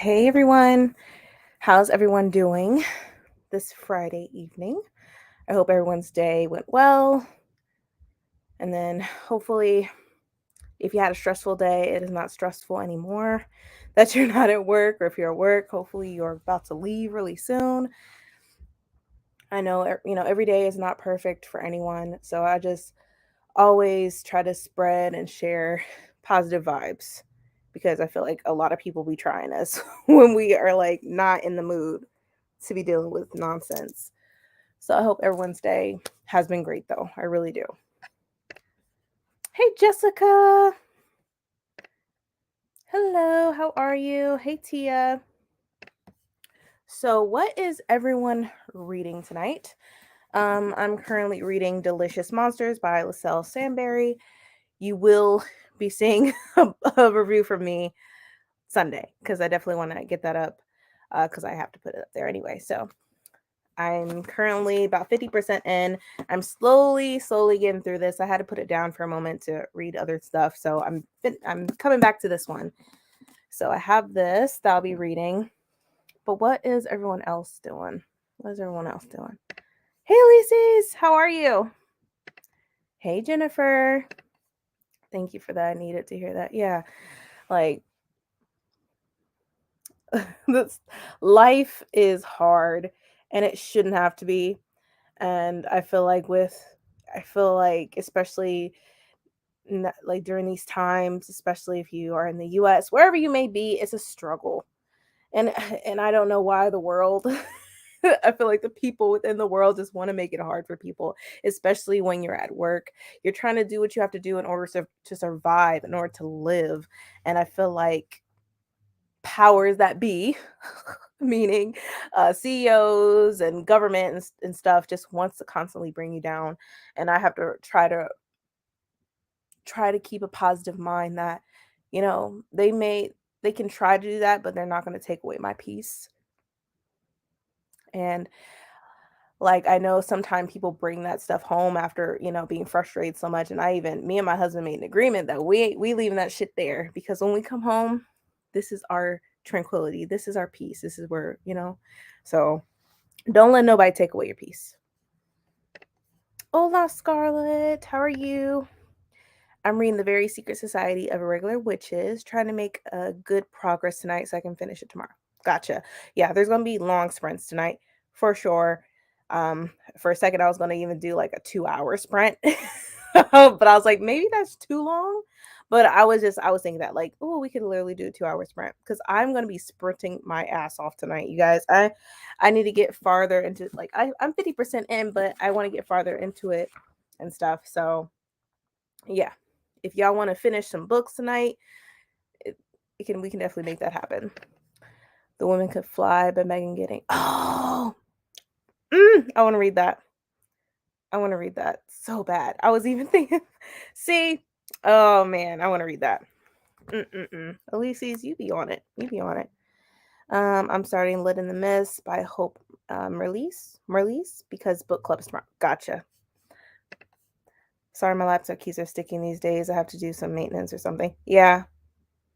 Hey everyone, how's everyone doing this Friday evening? I hope everyone's day went well. And then hopefully, if you had a stressful day, it is not stressful anymore. That you're not at work, or if you're at work, hopefully you're about to leave really soon. I know, every day is not perfect for anyone. So I just always try to spread and share positive vibes because I feel like a lot of people be trying us when we are like not in the mood to be dealing with nonsense. So I hope everyone's day has been great though. I really do. Hey Jessica. Hello, how are you? Hey Tia. So what is everyone reading tonight? I'm currently reading Delicious Monsters by LaSalle Sandberry. You will be seeing a review from me Sunday because I definitely want to get that up because I have to put it up there anyway. So I'm currently about 50% in. I'm slowly getting through this. I had to put it down for a moment to read other stuff, so I'm coming back to this one. So I have this that I'll be reading. But what is everyone else doing? What is everyone else doing? Hey, Lucy's, how are you? Hey, Jennifer. Thank you for that. I needed to hear that. Yeah, like this life is hard, and it shouldn't have to be. And I feel like especially like during these times, especially if you are in the US, wherever you may be, it's a struggle. And and I don't know why the world I feel like the people within the world just want to make it hard for people, especially when you're at work. You're trying to do what you have to do in order to survive, in order to live. And I feel like powers that be, meaning CEOs and government and stuff, just wants to constantly bring you down. And I have to try to keep a positive mind that they can try to do that, but they're not going to take away my peace. And like I know sometimes people bring that stuff home after being frustrated so much, and me and my husband made an agreement that we leaving that shit there because when we come home, this is our tranquility, this is our peace, this is where so don't let nobody take away your peace. Hola, Scarlett, how are you? I'm reading The Very Secret Society of Irregular Witches, trying to make a good progress tonight so I can finish it tomorrow. Gotcha. Yeah, there's gonna be long sprints tonight for sure. For a second, I was gonna even do like a 2 hour sprint, but I was like, maybe that's too long. But I was thinking that like, oh, we could literally do a 2 hour sprint because I'm gonna be sprinting my ass off tonight, you guys. I need to get farther into like I'm 50% in, but I want to get farther into it and stuff. So yeah, if y'all want to finish some books tonight, we can definitely make that happen. The Women Could Fly by Megan Getting. Oh, I want to read that. I want to read that so bad. I was even thinking, see, oh man, I want to read that. Elise's, you be on it. You be on it. I'm starting Lit in the Mist by Hope Merlise, because book club is tomorrow. Gotcha. Sorry, my laptop keys are sticking these days. I have to do some maintenance or something. Yeah,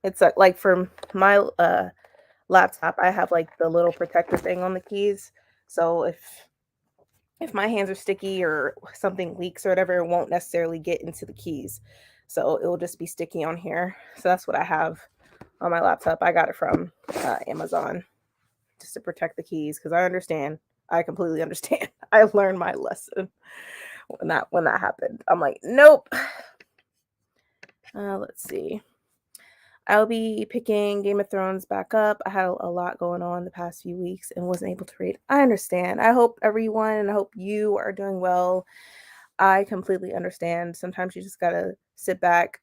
it's like for my laptop, I have like the little protector thing on the keys. So if my hands are sticky or something leaks or whatever, it won't necessarily get into the keys. So it will just be sticky on here. So that's what I have on my laptop. I got it from Amazon just to protect the keys because I understand. I completely understand. I learned my lesson when that happened. I'm like, nope. Let's see. I'll be picking Game of Thrones back up. I had a lot going on the past few weeks and wasn't able to read. I understand. I hope everyone and I hope you are doing well. I completely understand. Sometimes you just gotta sit back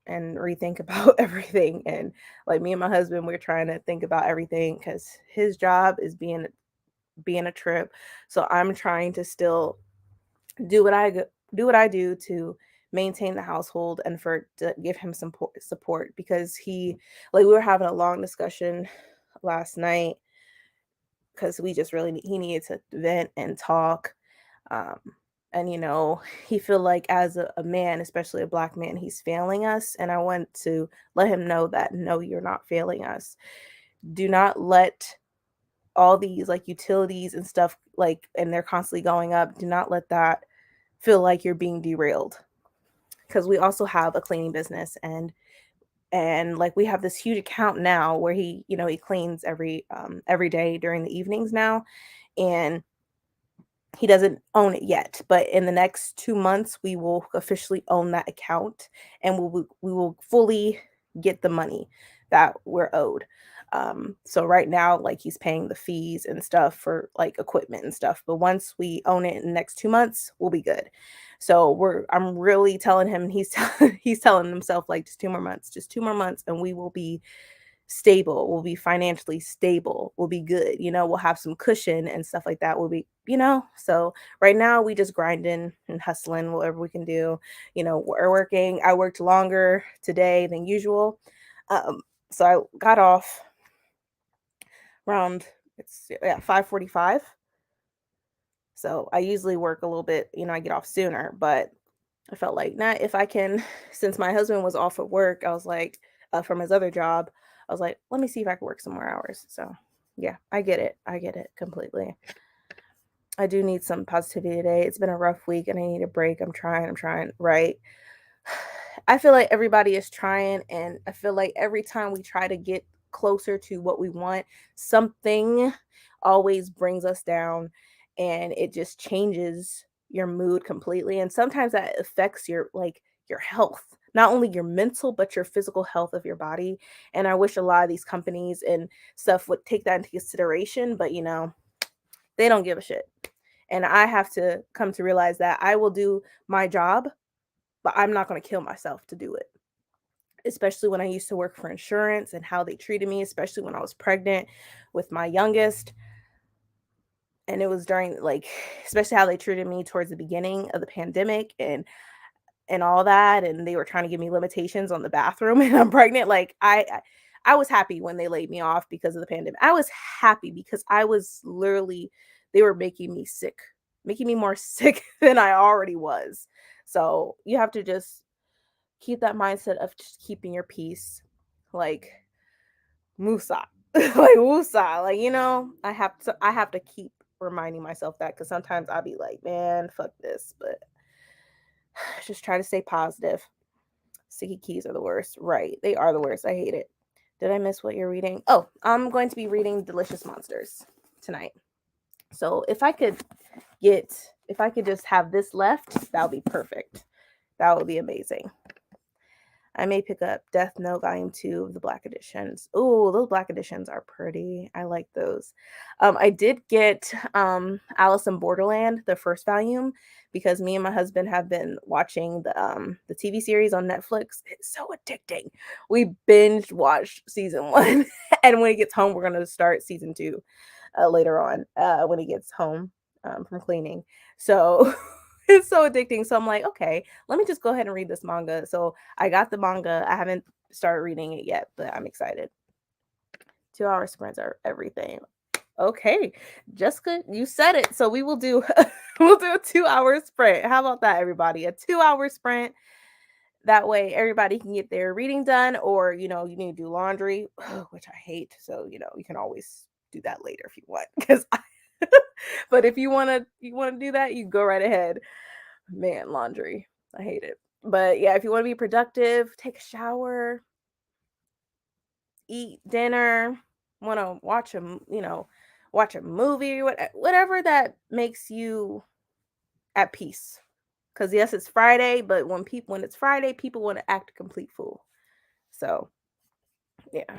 and rethink about everything. And like me and my husband, we're trying to think about everything because his job is being a trip. So I'm trying to still do what I do to maintain the household and for to give him some support because we were having a long discussion last night because we just really he needed to vent and talk. um and he feel like as a man, especially a black man, he's failing us, and I want to let him know that no, you're not failing us. Do not let all these like utilities and stuff like, and they're constantly going up. Do not let that feel like you're being derailed, because we also have a cleaning business, and like we have this huge account now where he, he cleans every day during the evenings now, and he doesn't own it yet, but in the next 2 months we will officially own that account, and we will fully get the money that we're owed. So right now, like, he's paying the fees and stuff for like equipment and stuff, but once we own it in the next 2 months, we'll be good. So I'm really telling him, he's telling himself like, just 2 more months, just 2 more months, and we will be stable, we'll be financially stable, we'll be good, we'll have some cushion and stuff like that. We'll be, so right now we just grinding and hustling whatever we can do. We're working. I worked longer today than usual. So I got off around, it's, yeah, 5:45. So I usually work a little bit, I get off sooner, but I felt like, nah, if I can, since my husband was off at work, I was like, from his other job, I was like, let me see if I can work some more hours. So yeah, I get it. I get it completely. I do need some positivity today. It's been a rough week and I need a break. I'm trying, right? I feel like everybody is trying, and I feel like every time we try to get closer to what we want, something always brings us down, and it just changes your mood completely. And sometimes that affects your health, not only your mental but your physical health of your body. And I wish a lot of these companies and stuff would take that into consideration, but they don't give a shit. And I have to come to realize that I will do my job, but I'm not going to kill myself to do it. Especially when I used to work for insurance and how they treated me, especially when I was pregnant with my youngest. And it was during, like, especially how they treated me towards the beginning of the pandemic and all that, and they were trying to give me limitations on the bathroom and I'm pregnant. Like, I was happy when they laid me off because of the pandemic. I was happy because I was literally, they were making me sick, making me more sick than I already was. So you have to just keep that mindset of just keeping your peace, like Musa, like Wusa, like, I have to keep reminding myself that, because sometimes I'll be like, man, fuck this, but just try to stay positive. Sticky keys are the worst. Right. They are the worst. I hate it. Did I miss what you're reading? Oh, I'm going to be reading Delicious Monsters tonight. So if I could just have this left, that would be perfect. That would be amazing. I may pick up Death Note Volume 2 of the Black Editions. Oh, those Black Editions are pretty. I like those. I did get Alice in Borderland, the first volume, because me and my husband have been watching the TV series on Netflix. It's so addicting. We binge watched season 1, and when he gets home, we're gonna start season 2 later on when he gets home from cleaning. So it's so addicting. So I'm like, okay, let me just go ahead and read this manga. So I got the manga. I haven't started reading it yet, but I'm excited. 2-hour sprints are everything. Okay, Jessica, you said it. So we will do we'll do a 2-hour sprint. How about that, everybody? A 2-hour sprint. That way everybody can get their reading done, or you need to do laundry, which I hate. So you can always do that later if you want, because but if you want to do that, you go right ahead. Man, laundry, I hate it. But yeah, if you want to be productive, take a shower, eat dinner, want to watch a movie, whatever that makes you at peace. Because yes, it's Friday, but when it's Friday, people want to act a complete fool. So yeah.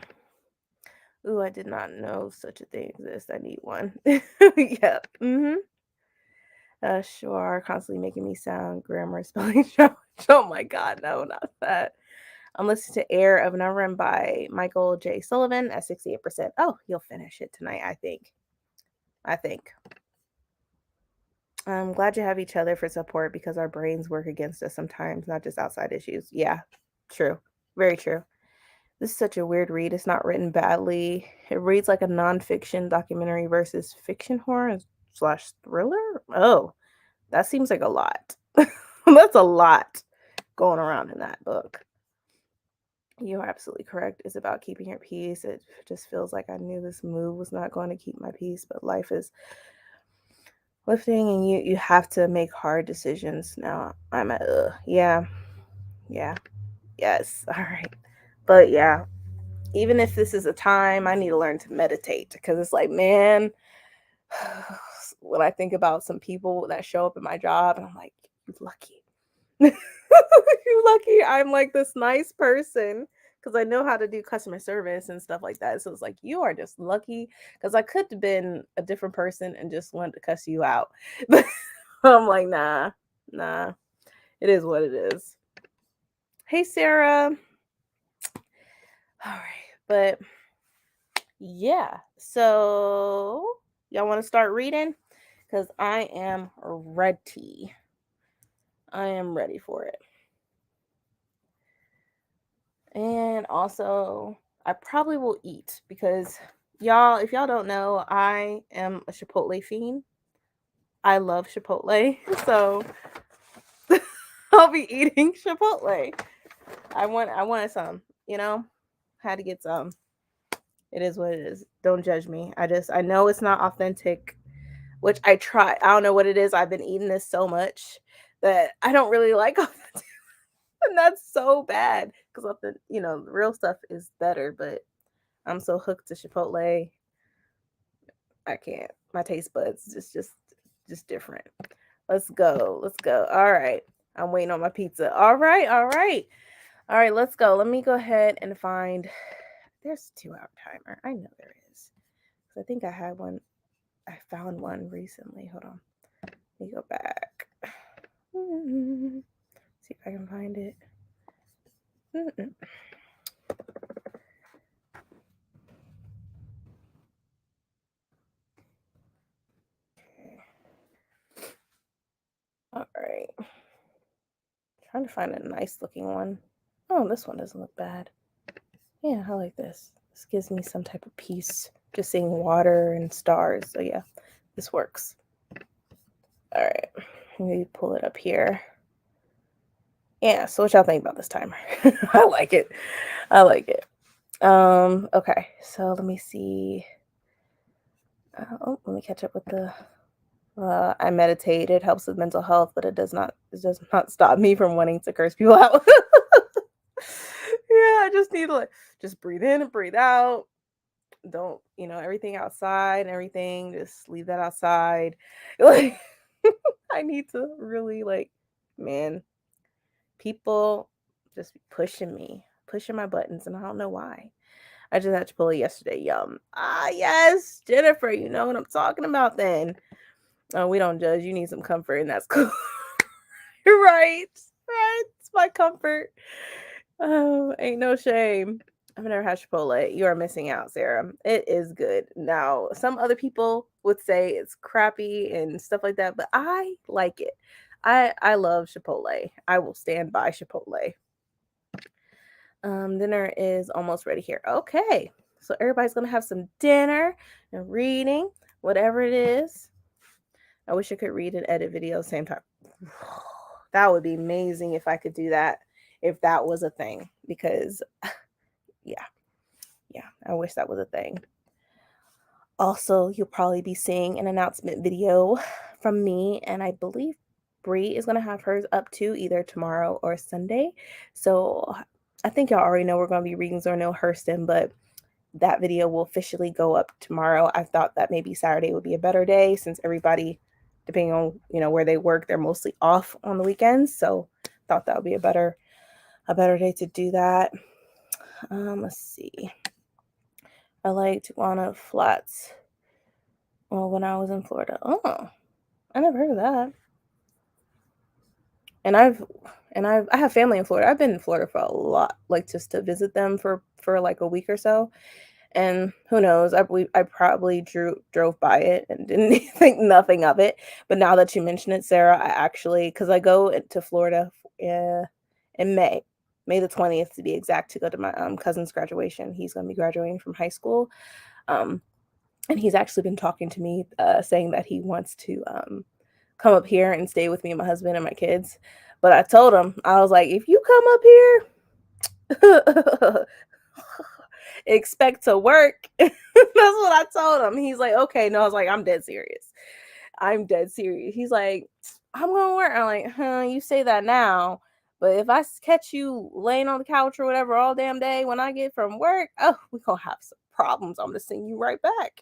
Ooh, I did not know such a thing exists. I need one. Yeah. Sure, constantly making me sound grammar spelling challenge. Oh my god, no, not that. I'm listening to Air of Neverend by Michael J. Sullivan at 68%. Oh, you'll finish it tonight, I think. I'm glad you have each other for support, because our brains work against us sometimes, not just outside issues. Yeah, true. Very true. This is such a weird read. It's not written badly. It reads like a nonfiction documentary versus fiction horror slash thriller. Oh, that seems like a lot. That's a lot going around in that book. You're absolutely correct. It's about keeping your peace. It just feels like I knew this move was not going to keep my peace, but life is lifting and you have to make hard decisions. Now I'm at yeah. Yeah. Yes. All right. But yeah, even if this is a time I need to learn to meditate because it's like, man, when I think about some people that show up in my job and I'm like, you lucky. You lucky I'm like this nice person because I know how to do customer service and stuff like that. So it's like you are just lucky because I could have been a different person and just wanted to cuss you out. But I'm like, nah, it is what it is. Hey, Sarah. All right, but yeah, so y'all want to start reading? Because I am ready. I am ready for it. And also, I probably will eat because y'all, if y'all don't know, I am a Chipotle fiend. I love Chipotle. So I'll be eating Chipotle. I wanted some, had to get some. It is what it is. Don't judge me. I know it's not authentic, which I try. I don't know what it is. I've been eating this so much that I don't really like authentic. And that's so bad because the real stuff is better, but I'm so hooked to Chipotle. I can't. My taste buds just different. Let's go. Let's go. All right. I'm waiting on my pizza. All right. All right. All right, let's go. Let me go ahead and find there's a 2-hour timer. I know there is. I think I had one. I found one recently. Hold on. Let me go back. See if I can find it. Okay. All right. Trying to find a nice looking one. Oh, this one doesn't look bad. Yeah, I like this. This gives me some type of peace. Just seeing water and stars. So yeah, this works. All right. Maybe pull it up here. Yeah, so what y'all think about this timer? I like it. I like it. Okay, so let me see. Let me catch up with the I meditate. It helps with mental health, but it does not stop me from wanting to curse people out. Yeah, I just need to just breathe in and breathe out. Don't, everything outside and everything, just leave that outside. Like I need to really man, people just pushing my buttons, and I don't know why. I just had Chipotle yesterday. Yum. Ah, yes, Jennifer, you know what I'm talking about then. Oh, we don't judge. You need some comfort, and that's cool. Right. Right. It's my comfort. Oh, ain't no shame. I've never had Chipotle. You are missing out, Sarah. It is good. Now, some other people would say it's crappy and stuff like that, but I like it. I love Chipotle. I will stand by Chipotle. Dinner is almost ready here. Okay. So everybody's gonna have some dinner and reading, whatever it is. I wish I could read and edit video same time. That would be amazing if I could do that, if that was a thing. Because yeah, I wish that was a thing. Also, you'll probably be seeing an announcement video from me, and I believe Bree is gonna have hers up too, either tomorrow or Sunday. So I think y'all already know we're gonna be reading Zora Neale Hurston, but that video will officially go up tomorrow. I thought that maybe Saturday would be a better day since everybody, depending on where they work, they're mostly off on the weekends. So thought that would be a better day to do that. Let's see. I liked Tijuana Flats. Well, when I was in Florida. Oh, I never heard of that. And I have family in Florida. I've been in Florida for a lot, like just to visit them for like a week or so. And who knows? I believe I probably drove by it and didn't think nothing of it. But now that you mention it, Sarah, I actually, because I go to Florida in May the 20th to be exact, to go to my cousin's graduation. He's going to be graduating from high school, and he's actually been talking to me, saying that he wants to come up here and stay with me and my husband and my kids. But I told him, I was like, if you come up here, Expect to work. That's what I told him. He's like, okay. No, I was like, I'm dead serious. I'm dead serious. He's like, I'm gonna work. I'm like, huh, you say that now. But if I catch you laying on the couch or whatever all damn day when I get from work, oh, we gonna have some problems. I'm gonna send you right back.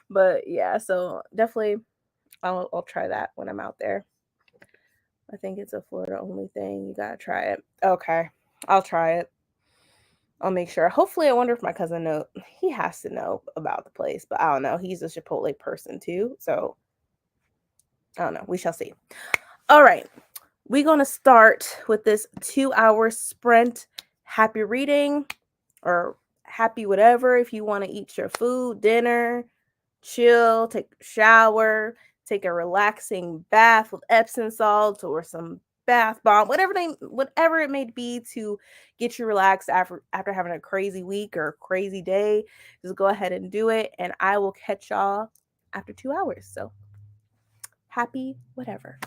But yeah, so definitely I'll try that when I'm out there. I think it's a Florida only thing. You gotta try it. Okay. I'll try it. I'll make sure. Hopefully, I wonder if my cousin know. He has to know about the place, but I don't know. He's a Chipotle person too, so I don't know. We shall see. All right, we're gonna start with this 2 hour sprint. Happy reading or happy whatever. If you want to eat your food, dinner, chill, take a shower, take a relaxing bath with Epsom salts or some bath bomb, whatever it may be to get you relaxed after having a crazy week or a crazy day. Just go ahead and do it, and I will catch y'all after 2 hours. So happy whatever.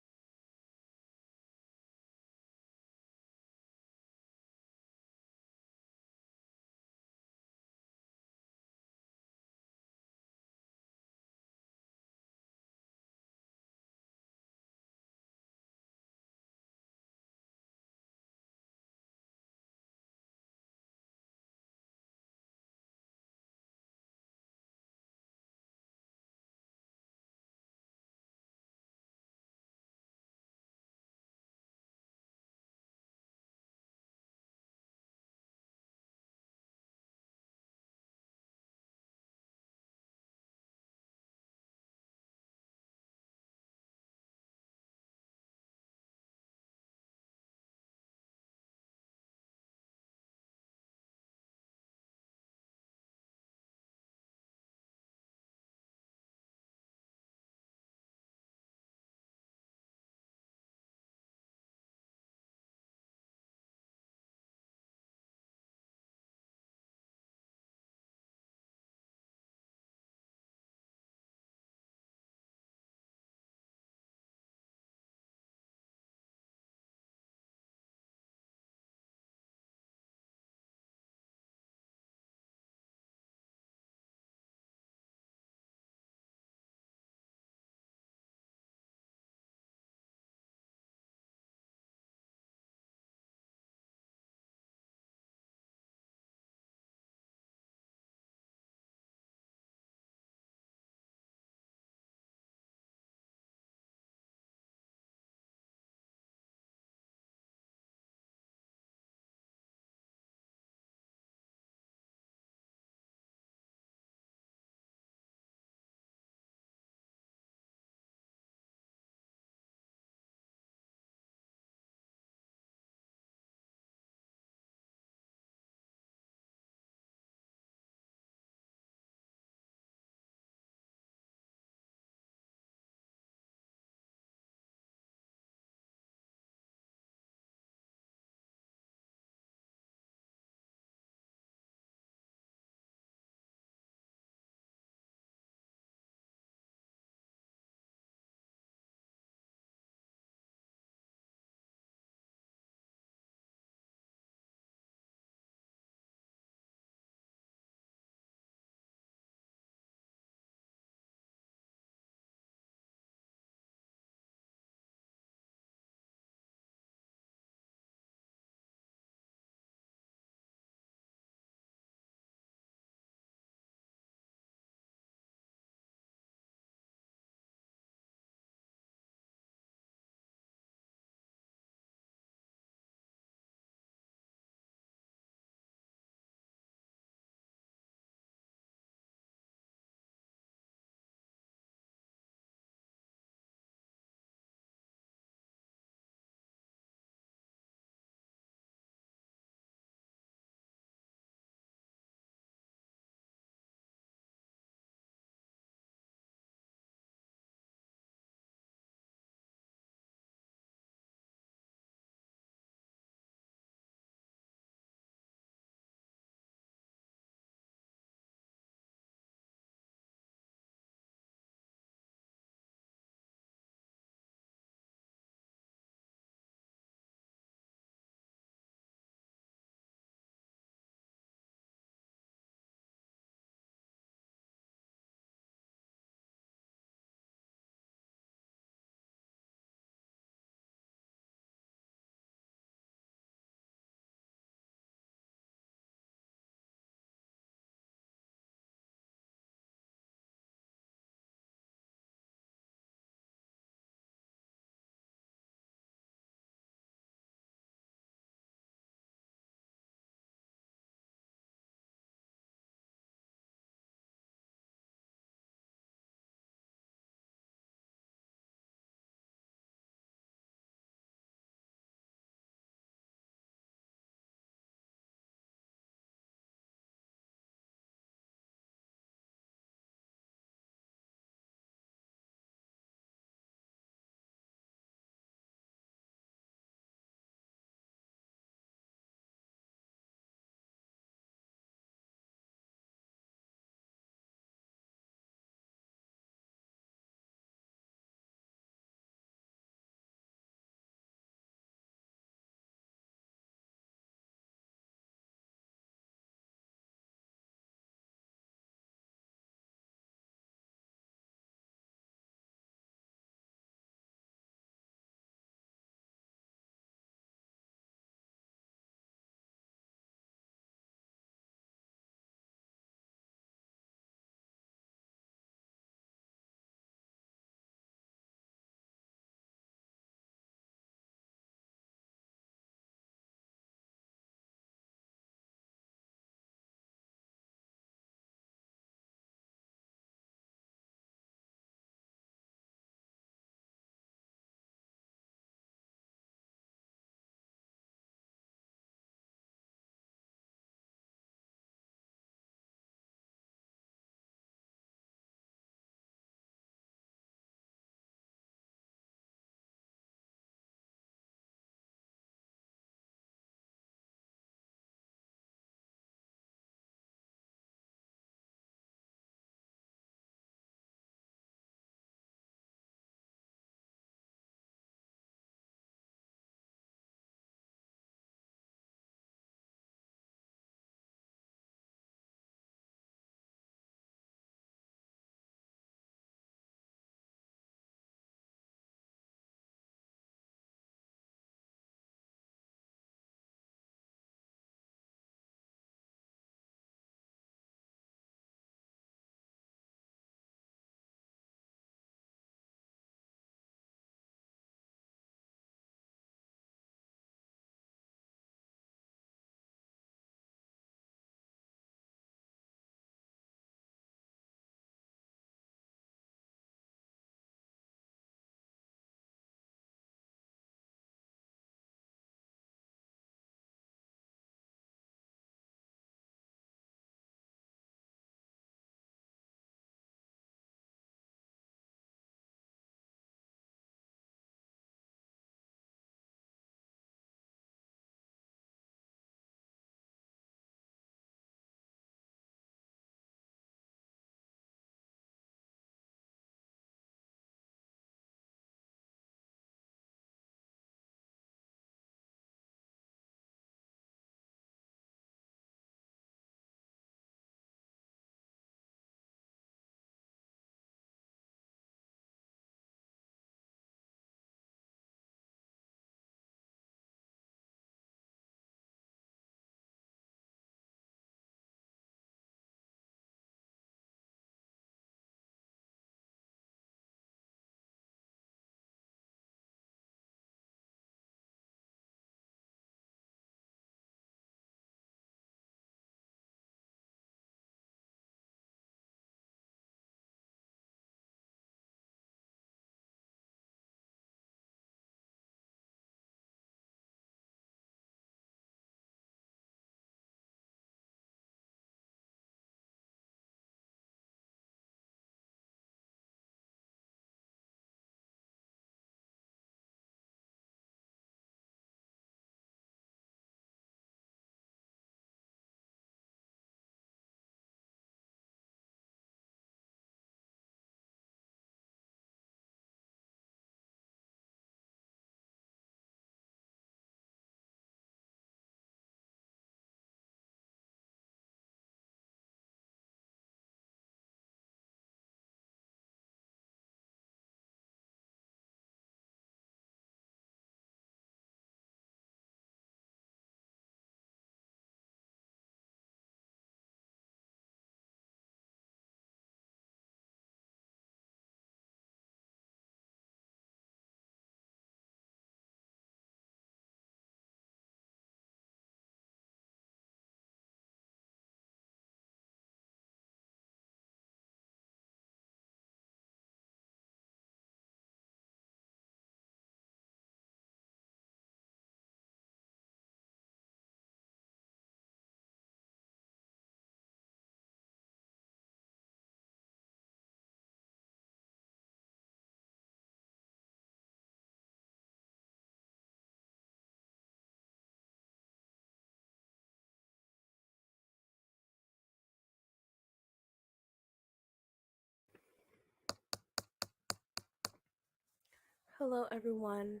Hello, everyone.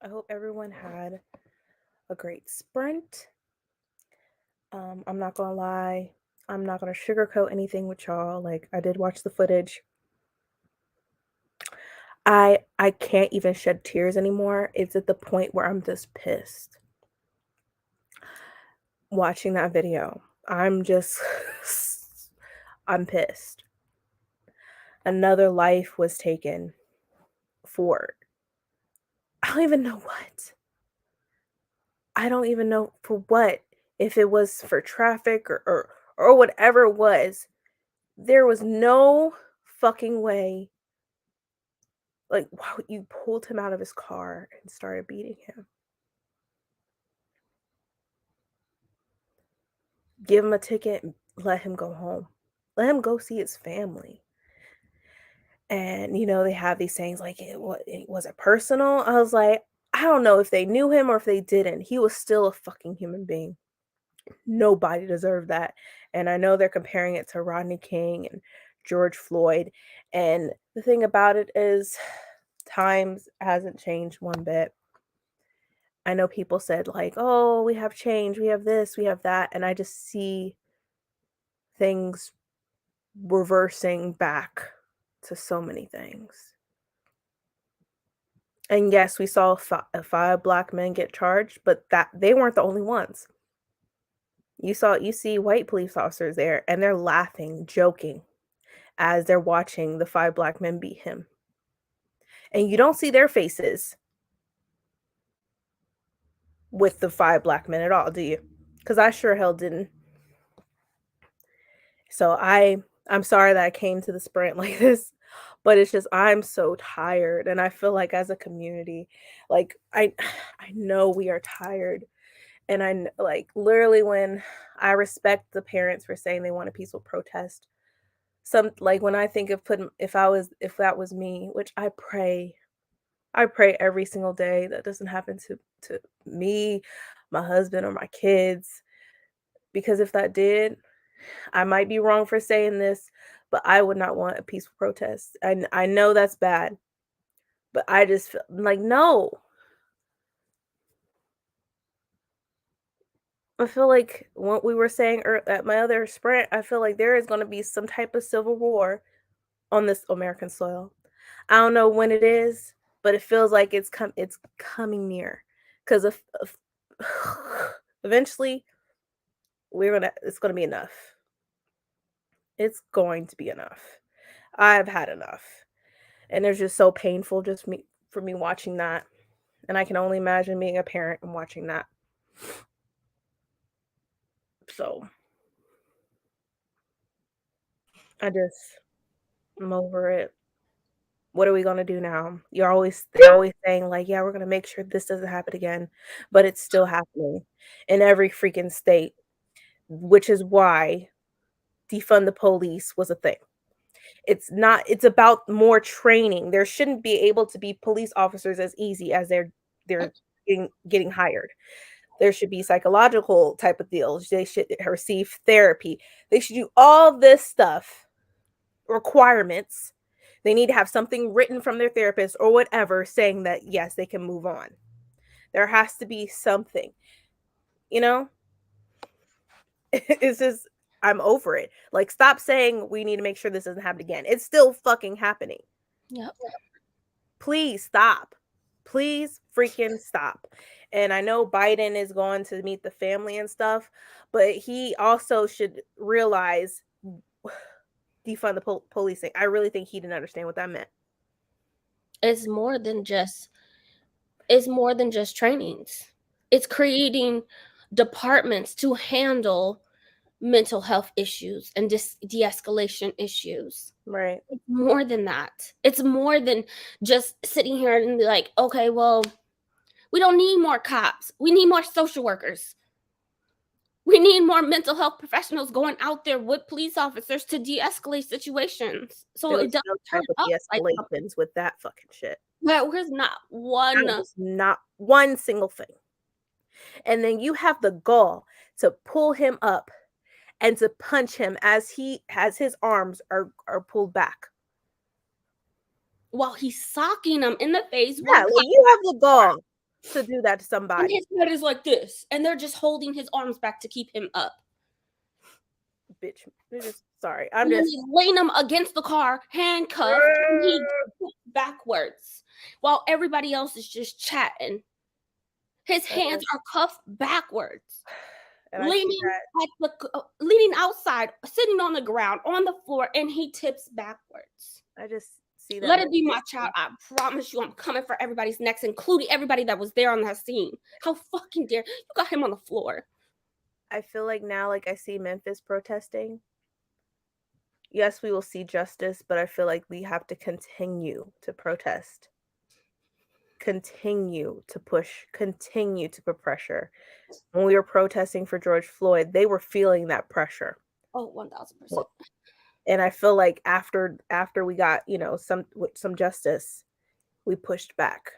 I hope everyone had a great sprint. I'm not gonna lie, I'm not gonna sugarcoat anything with y'all. Like, I did watch the footage. I can't even shed tears anymore. It's at the point where I'm just pissed watching that video. I'm just I'm pissed. Another life was taken for I don't even know what. I don't even know for what. If it was for traffic or whatever it was, there was no fucking way. Like, wow, you pulled him out of his car and started beating him. Give him a ticket and let him go home. Let him go see his family. And, they have these sayings like, was it personal? I was like, I don't know if they knew him or if they didn't. He was still a fucking human being. Nobody deserved that. And I know they're comparing it to Rodney King and George Floyd. And the thing about it is, times hasn't changed one bit. I know people said, like, oh, we have change, we have this, we have that. And I just see things reversing back to so many things. And yes, we saw five black men get charged, but that they weren't the only ones. You see white police officers there, and they're laughing, joking as they're watching the five black men beat him. And you don't see their faces with the five black men at all, do you? Because I sure hell didn't. So I'm sorry that I came to the sprint like this, but it's just I'm so tired, and I feel like as a community, like I know we are tired, and like literally when I respect the parents for saying they want a peaceful protest. Some like when I think of putting if that was me, which I pray every single day that doesn't happen to me, my husband, or my kids, because if that did, I might be wrong for saying this, but I would not want a peaceful protest. I know that's bad, but I just feel like no. I feel like what we were saying at my other sprint, I feel like there is going to be some type of civil war on this American soil. I don't know when it is, but it feels like it's coming near because of eventually it's gonna be enough. It's going to be enough. I've had enough. And it's just so painful just me for me watching that. And I can only imagine being a parent and watching that. So I'm over it. What are we gonna do now? They're always saying like, yeah, we're gonna make sure this doesn't happen again, but it's still happening in every freaking state, which is why defund the police was a thing. It's about more training. There shouldn't be able to be police officers as easy as they're getting hired. There should be psychological type of deals. They should receive therapy. They should do all this stuff, requirements. They need to have something written from their therapist or whatever saying that yes, they can move on. There has to be something, you know? It's just I'm over it. Like stop saying we need to make sure this doesn't happen again. It's still fucking happening. Yep. Please stop. Please freaking stop. And I know Biden is going to meet the family and stuff, but he also should realize defund the policing. I really think he didn't understand what that meant. It's more than just trainings. It's creating departments to handle mental health issues and de-escalation issues. Right. It's more than that. It's more than just sitting here and be like, okay, well, we don't need more cops. We need more social workers. We need more mental health professionals going out there with police officers to de-escalate situations. So There it was no doesn't turn type of up like de-escalations with that fucking shit. where's not one. That was not one single thing. And then you have the gall to pull him up and to punch him as his arms are pulled back. while he's socking him in the face. Yeah, like, you have the gall to do that to And somebody. his head is like this, and they're just holding his arms back to keep him up. Bitch, they're just sorry. I'm And then just he's laying him against the car, handcuffed, and he goes backwards while everybody else is just chatting. His hands are cuffed backwards, and I see leaning outside, sitting on the ground, on the floor, and he tips backwards. that. I just see that. Let it be my child. I promise you, I'm coming for everybody's necks, including everybody that was there on that scene. How fucking dare you got him on the floor? I feel like now, like, I see Memphis protesting. Yes, we will see justice, but I feel like we have to continue to protest, continue to push, continue to put pressure. When we were protesting for George Floyd, they were feeling that pressure. Oh, 1000%. And I feel like after we got, some justice, we pushed back.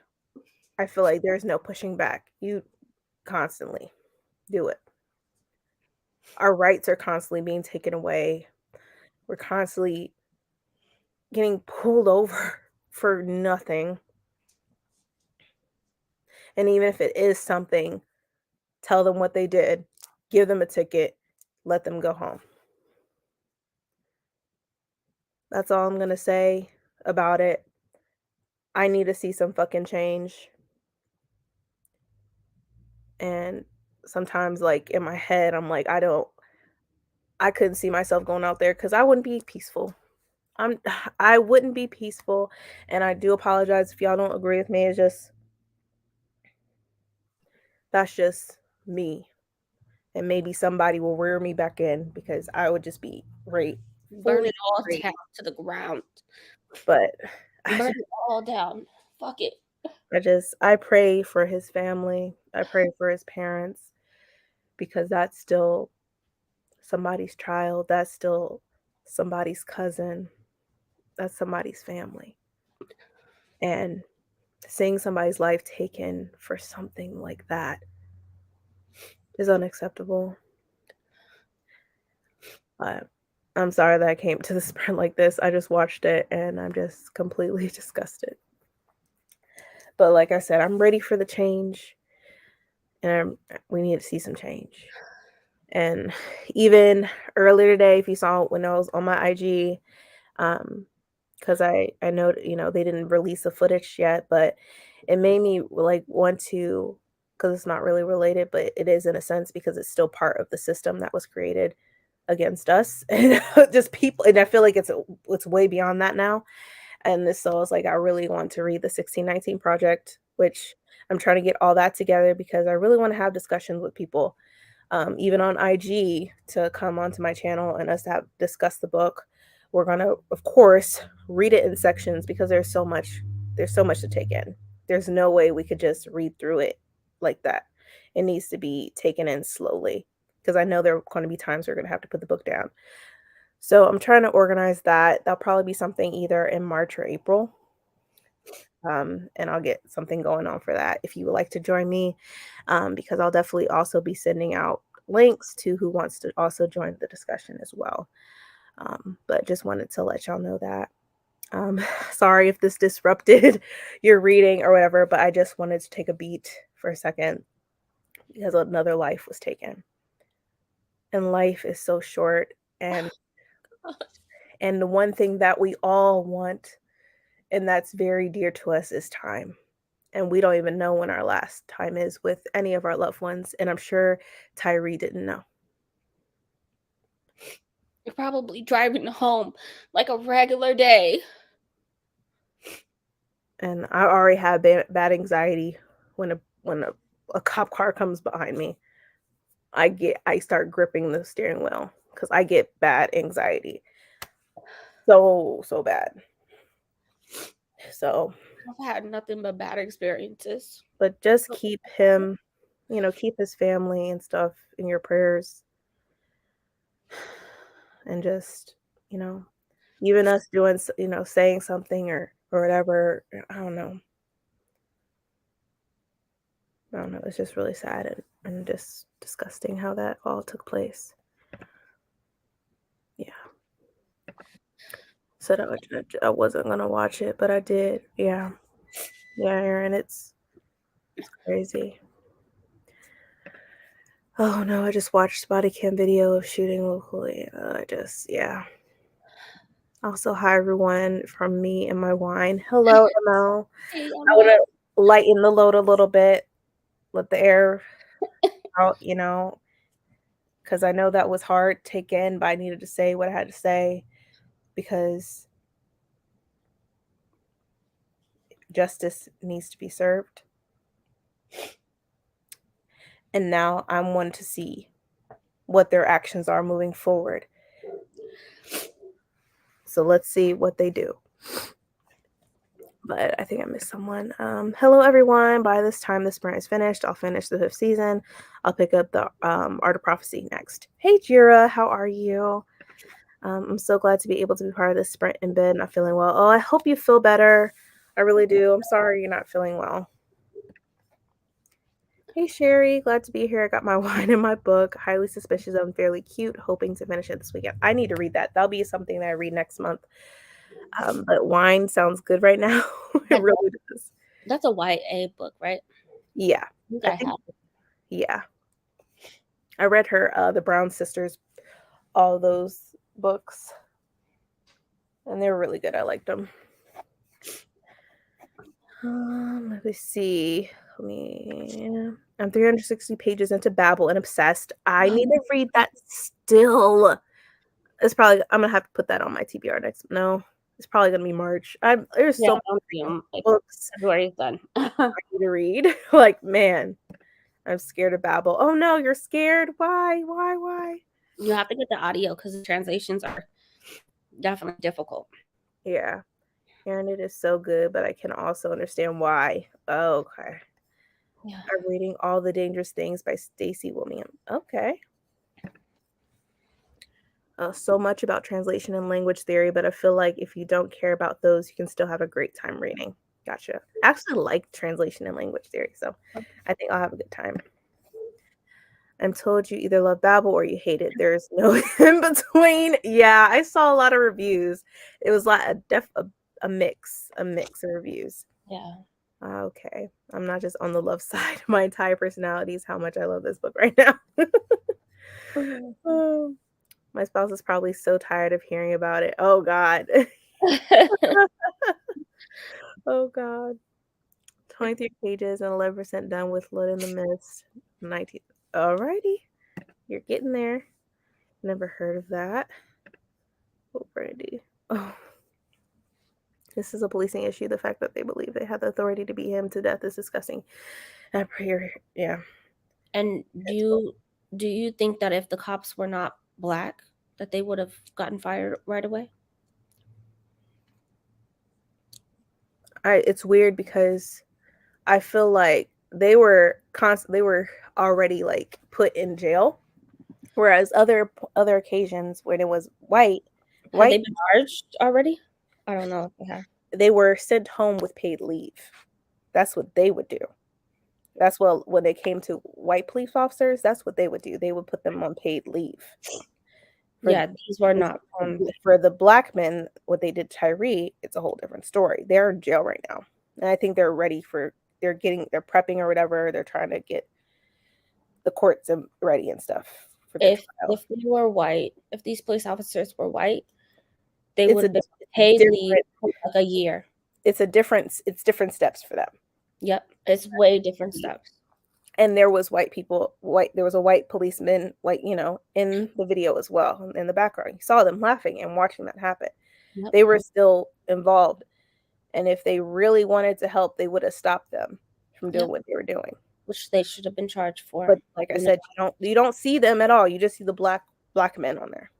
I feel like there's no pushing back. You constantly do it. Our rights are constantly being taken away. We're constantly getting pulled over for nothing. And even if it is something, tell them what they did, give them a ticket, let them go home. That's all I'm going to say about it. I need to see some fucking change. And sometimes, like, in my head, I'm like, I couldn't see myself going out there because I wouldn't be peaceful. I wouldn't be peaceful. And I do apologize if y'all don't agree with me. It's just, that's just me. And maybe somebody will rear me back in because I would just be raped. Burn it all down to the ground. But burn it all down. Fuck it. I pray for his family. I pray for his parents because that's still somebody's child. That's still somebody's cousin. That's somebody's family. And seeing somebody's life taken for something like that is unacceptable. I'm sorry that I came to the sprint like this. I just watched it and I'm just completely disgusted. But like I said, I'm ready for the change, and we need to see some change. And even earlier today, if you saw when I was on my IG, because I know they didn't release the footage yet, but it made me like want to, because it's not really related, but it is in a sense because it's still part of the system that was created against us and just people. And I feel like it's way beyond that now. And this, so it's like I really want to read the 1619 Project, which I'm trying to get all that together because I really want to have discussions with people, even on IG, to come onto my channel and us to discuss the book. We're gonna, of course, read it in sections because there's so much to take in. There's no way we could just read through it like that. It needs to be taken in slowly because I know there are going to be times we're going to have to put the book down. So I'm trying to organize that. That'll probably be something either in March or April. And I'll get something going on for that if you would like to join me, because I'll definitely also be sending out links to who wants to also join the discussion as well. But just wanted to let y'all know that. Sorry if this disrupted your reading or whatever, but I just wanted to take a beat for a second because another life was taken. And life is so short, and the one thing that we all want, and that's very dear to us, is time. And we don't even know when our last time is with any of our loved ones. And I'm sure Tyree didn't know. You're probably driving home like a regular day. And I already have bad anxiety when a cop car comes behind me. I start gripping the steering wheel because I get bad anxiety. So bad. So I've had nothing but bad experiences. but just keep him, keep his family and stuff in your prayers. And just, even us doing, saying something or whatever, I don't know. It's just really sad and just disgusting how that all took place. Yeah. Said I wasn't gonna watch it, but I did. Yeah. Yeah, Aaron, it's crazy. Oh no, I just watched body cam video of shooting locally. Yeah. Also, hi everyone from me and my wine. Hello, ML. Hey, I want to lighten the load a little bit, let the air out, because I know that was hard to take in, but I needed to say what I had to say because justice needs to be served. And now I'm one to see what their actions are moving forward. So let's see what they do. But I think I missed someone. Hello, everyone. By this time, the sprint is finished. I'll finish the 5th season. I'll pick up the Art of Prophecy next. Hey, Jira, how are you? I'm so glad to be able to be part of this sprint in bed, not feeling well. Oh, I hope you feel better. I really do. I'm sorry you're not feeling well. Hey, Sherry, glad to be here. I got my wine in my book. Highly suspicious of Fairly Cute. Hoping to finish it this weekend. I need to read that. That'll be something that I read next month. But wine sounds good right now. It really does. That's a YA book, right? Yeah. I think Yeah. I read her, the Brown Sisters, all those books. And they were really good. I liked them. Let me see. I'm 360 pages into Babel and obsessed. I need to read that still. I'm gonna have to put that on my TBR next. No, it's probably gonna be March. There's so many books February's done. I need to read. Like, man, I'm scared of Babel. Oh no, you're scared? Why? You have to get the audio because the translations are definitely difficult. Yeah. Aaron, it is so good, but I can also understand why. Oh, okay. Yeah. I'm reading All the Dangerous Things by Stacey William. Okay. So much about translation and language theory, but I feel like if you don't care about those, you can still have a great time reading. Gotcha. I actually like translation and language theory, so I think I'll have a good time. I'm told you either love Babel or you hate it. There's no in between. Yeah, I saw a lot of reviews. It was like a mix of reviews. Yeah. Okay. I'm not just on the love side. My entire personality is how much I love this book right now. Oh, my spouse is probably so tired of hearing about it. Oh, God. Oh, God. 23 pages and 11% done with Blood in the Mist. 19. Alrighty. You're getting there. Never heard of that. Oh, Brandy. Oh. This is a policing issue. The fact that they believe they have the authority to beat him to death is disgusting. Yeah. And do you think that if the cops were not black, that they would have gotten fired right away? It's weird because I feel like they were already like put in jail, whereas other occasions when it was white, Have they been charged already? I don't know if they have. They were sent home with paid leave. That's what they would do. That's what when it came to white police officers, that's what they would do. They would put them on paid leave. These were not for the black men. What they did to Tyree, it's a whole different story. They're in jail right now, and I think they're ready for. They're prepping or whatever. They're trying to get the courts ready and stuff. If they were white, if these police officers were white, they would have been paid leave for like a year. It's different steps for them. Yep, it's way different steps. And there was there was a white policeman, in the video as well, in the background. You saw them laughing and watching that happen. Yep. They were still involved. And if they really wanted to help, they would have stopped them from doing what they were doing. Which they should have been charged for. But like I said, you don't see them at all. You just see the black men on there.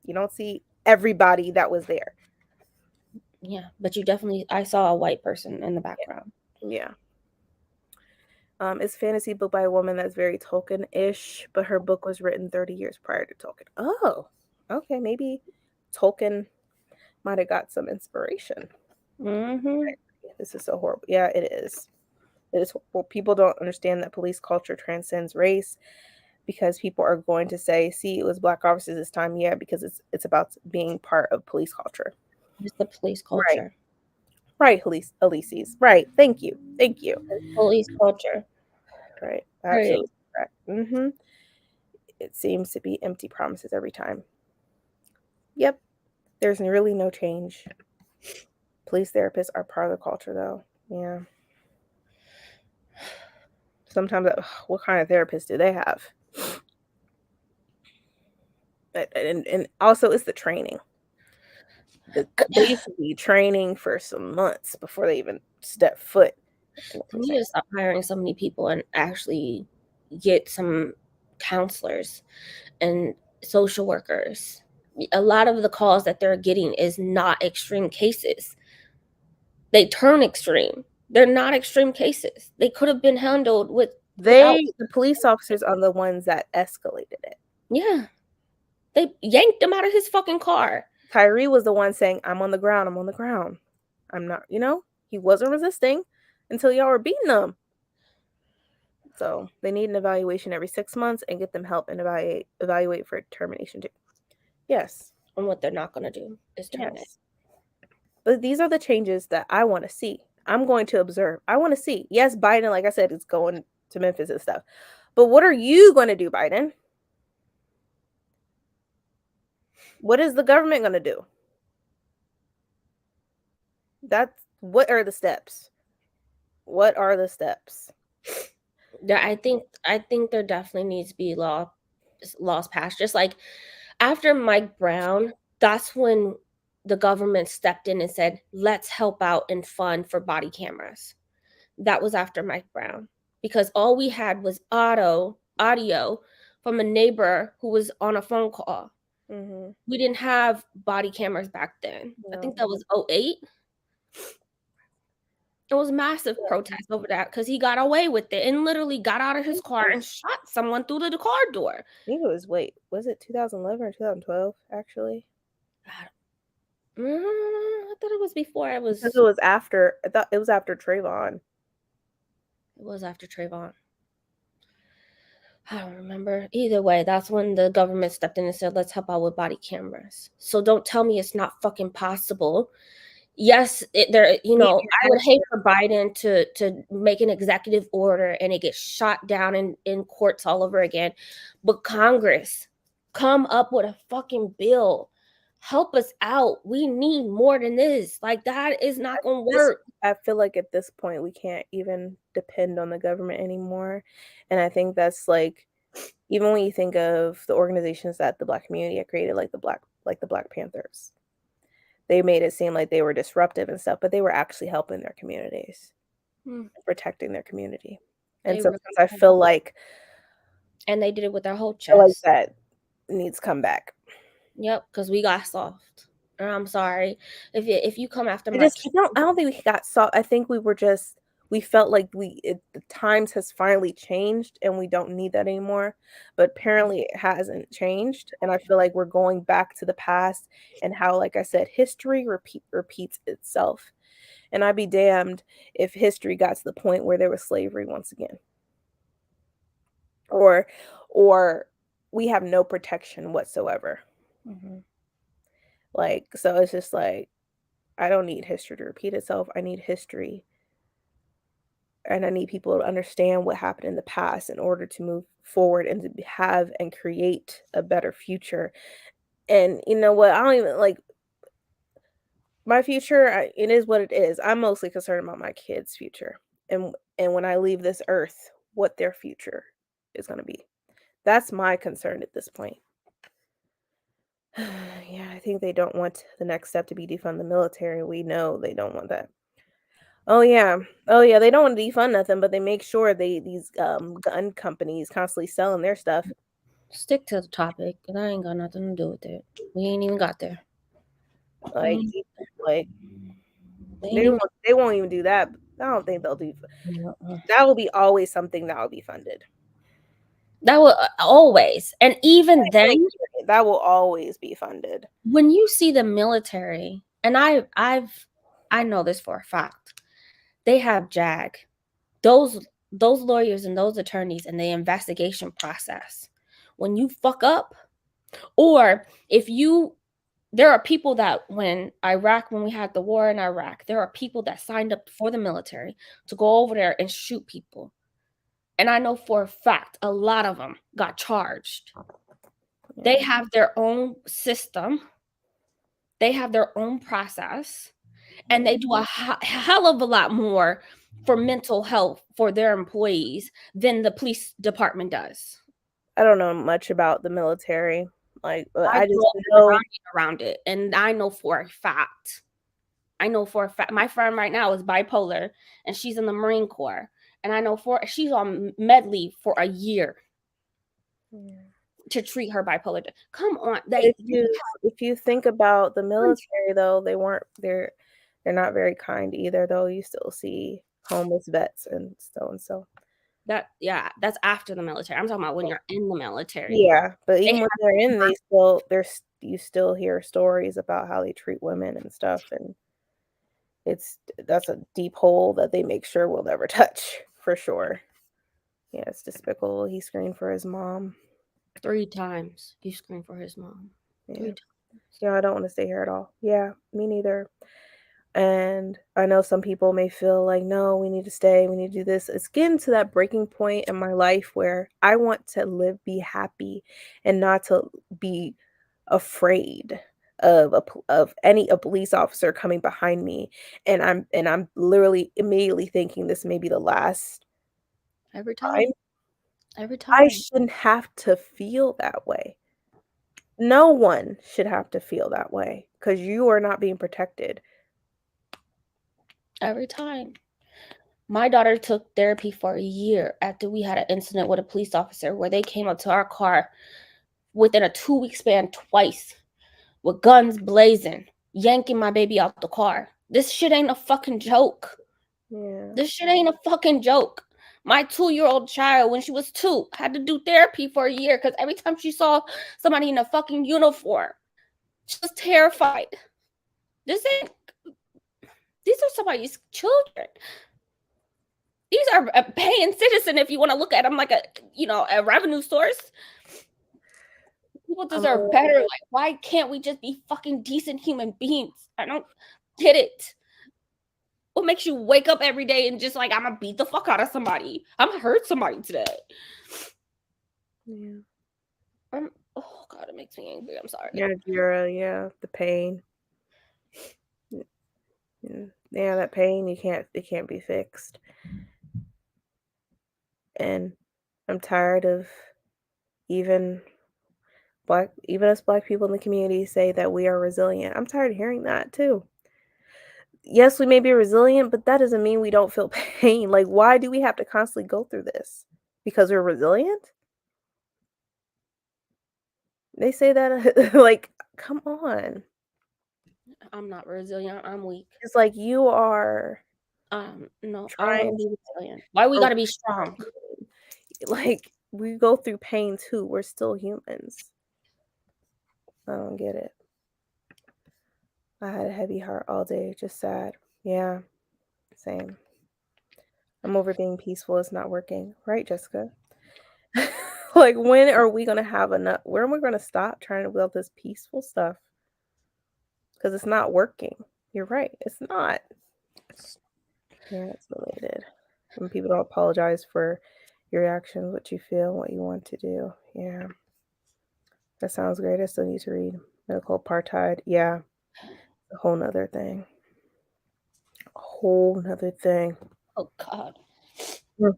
You don't see everybody that was there. Yeah, but I saw a white person in the background. Yeah. It's a fantasy book by a woman that's very Tolkien-ish, but her book was written 30 years prior to Tolkien. Oh, okay. Maybe Tolkien might have got some inspiration. Mm-hmm. This is so horrible. Yeah, it is. It is. Well, people don't understand that police culture transcends race, because people are going to say, see, it was black officers this time. Yeah, because it's about being part of police culture. It's the police Right. culture. Right, Elises. Right. Thank you. Thank you. Police culture. Right. Right. Absolutely correct. It seems to be empty promises every time. Yep. There's really no change. Police therapists are part of the culture, though. Yeah. Sometimes, what kind of therapist do they have? And also, it's the training. They used to be training for some months before they even step foot in the We need to precinct. stop hiring so many people and actually get some counselors and social workers. A lot of the calls that they're getting is not extreme cases. They turn extreme. They're not extreme cases. They could have been handled without. The police officers are the ones that escalated it. Yeah. They yanked him out of his fucking car. Tyree was the one saying, I'm on the ground. I'm not, he wasn't resisting until y'all were beating him. So they need an evaluation every 6 months and get them help and evaluate for termination too. Yes. And what they're not going to do is terminate. Yes. But these are the changes that I want to see. I'm going to observe. I want to see. Yes, Biden, like I said, is going to Memphis and stuff. But what are you going to do, Biden? What is the government going to do? What are the steps? What are the steps? I think there definitely needs to be laws passed. Just like after Mike Brown, that's when the government stepped in and said, let's help out and fund for body cameras. That was after Mike Brown, because all we had was audio from a neighbor who was on a phone call. Mm-hmm. We didn't have body cameras back then. No. I think that was 2008. It was massive protest over that because he got away with it and literally got out of his car and shot someone through the car door. I think it was it 2011 or 2012, actually? I thought it was before I was. Because it was after, I thought it was after Trayvon. It was after Trayvon. I don't remember. Either way, that's when the government stepped in and said, let's help out with body cameras. So don't tell me it's not fucking possible. Yes, I would hate for Biden to make an executive order and it gets shot down in courts all over again. But Congress, come up with a fucking bill. Help us out. We need more than this. Like, that is not going to work. I feel like at this point we can't even depend on the government anymore. And I think that's like, even when you think of the organizations that the Black community had created, like the Black Panthers, they made it seem like they were disruptive and stuff, but they were actually helping their communities, protecting their community. And sometimes I feel like, and they did it with their whole chest. I feel like that needs to come back. Yep, because we got soft. And I'm sorry if you come after my I don't think we got soft. I think we felt like the times has finally changed and we don't need that anymore. But apparently it hasn't changed. And I feel like we're going back to the past and how, like I said, history repeats itself. And I'd be damned if history got to the point where there was slavery once again. Or we have no protection whatsoever. Like, so it's just like, I don't need history to repeat itself. I need history. And I need people to understand what happened in the past in order to move forward and to have and create a better future. And you know what? I don't even like my future. It is what it is. I'm mostly concerned about my kids' future. And when I leave this earth, what their future is going to be. That's my concern at this point. Yeah, I think they don't want the next step to be defund the military. We know they don't want that. Oh yeah, they don't want to defund nothing, but they make sure these gun companies constantly selling their stuff. Stick to the topic, and I ain't got nothing to do with it. We ain't even got there. Like they won't even do that. I don't think they'll do. That will be always something that will be funded. That will always, and even then, that will always be funded. When you see the military, and I know this for a fact, they have JAG. Those lawyers and those attorneys in the investigation process. When you fuck up, or if you There are people that when we had the war in Iraq, there are people that signed up for the military to go over there and shoot people. And I know for a fact a lot of them got charged. They have their own system. They have their own process, and they do a hell of a lot more for mental health for their employees than the police department does. I don't know much about the military. Like, I I just grew up know. around it, and I know for a fact. My friend right now is bipolar, and she's in the Marine Corps, and I know she's on med leave for a year to treat her bipolar. Come on, If you think about the military, though, they're not very kind either. Though you still see homeless vets and so. That's after the military. I'm talking about when you're in the military. Yeah, but even when they're in, you still hear stories about how they treat women and stuff, and that's a deep hole that they make sure we'll never touch for sure. Yeah, it's despicable. He screamed for his mom 3 times. He screamed for his mom. Yeah. 3 times. Yeah, I don't want to stay here at all. Yeah, me neither. And I know some people may feel like, no, we need to stay, we need to do this. It's getting to that breaking point in my life where I want to be happy and not to be afraid of a police officer coming behind me. And I'm literally immediately thinking this may be the last Every time. time. Every I time. shouldn't have to feel that way. No one should have to feel that way because you are not being protected. Every time. My daughter took therapy for a year after we had an incident with a police officer where they came up to our car within a 2-week span twice with guns blazing, yanking my baby out the car. This shit ain't a fucking joke. Yeah. This shit ain't a fucking joke. My 2-year-old child, when she was 2, had to do therapy for a year because every time she saw somebody in a fucking uniform, she was terrified. These are somebody's children. These are a paying citizen if you want to look at them like a revenue source. People deserve better. Like, why can't we just be fucking decent human beings? I don't get it. What makes you wake up every day and just like, I'm gonna beat the fuck out of somebody? I'm gonna hurt somebody today. Yeah. Oh God, it makes me angry. I'm sorry. Yeah, the pain. Yeah, that pain, it can't be fixed. And I'm tired of even us Black people in the community say that we are resilient. I'm tired of hearing that too. Yes, we may be resilient, but that doesn't mean we don't feel pain. Like, why do we have to constantly go through this? Because we're resilient? They say that like, come on. I'm not resilient. I'm weak. It's like you are no, I want to be resilient. Why we gotta be strong? Like, we go through pain too. We're still humans. I don't get it. I had a heavy heart all day, just sad. Yeah, same. I'm over being peaceful. It's not working. Right, Jessica? Like, when are we going to have enough? When are we going to stop trying to build this peaceful stuff? Because it's not working. You're right. It's not. Yeah, it's related. When people don't apologize for your actions, what you feel, what you want to do. Yeah. That sounds great. I still need to read Medical Apartheid. Yeah. A whole nother thing. A whole nother thing. Oh God. I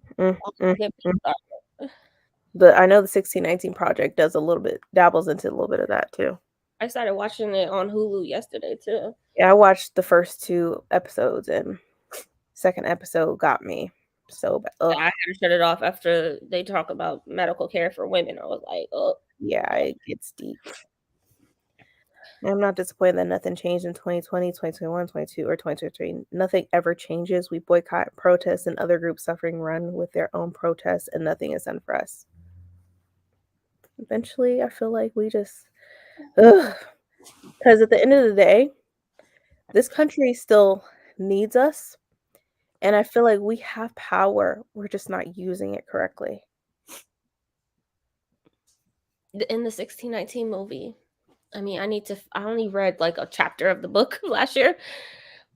know the 1619 Project dabbles into a little bit of that too. I started watching it on Hulu yesterday too. Yeah, I watched the first 2 episodes and second episode got me so bad. I had to shut it off after they talk about medical care for women. I was like, oh. Yeah, it gets deep. I'm not disappointed that nothing changed in 2020, 2021, 2022, or 2023. Nothing ever changes. We boycott, protest, and other groups suffering run with their own protests, and nothing is done for us. Eventually, I feel like we just, because at the end of the day, this country still needs us, and I feel like we have power. We're just not using it correctly. In the 1619 movie, I mean, I only read like a chapter of the book last year,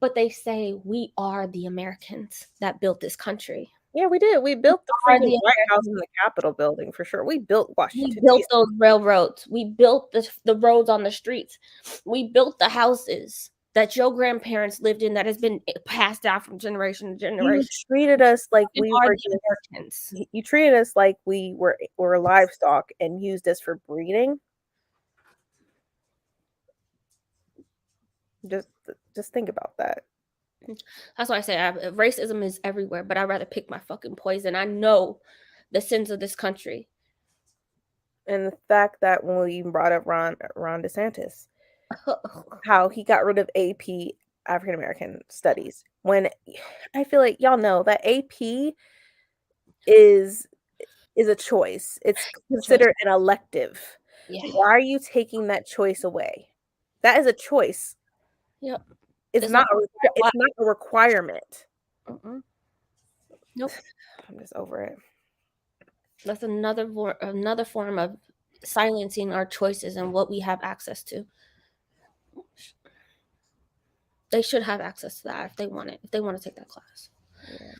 but they say we are the Americans that built this country. Yeah, we did. We built the Are freaking the White House and Americans. the Capitol building for sure. We built We Washington, built D.C. those railroads. We built the roads on the streets. We built the houses that your grandparents lived in that has been passed down from generation to You generation. treated us like We we are were the just Americans. you treated us like we were livestock and used us for breeding. Just think about that. That's why I say racism is everywhere, but I'd rather pick my fucking poison. I know the sins of this country. And the fact that when we even brought up Ron DeSantis, how he got rid of AP African American Studies, when I feel like y'all know that AP is a choice. It's considered an elective. Yeah. Why are you taking that choice away? That is a choice. Yep. It's It's not like, it's not a requirement. nope. I'm just over it. That's another form of silencing our choices and what we have access to. They should have access to that if they want it. If they want to take that class. Yeah.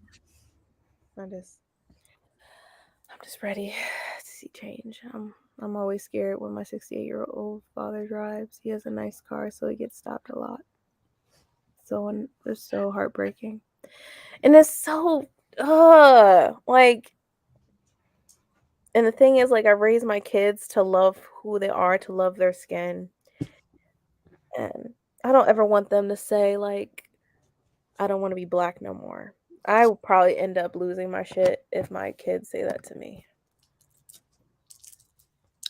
I'm just ready to see change. I'm always scared when my 68-year-old father drives. He has a nice car, so he gets stopped a lot. So it's so heartbreaking. And it's so like, and the thing is, like, I raised my kids to love who they are, to love their skin. And I don't ever want them to say, like, I don't want to be black no more. I will probably end up losing my shit if my kids say that to me.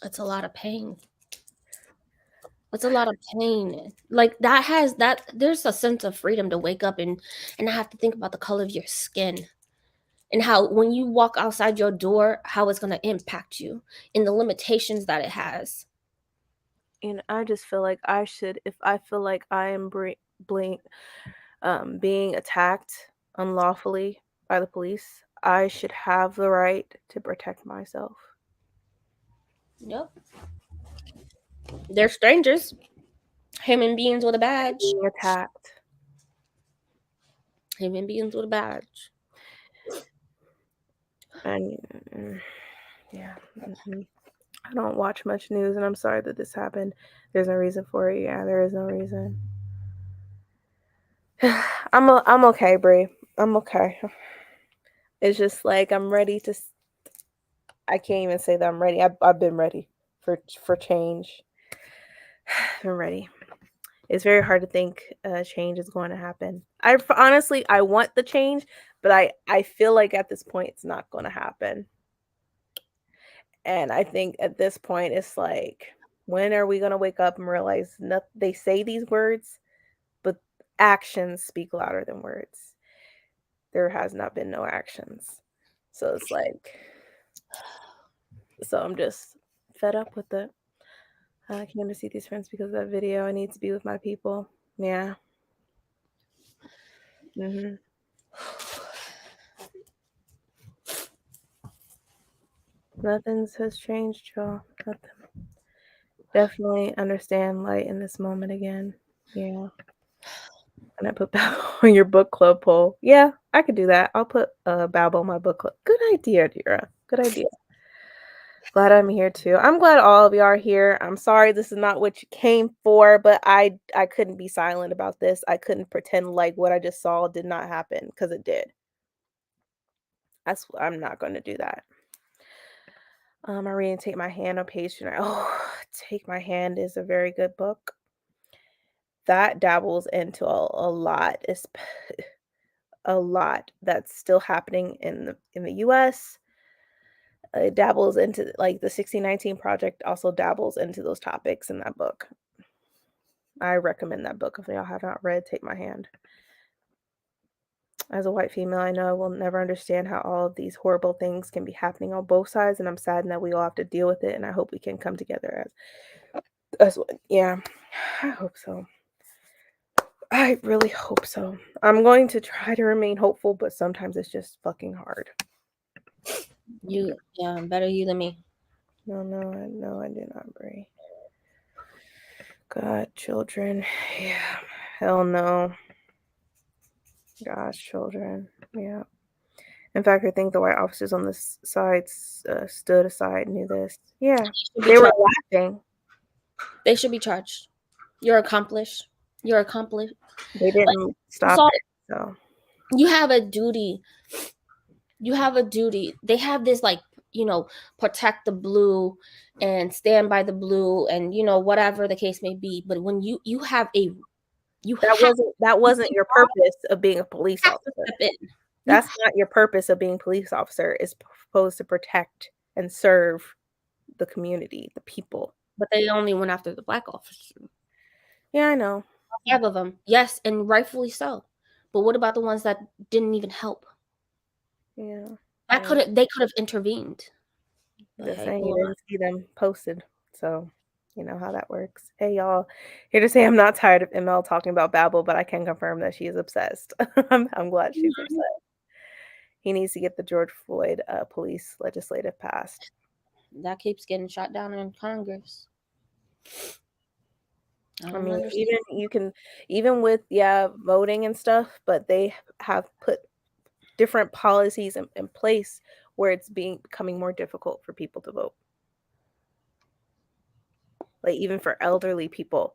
It's a lot of pain. It's a lot of pain. Like there's a sense of freedom to wake up and not have to think about the color of your skin. And how when you walk outside your door, how it's gonna impact you and the limitations that it has. And I just feel like I should, if I feel like I am being attacked unlawfully by the police, I should have the right to protect myself. Yep. They're strangers. Human beings with a badge. Being attacked. Human beings with a badge. And yeah. I don't watch much news, and I'm sorry that this happened. There's no reason for it. Yeah, there is no reason. I'm okay, Brie. I'm okay. It's just like I'm ready to. I can't even say that I'm ready. I've been ready for change. I'm ready. It's very hard to think change is going to happen. Honestly, I want the change, but I feel like at this point it's not going to happen. And I think at this point it's like, when are we going to wake up and realize they say these words, but actions speak louder than words. There has not been no actions. So it's like, so I'm just fed up with it. I came to see these friends because of that video. I need to be with my people. Yeah. Nothing has changed, y'all. Nothing. Definitely understand light in this moment again. Yeah. And I put Babel on your book club poll. Yeah, I could do that. I'll put Babel on my book club. Good idea, Dira. Good idea. Glad I'm here too. I'm glad all of you are here. I'm sorry this is not what you came for, but I couldn't be silent about this. I couldn't pretend like what I just saw did not happen, because it did. I'm not going to do that. I'm reading Take My Hand on page 2. Oh, Take My Hand is a very good book. That dabbles into a lot. It's a lot that's still happening in the US. It dabbles into, like, the 1619 Project also dabbles into those topics in that book. I recommend that book if y'all have not read Take My Hand. As a white female, I know I will never understand how all of these horrible things can be happening on both sides, and I'm saddened that we all have to deal with it, and I hope we can come together as yeah, I hope so. I really hope so. I'm going to try to remain hopeful, but sometimes it's just fucking hard. Better you than me. No, I do not, Brie. God, children. Yeah. Hell no. Gosh, children. Yeah. In fact, I think the white officers on this side stood aside and knew this. Yeah. They were laughing. They should be charged. You're accomplished. You're accomplished. They didn't stop So it. So you have a duty. You have a duty. They have this like, protect the blue and stand by the blue and whatever the case may be. But when you have a you that wasn't your purpose of being a police have to officer. step in. That's not your purpose of being a police officer. It's supposed to protect and serve the community, the people. But they only went after the black officer. Yeah, I know. 5 of them. Yes, and rightfully so. But what about the ones that didn't even help? Yeah. They could have intervened. Just saying you didn't see them posted. So you know how that works. Hey y'all, here to say I'm not tired of ML talking about Babel, but I can confirm that she is obsessed. I'm glad she's obsessed. He needs to get the George Floyd police legislative passed. That keeps getting shot down in Congress. I mean, even with voting and stuff, but they have put different policies in place where it's becoming more difficult for people to vote. Like even for elderly people,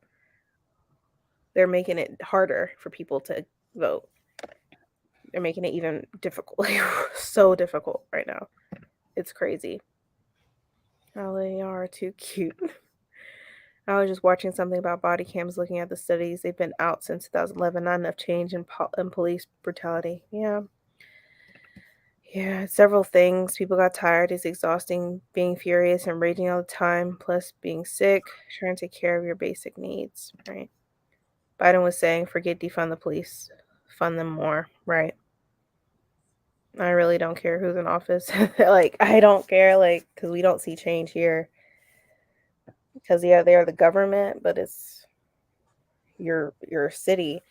they're making it harder for people to vote. They're making it even difficult, so difficult right now. It's crazy. Oh, they are too cute. I was just watching something about body cams, looking at the studies. They've been out since 2011. Not enough change in police brutality. Yeah. Yeah, several things. People got tired. It's exhausting being furious and raging all the time, plus being sick, trying to take care of your basic needs, right? Biden was saying, forget defund the police, fund them more, right? I really don't care who's in office. Like, I don't care, like, because we don't see change here. Because, yeah, they are the government, but it's your city.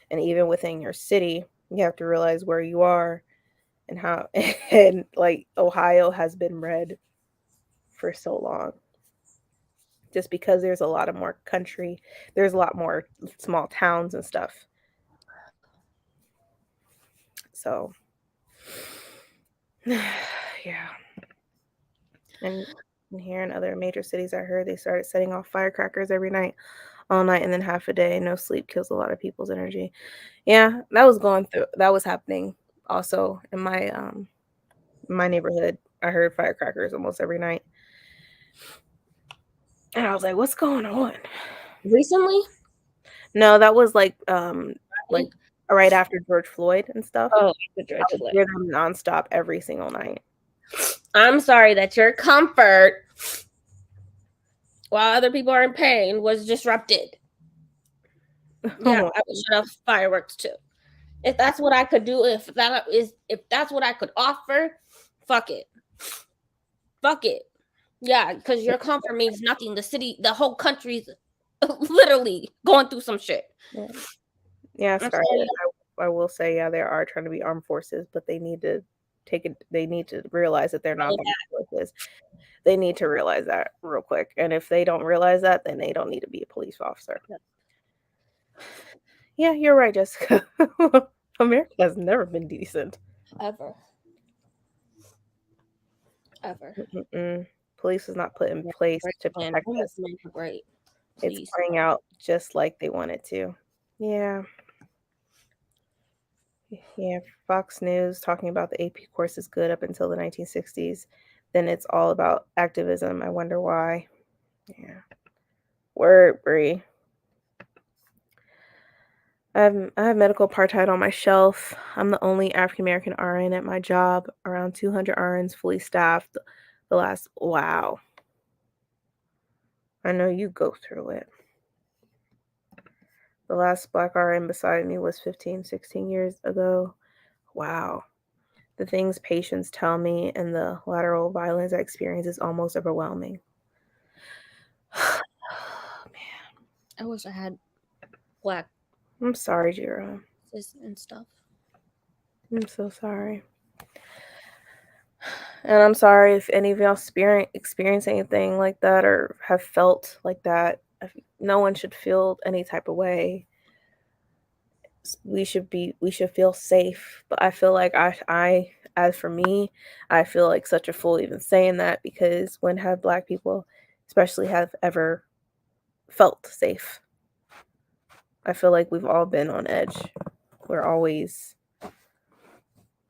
And even within your city, you have to realize where you are and how, and like, Ohio has been red for so long. Just because there's a lot of more country, there's a lot more small towns and stuff. So, yeah. And here in other major cities, I heard they started setting off firecrackers every night, all night, and then half a day. No sleep kills a lot of people's energy. Yeah, that was happening also in my neighborhood. I heard firecrackers almost every night. And I was like, what's going on? Recently? No, that was like right after George Floyd and stuff. Oh, I would hear them nonstop every single night. I'm sorry that your comfort while other people are in pain was disrupted. Yeah, I would shut off fireworks too. If that's what I could do, if that's what I could offer, fuck it. Fuck it. Yeah, because your comfort means nothing. The whole country's literally going through some shit. Yeah, I will say, yeah, there are trying to be armed forces, but they need to realize that they're not the armed forces. They need to realize that real quick. And if they don't realize that, then they don't need to be a police officer. Yeah, you're right, Jessica. America has never been decent. Ever. Police is not put in place to protect us. Great. It's playing out just like they want it to. Yeah. Yeah, Fox News talking about the AP course is good up until the 1960s. Then it's all about activism. I wonder why. Yeah. Word, Bree. I have medical apartheid on my shelf. I'm the only African American RN at my job. Around 200 RNs fully staffed. Wow. I know you go through it. The last black RN beside me was 15, 16 years ago. Wow. The things patients tell me and the lateral violence I experience is almost overwhelming. Man. I wish I had black. I'm sorry, Jira. And stuff. I'm so sorry. And I'm sorry if any of y'all experience anything like that or have felt like that. no one should feel any type of way. We should feel safe. But I feel like I as for me, I feel like such a fool even saying that, because when have Black people especially have ever felt safe? I feel like we've all been on edge. We're always,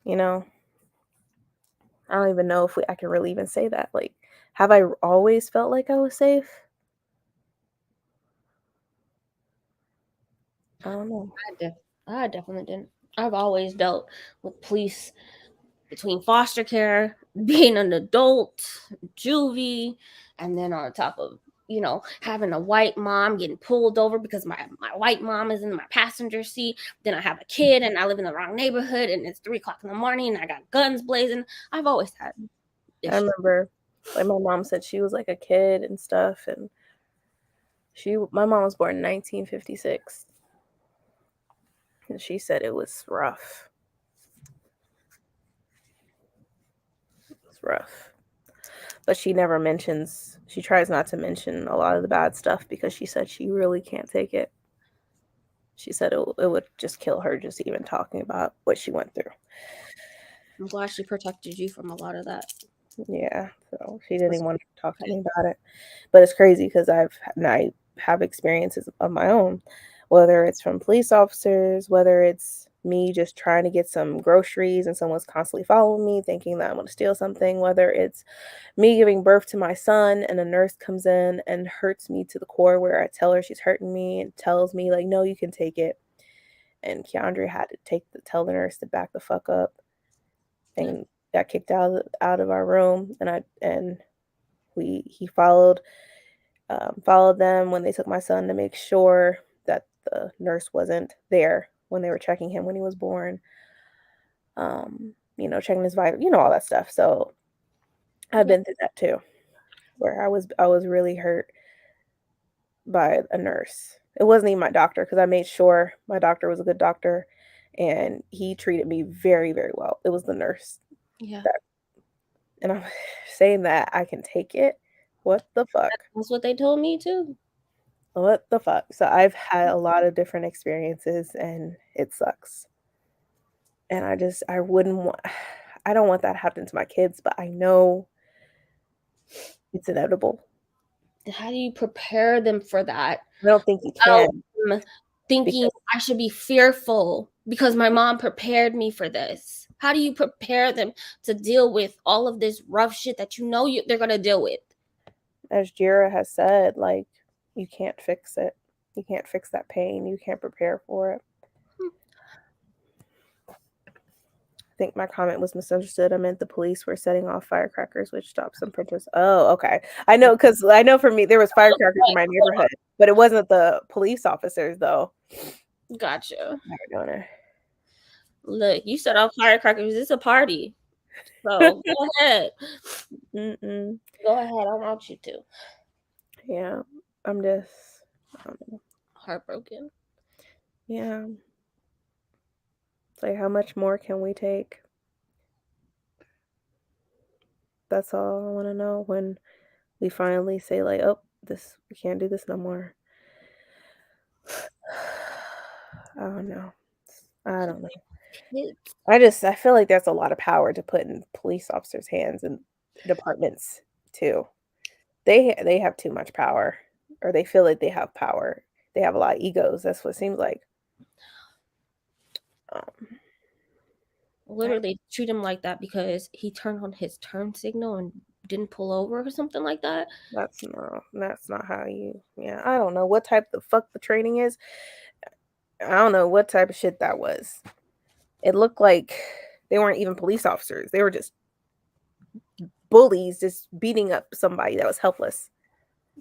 you know, I don't even know if I can really even say that. Like, have I always felt like I was safe? I don't know. I definitely didn't. I've always dealt with police between foster care, being an adult, juvie, and then on top of, having a white mom getting pulled over because my white mom is in my passenger seat. Then I have a kid and I live in the wrong neighborhood and it's 3 o'clock in the morning and I got guns blazing. I've always had I issues. remember, like, my mom said she was like a kid and stuff, and my mom was born in 1956, and she said it was rough. It's rough. But she tries not to mention a lot of the bad stuff because she said she really can't take it. She said it would just kill her just even talking about what she went through. I'm glad she protected you from a lot of that. Yeah, so she didn't even want to talk to me about it. But it's crazy because I have experiences of my own, whether it's from police officers, whether it's me just trying to get some groceries and someone's constantly following me thinking that I'm going to steal something, whether it's me giving birth to my son and a nurse comes in and hurts me to the core where I tell her she's hurting me and tells me like, no, you can take it. And Keandre had to tell the nurse to back the fuck up and got kicked out of our room. And he followed them when they took my son to make sure that the nurse wasn't there when they were checking him when he was born. Checking his vital, all that stuff. So I've been through that too, where I was really hurt by a nurse. It wasn't even my doctor because I made sure my doctor was a good doctor and he treated me very, very well. It was the nurse. Yeah. And I'm saying that I can take it. What the fuck? That's what they told me too. What the fuck? So I've had a lot of different experiences and it sucks. And I wouldn't want I don't want that happening to my kids, but I know it's inevitable. How do you prepare them for that? I don't think you Without can them thinking because I should be fearful because my mom prepared me for this. How do you prepare them to deal with all of this rough shit that they're gonna deal with? as Jira has said, like, you can't fix it. You can't fix that pain. You can't prepare for it. I think my comment was misunderstood. I meant the police were setting off firecrackers, which stopped some protesters. Oh, okay. I know, because I know for me, there was firecrackers in my neighborhood, but it wasn't the police officers, though. Gotcha. Never doing it. Look, you set off firecrackers. It's a party. So go ahead. Mm-mm. Go ahead. I want you to. Yeah, I'm just, Heartbroken. yeah. It's like, how much more can we take? That's all I want to know when we finally say, like, oh, we can't do this no more. I don't know. I don't know. I feel like there's a lot of power to put in police officers' hands and departments too. They have too much power, or they feel like they have power. They have a lot of egos. That's what it seems like. Literally treat him like that because he turned on his turn signal and didn't pull over or something like that. That's not how you. Yeah, I don't know what type the fuck the training is. I don't know what type of shit that was. It looked like they weren't even police officers. They were just bullies, just beating up somebody that was helpless.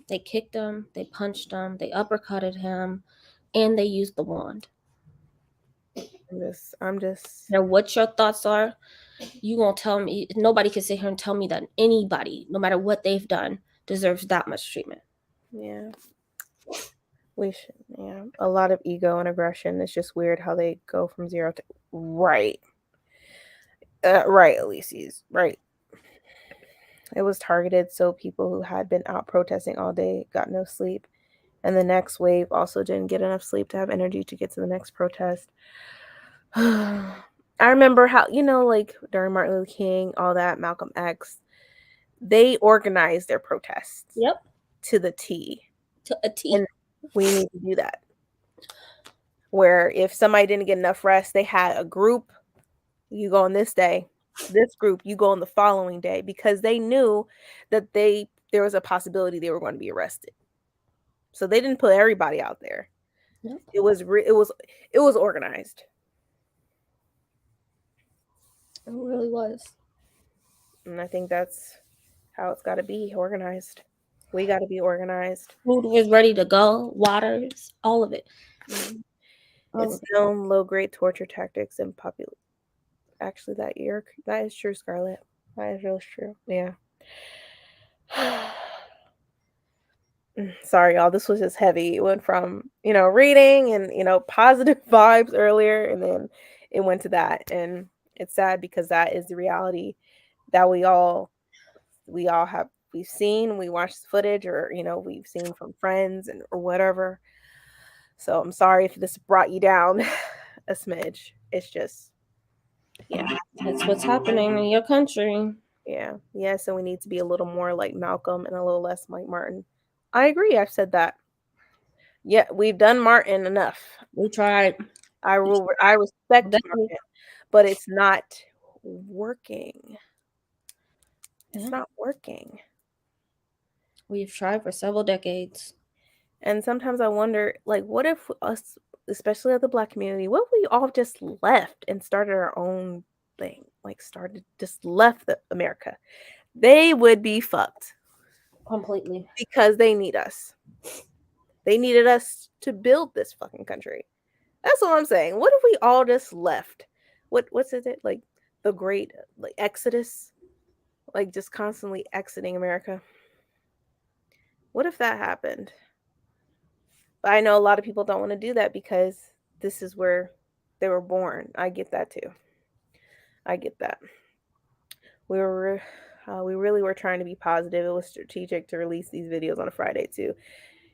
They kicked him, they punched him, they uppercutted him, and they used the wand. I'm just. Now, what your thoughts are, you gonna tell me? Nobody can sit here and tell me that anybody, no matter what they've done, deserves that much treatment. Yeah. We should, yeah. A lot of ego and aggression. It's just weird how they go from 0 to right. Right, Elise's right. It was targeted so people who had been out protesting all day got no sleep And the next wave also didn't get enough sleep to have energy to get to the next protest. I remember how, like during Martin Luther King, all that, Malcolm X, they organized their protests Yep. to the T. To a T. And we need to do that. Where if somebody didn't get enough rest, they had a group, you go on this day, this group, you go on the following day, because they knew that there was a possibility they were going to be arrested. So they didn't put everybody out there. Yep. It was organized. It really was. And I think that's how it's got to be organized. We got to be organized. Food was ready to go, waters, all of it. It's known low-grade torture tactics and popular. Actually, that is true, Scarlett. That is really true. Yeah. Sorry, y'all. This was just heavy. It went from, reading and, positive vibes earlier, and then it went to that. And it's sad because that is the reality that we all have. We've seen, we watched the footage, or, we've seen from friends or whatever. So I'm sorry if this brought you down a smidge. It's just, yeah. That's what's happening in your country. Yeah. Yeah. So we need to be a little more like Malcolm and a little less like Martin. I agree. I've said that. Yeah, we've done Martin enough. We tried. I respect Definitely. Martin, but it's not working. It's Yeah. not working. We've tried for several decades. And sometimes I wonder, like, what if us, especially at the Black community, what if we all just left and started our own thing? Like, just left America. They would be fucked. Completely. Because they need us. They needed us to build this fucking country. That's what I'm saying. What if we all just left? What's it like the great like exodus? Like just constantly exiting America. What if that happened? But I know a lot of people don't want to do that because this is where they were born. I get that too. I get that. We really were trying to be positive. It was strategic to release these videos on a Friday too.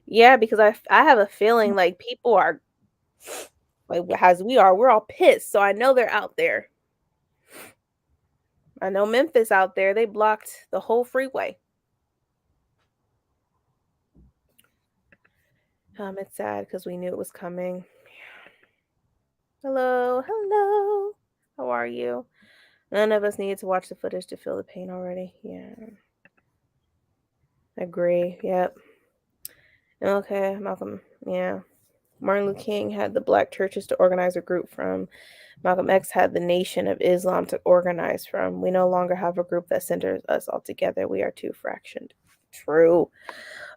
Yeah, because I have a feeling like people are like as we're all pissed. So I know they're out there. I know Memphis out there, they blocked the whole freeway. It's sad because we knew it was coming. Hello. How are you? None of us needed to watch the footage to feel the pain already. Yeah. Agree. Yep. Okay, Malcolm. Yeah. Martin Luther King had the black churches to organize a group from. Malcolm X had the Nation of Islam to organize from. We no longer have a group that centers us all together. We are too fractioned. True.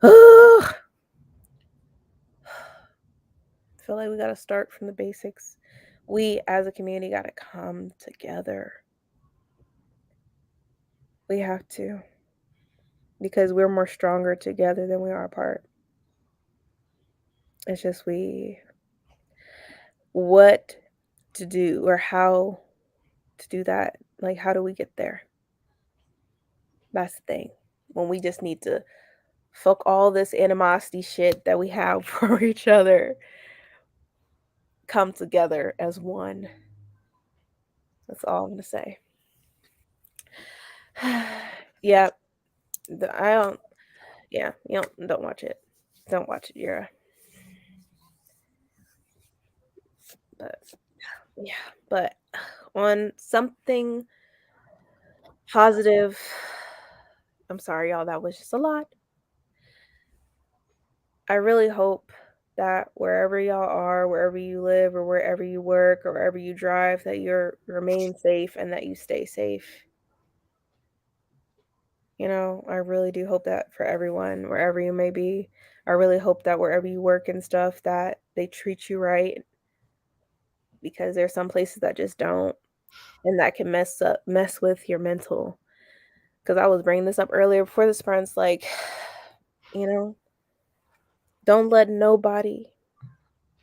I feel like we got to start from the basics. We as a community got to come together. We have to. Because we're more stronger together than we are apart. It's just what to do or how to do that. Like, how do we get there? That's the thing. When we just need to fuck all this animosity shit that we have for each other, come together as one. That's all I'm gonna say. Yeah, don't watch it. Don't watch it, Yura. But on something positive, I'm sorry, y'all. That was just a lot. I really hope that wherever y'all are, wherever you live, or wherever you work, or wherever you drive, that you remain safe and that you stay safe. I really do hope that for everyone, wherever you may be. I really hope that wherever you work and stuff, that they treat you right. Because there's some places that just don't. And that can mess with your mental. Because I was bringing this up earlier before the sprints, like, don't let nobody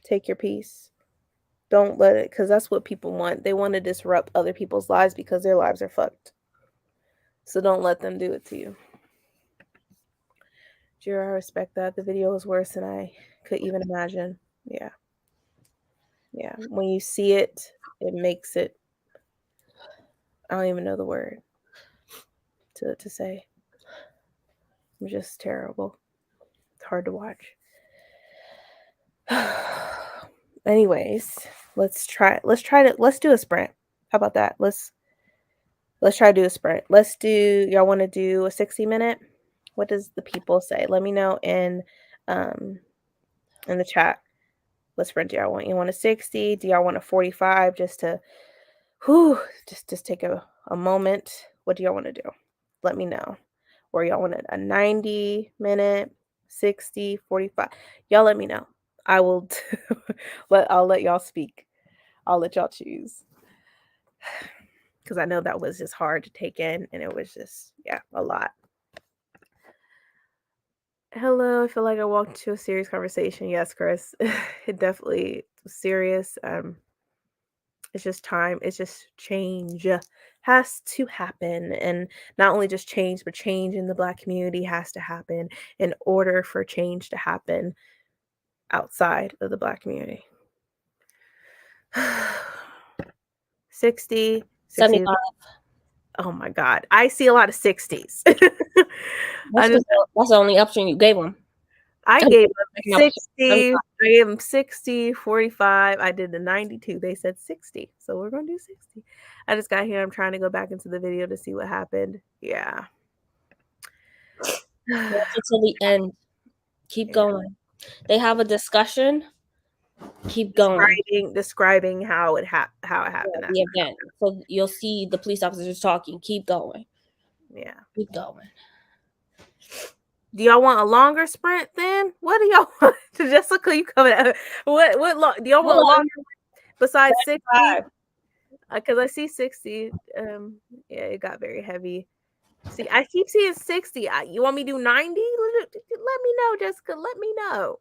take your peace. Don't let it, because that's what people want. They want to disrupt other people's lives because their lives are fucked. So don't let them do it to you. Jira, I respect that. The video was worse than I could even imagine. Yeah. Yeah. When you see it, it makes it, I don't even know the word to say. It's just terrible. It's hard to watch. Anyways, let's do a sprint. How about that? Let's try to do a sprint. Y'all want to do a 60-minute? What does the people say? Let me know in the chat. What sprint do y'all want? You want a 60? Do y'all want a 45 just to just take a moment? What do y'all want to do? Let me know. Or y'all want a 90-minute, 60, 45? Y'all let me know. I will I'll let y'all speak. I'll let y'all choose. Because I know that was just hard to take in, and it was just, yeah, a lot. Hello, I feel like I walked into a serious conversation. Yes, Chris, it definitely was serious. It's just time. It's just change has to happen, and not only just change, but change in the Black community has to happen in order for change to happen outside of the Black community. 60, 75. Oh my God. I see a lot of 60s. That's the only option you gave them. I gave them 60. I gave them 60, 45. I did the 92. They said 60. So we're going to do 60. I just got here. I'm trying to go back into the video to see what happened. Yeah. Until the end. Keep going. They have a discussion. Keep going. Describing how it happened. The event. So you'll see the police officers talking. Keep going. Yeah. Keep going. Do y'all want a longer sprint then? What do y'all want? Jessica, you coming out? What long? Do y'all want longer besides 60? Because I see 60. Yeah, it got very heavy. See, I keep seeing 60. You want me to do 90? Let me know, Jessica. Let me know.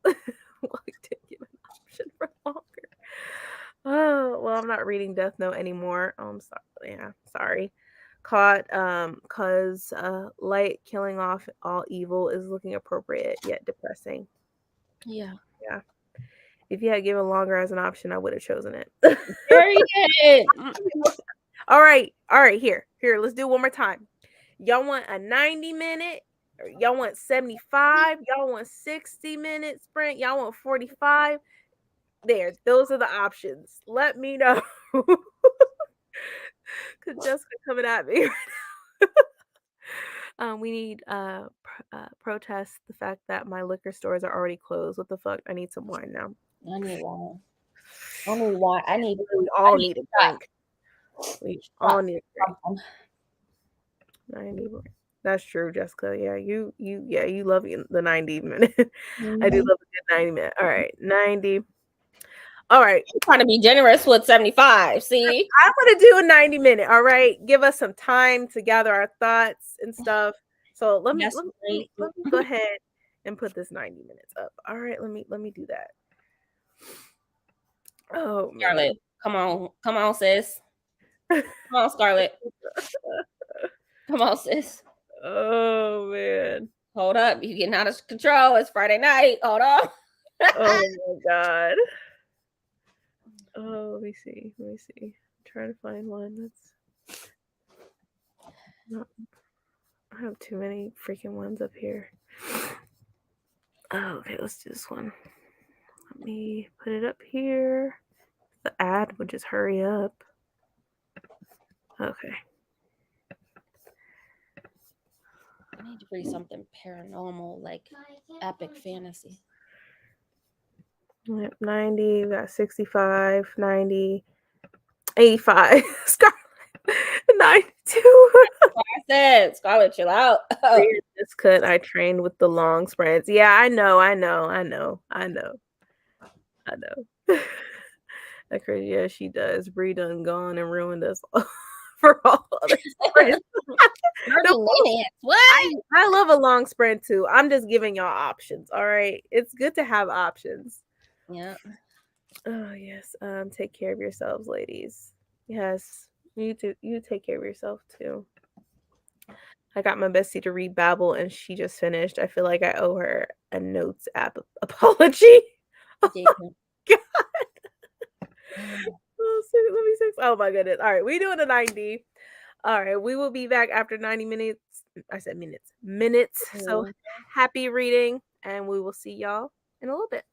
Give an option for longer. Oh, well, I'm not reading Death Note anymore. Oh, I'm sorry. Yeah, sorry. Caught cause Light killing off all evil is looking appropriate yet depressing. Yeah. If you had given longer as an option, I would have chosen it. Period. All right. Here. Let's do one more time. Y'all want a 90-minute? Or y'all want 75? Y'all want 60-minute sprint? Y'all want 45? There. Those are the options. Let me know. Because Jessica coming at me right now. We need protest the fact that my liquor stores are already closed. What the fuck? I need some wine now. I need wine. We all need a drink. We all need a drink. 90. That's true, Jessica. Yeah, you love the 90-minute. I do love a good 90-minute. All right, 90. All right. I'm trying to be generous with 75. See? I want to do a 90-minute. All right. Give us some time to gather our thoughts and stuff. So let me go ahead and put this 90 minutes up. All right, let me do that. Oh, Scarlett, man. Come on, sis. Come on, Scarlett. Come on, sis. Oh man. Hold up, you getting out of control. It's Friday night. Hold on. Oh my God. Oh, let me see. I'm trying to find one that's not. I have too many freaking ones up here. Oh, okay, let's do this one. Let me put it up here. The ad would just hurry up. Okay. I need to read something paranormal, like epic fantasy. 90, we got 65, 90, 85. Scarlett, 92. Scarlett, chill out. This cut, I trained with the long sprints. Yeah, I know. That crazy. Yeah, she does. Bree done gone and ruined us all for all other sprints. What? I love a long sprint too. I'm just giving y'all options. All right. It's good to have options. Yeah. Oh yes. Take care of yourselves, ladies. Yes. You take care of yourself too. I got my bestie to read Babel, and she just finished. I feel like I owe her a notes app apology. Jacob. Oh, let me see. Oh my goodness. All right, we doing a 90. All right, we will be back after 90 minutes. I said minutes. Minutes. So Mm. happy reading, and we will see y'all in a little bit.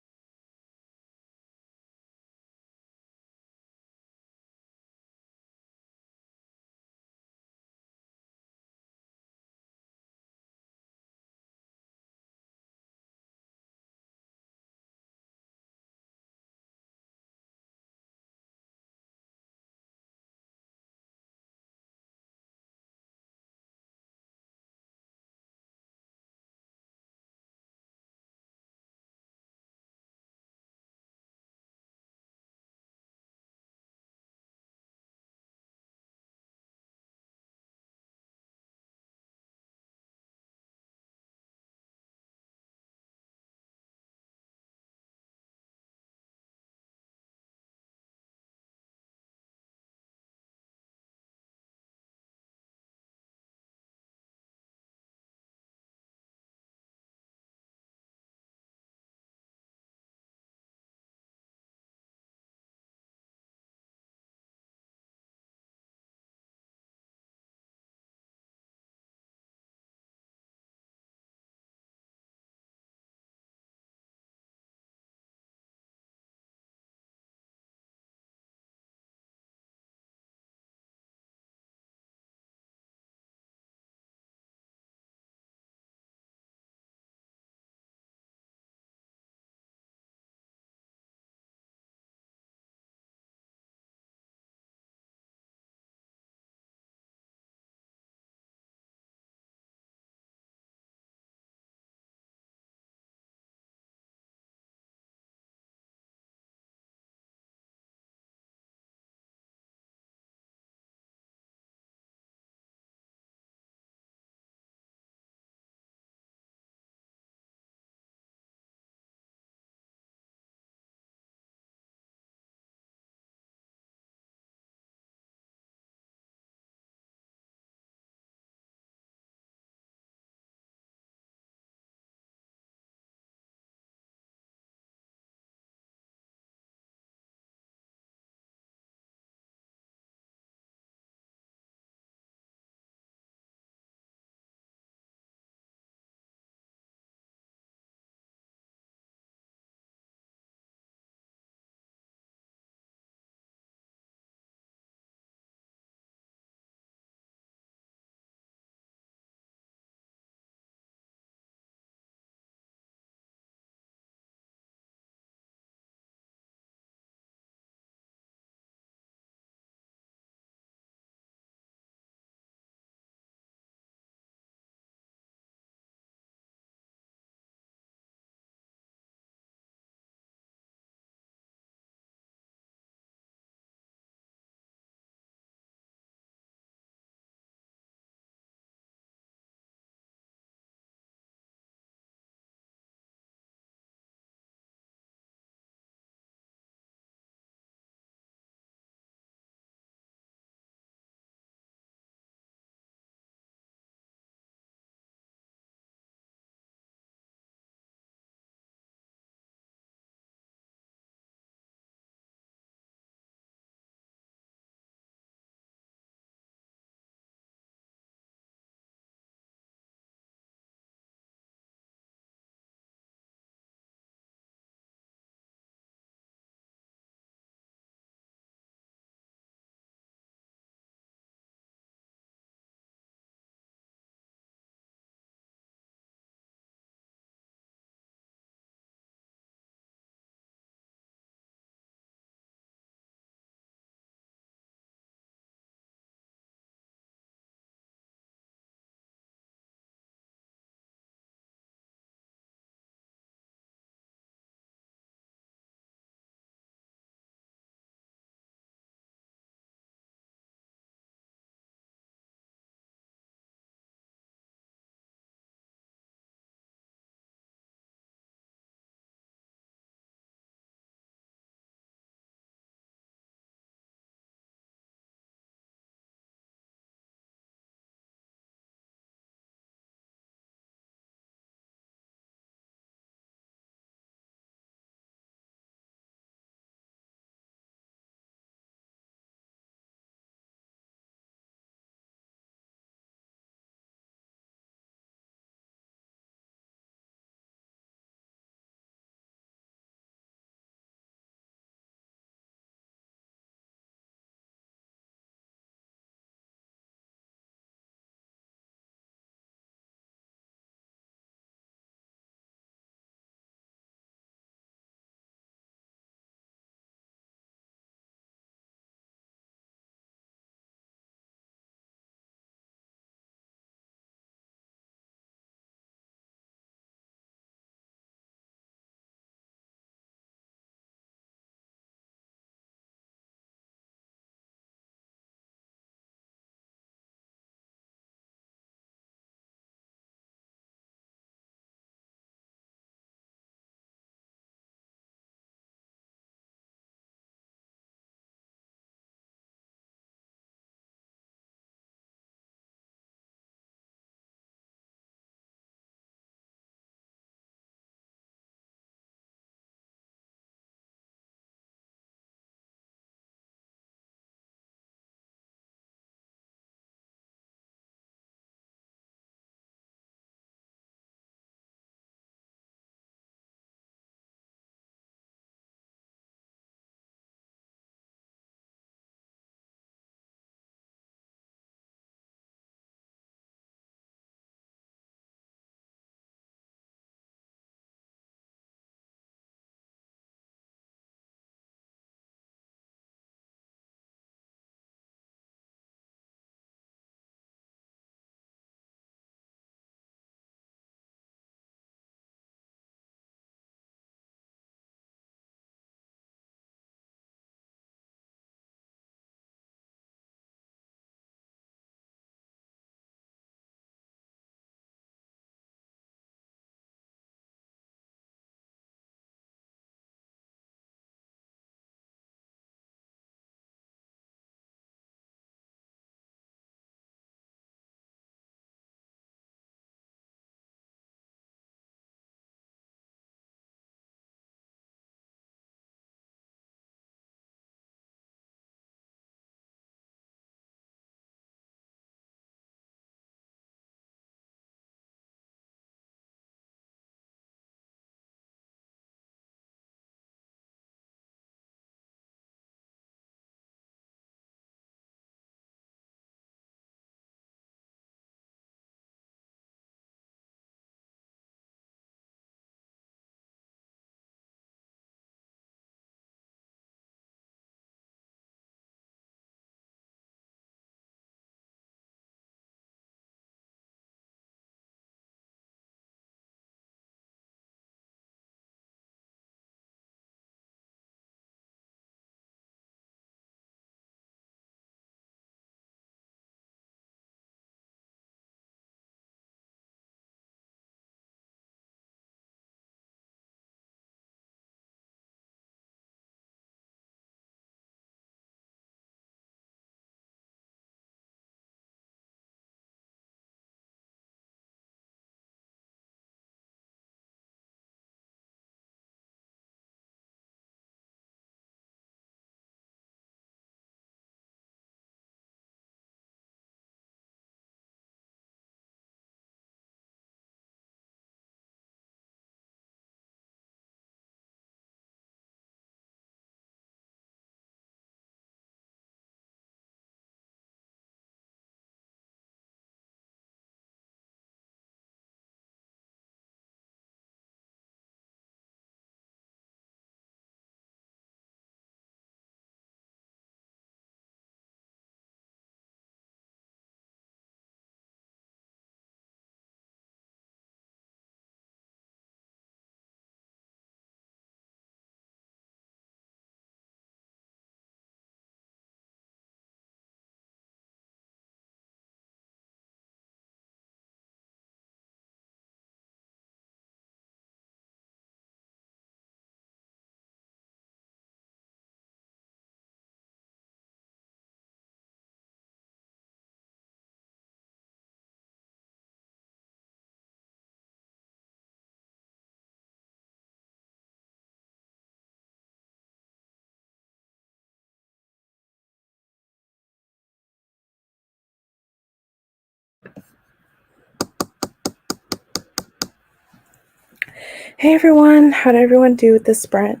Hey everyone, how did everyone do with this sprint?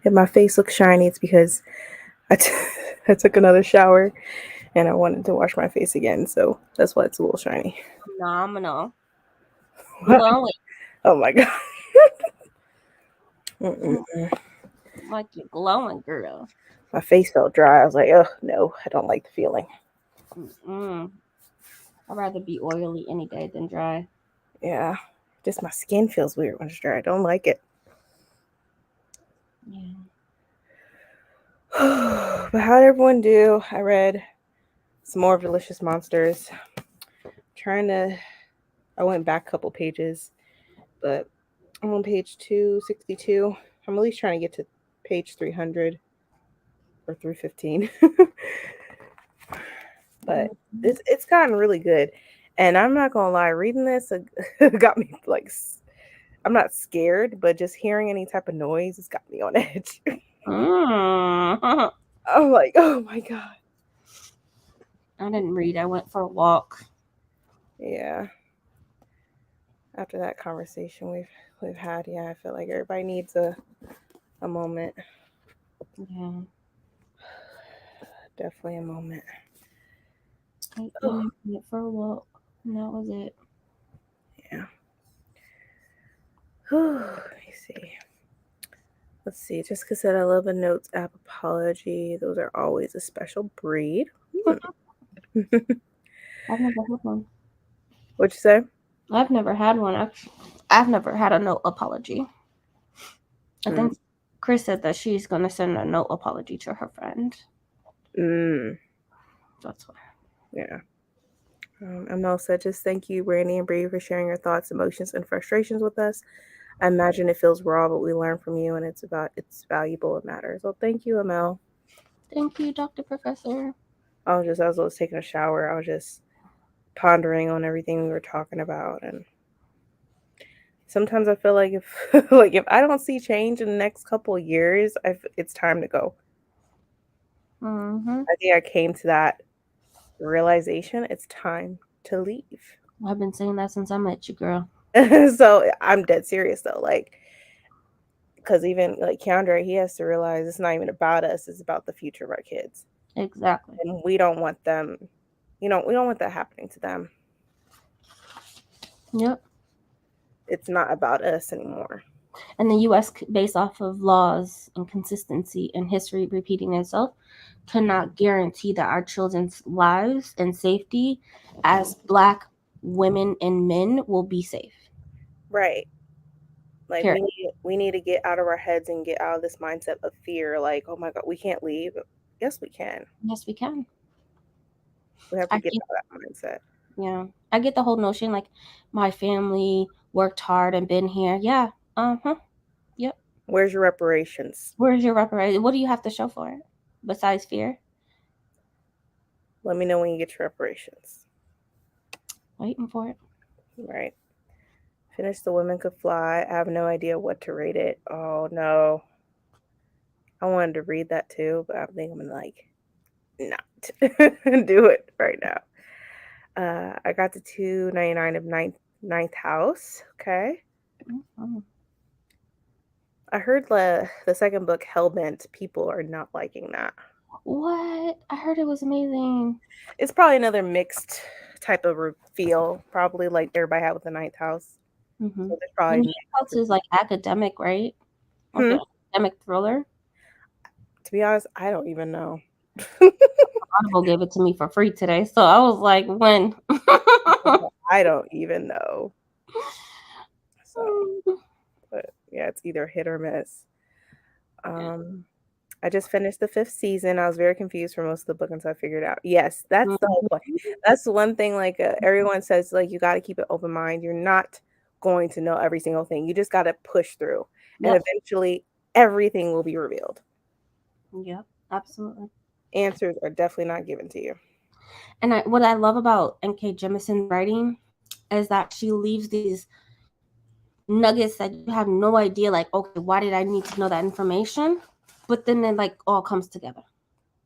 If my face looks shiny, it's because I took another shower and I wanted to wash my face again, so that's why it's a little shiny. Phenomenal. What? Glowing. Oh my god. Like you're glowing, girl. My face felt dry. I was like, oh no, I don't like the feeling. Mm-mm. I'd rather be oily any day than dry. Yeah, just my skin feels weird when it's dry. I don't like it. Yeah. But how did everyone do? I read some more of Delicious Monsters. I went back a couple pages, but I'm on page 262. I'm at least trying to get to page 300 or 315. But it's gotten really good. And I'm not going to lie, reading this got me like, I'm not scared, but just hearing any type of noise has got me on edge. Mm. I'm like, oh my God. I didn't read. I went for a walk. Yeah. After that conversation we've had, yeah, I feel like everybody needs a moment. Yeah. Definitely a moment. I went for a walk. And that was it. Yeah. Let me see. Let's see. Jessica said, I love a notes app apology. Those are always a special breed. I've never had one. What'd you say? I've never had one. Actually, I've never had a note apology. I think Chris said that she's going to send a note apology to her friend. That's why. Yeah. Mel said, just thank you, Brandy and Bree, for sharing your thoughts, emotions, and frustrations with us. I imagine it feels raw, but we learn from you, and it's valuable. It matters. Well, thank you, Amel. Thank you, Dr. Professor. As I was taking a shower, I was just pondering on everything we were talking about, and sometimes I feel like if if I don't see change in the next couple of years, it's time to go. Mm-hmm. I think I came to that realization. It's time to leave. I've been saying that since I met you, girl. So I'm dead serious though, like, because even like Keandre, he has to realize it's not even about us; it's about the future of our kids. Exactly. And we don't want them, we don't want that happening to them. Yep. It's not about us anymore. And the U.S., based off of laws and consistency and history repeating itself, cannot guarantee that our children's lives and safety as Black women and men will be safe. Right. Like Period. we need to get out of our heads and get out of this mindset of fear. Like, oh my God, we can't leave. Yes, we can. Yes, we can. We have to I get get, out of that mindset. yeah, I get the whole notion like my family worked hard and been here. Yeah. Yep. Where's your reparations? Where's your reparation? What do you have to show for it besides fear? Let me know when you get your reparations. Waiting for it. Right. Finish The Women Could Fly. I have no idea what to rate it. Oh no. I wanted to read that too, but I think I'm gonna like not do it right now. I got the $2.99 of Ninth House. Okay. Mm-hmm. I heard the second book, Hellbent, people are not liking that. What? I heard it was amazing. It's probably another mixed type of feel, probably like everybody had with the Ninth House. Mm-hmm. So there's probably And House is like academic, right? Like an academic thriller. To be honest, I don't even know. Audible gave it to me for free today, so I was like, when? I don't even know. So, but yeah, it's either hit or miss. I just finished the 5th season. I was very confused for most of the book until I figured it out. Yes, that's the whole point. That's the one thing, like, everyone says, like, you gotta keep an open mind. You're not going to know every single thing. You just gotta push through, and eventually everything will be revealed. Yep, absolutely. Answers are definitely not given to you. And what I love about N.K. Jemisin's writing is that she leaves these nuggets that you have no idea, like, okay, why did I need to know that information? But then it, like, all comes together.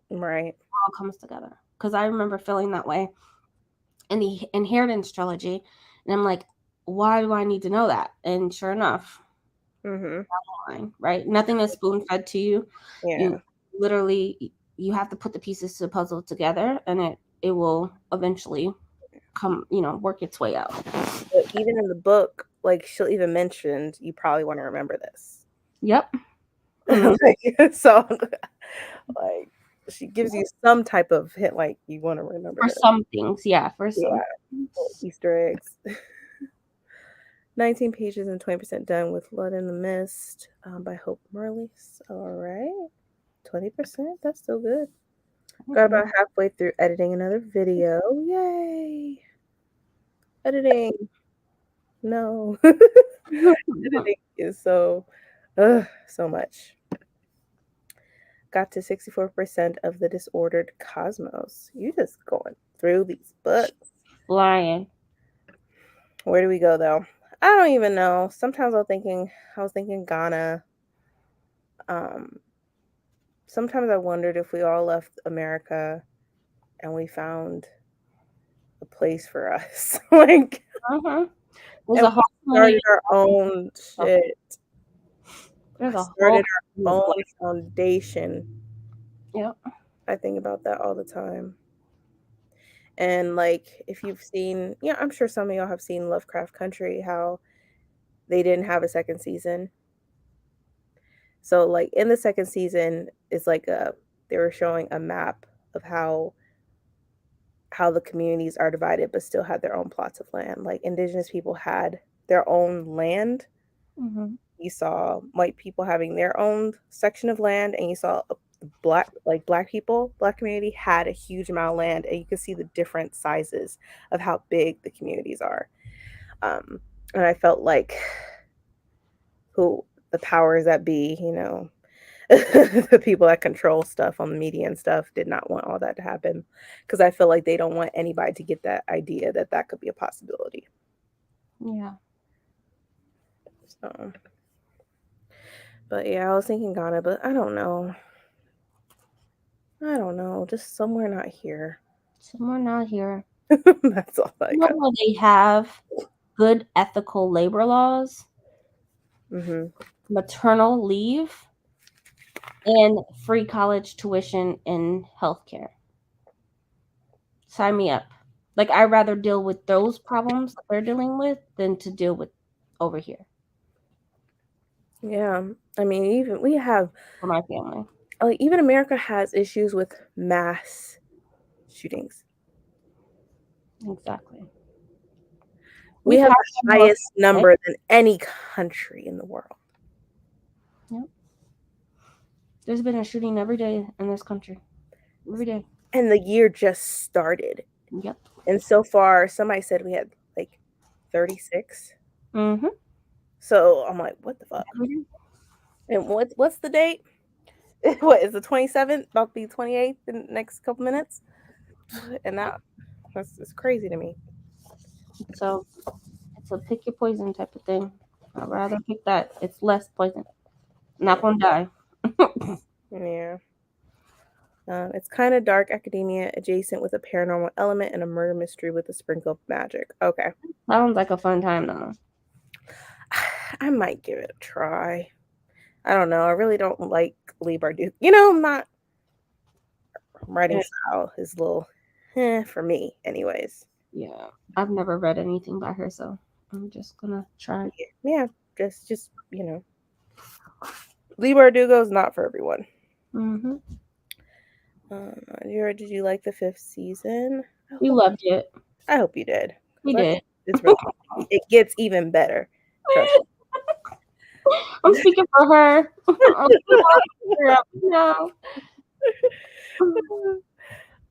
Right. All comes together. Because I remember feeling that way in the Inheritance trilogy. And I'm like, why do I need to know that? And sure enough, right? Nothing is spoon fed to you. Yeah. You literally you have to put the pieces to the puzzle together, and it will eventually come, work its way out. But even in the book, like she'll even mention, you probably want to remember this. Yep. So, like, she gives you some type of hint, like you want to remember For this. some things, yeah. For some Little Easter eggs. 19 pages and 20% done with Blood in the Mist by Hope Merlis. All right. 20%. That's still good. Got about halfway through editing another video. Yay. Editing. No. Editing is so much. Got to 64% of the Disordered Cosmos. You just going through these books. Flying. Where do we go though? I don't even know. Sometimes I was thinking Ghana. Sometimes I wondered if we all left America and we found a place for us. Like, There's and a whole we started our own shit. There's a Started whole our own foundation. Yep. I think about that all the time. And like, if you've seen, I'm sure some of y'all have seen Lovecraft Country, how they didn't have a second season. So like in the second season, it's like they were showing a map of how the communities are divided, but still had their own plots of land. Like indigenous people had their own land. You saw white people having their own section of land, and you saw black community had a huge amount of land, and you could see the different sizes of how big the communities are. And I felt like who the powers that be, the people that control stuff on the media and stuff did not want all that to happen, because I feel like they don't want anybody to get that idea that could be a possibility. Yeah. So, but yeah, I was thinking Ghana, but I don't know. Just somewhere not here. Somewhere not here. That's all I got. Where they have good ethical labor laws, maternal leave, and free college tuition and healthcare. Sign me up. Like, I'd rather deal with those problems that they're dealing with than to deal with over here. Yeah. I mean, even we have, for my family, like, even America has issues with mass shootings. Exactly. We have the highest number than any country in the world. Yep. There's been a shooting every day in this country. Every day. And the year just started. Yep. And so far, somebody said we had like 36. So I'm like, what the fuck? And what's the date? What is the 27th? About to be 28th in the next couple minutes. And that's crazy to me. So it's a pick your poison type of thing. I'd rather pick that. It's less poison. I'm not gonna die. Yeah. It's kind of dark academia adjacent with a paranormal element and a murder mystery with a sprinkle of magic. Okay. Sounds like a fun time though. I might give it a try. I don't know. I really don't like Leigh Bardugo. I'm not writing style is a little for me anyways. Yeah. I've never read anything by her, so I'm just gonna try. Yeah. Just Leigh Bardugo is not for everyone. Did you like the 5th season? You loved it. I hope you did. We did. It's really, it gets even better. I'm speaking for her. No.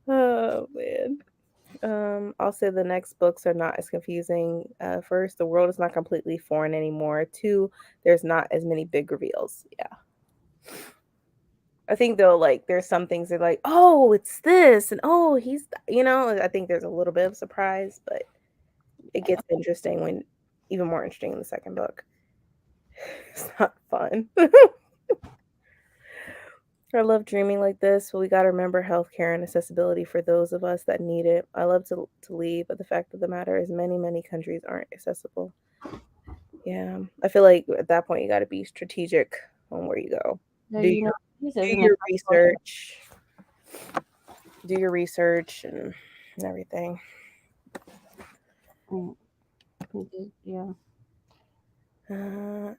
Oh man. I'll say the next books are not as confusing. First, the world is not completely foreign anymore. 2, there's not as many big reveals. Yeah. I think though, like there's some things that like, oh, it's this, and oh, he's, I think there's a little bit of surprise, but it gets interesting even more interesting in the second book. It's not fun. I love dreaming like this, but we got to remember healthcare and accessibility for those of us that need it. I love to leave, but the fact of the matter is many countries aren't accessible. Yeah, I feel like at that point you got to be strategic on where you go. The Do your United States do isn't your accessible. research. Do your research and everything. Mm, yeah.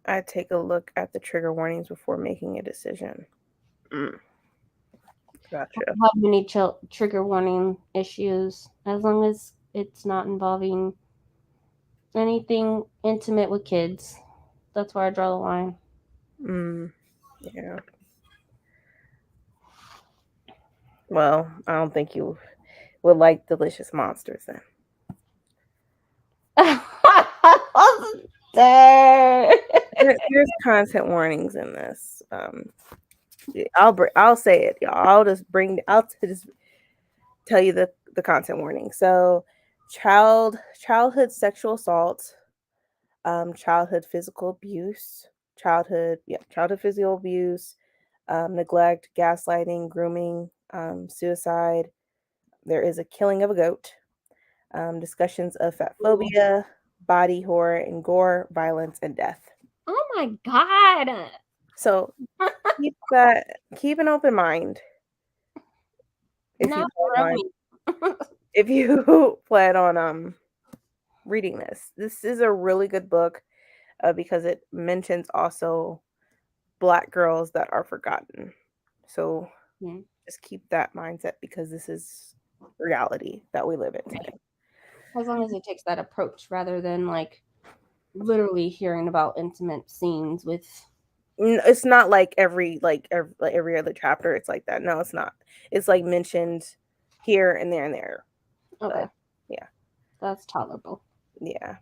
I take a look at the trigger warnings before making a decision. Mm, gotcha. Have many trigger warning issues as long as it's not involving anything intimate with kids. That's where I draw the line. Yeah. Well, I don't think you would like delicious monsters then. There's content warnings in this. I'll say it, y'all. I'll just tell you the content warning. So, childhood sexual assault, childhood physical abuse, childhood physical abuse, neglect, gaslighting, grooming, suicide. There is a killing of a goat. Discussions of fat phobia, body horror and gore, violence and death. Oh my god. So keep an open mind if you Not plan on me. if you plan on reading this. This is a really good book because it mentions also Black girls that are forgotten. So just keep that mindset because this is reality that we live in today. As long as it takes that approach rather than like literally hearing about intimate scenes with. It's not like every other chapter. It's like that. No, it's not. It's like mentioned here and there and there. Okay. But, yeah, that's tolerable. Yeah.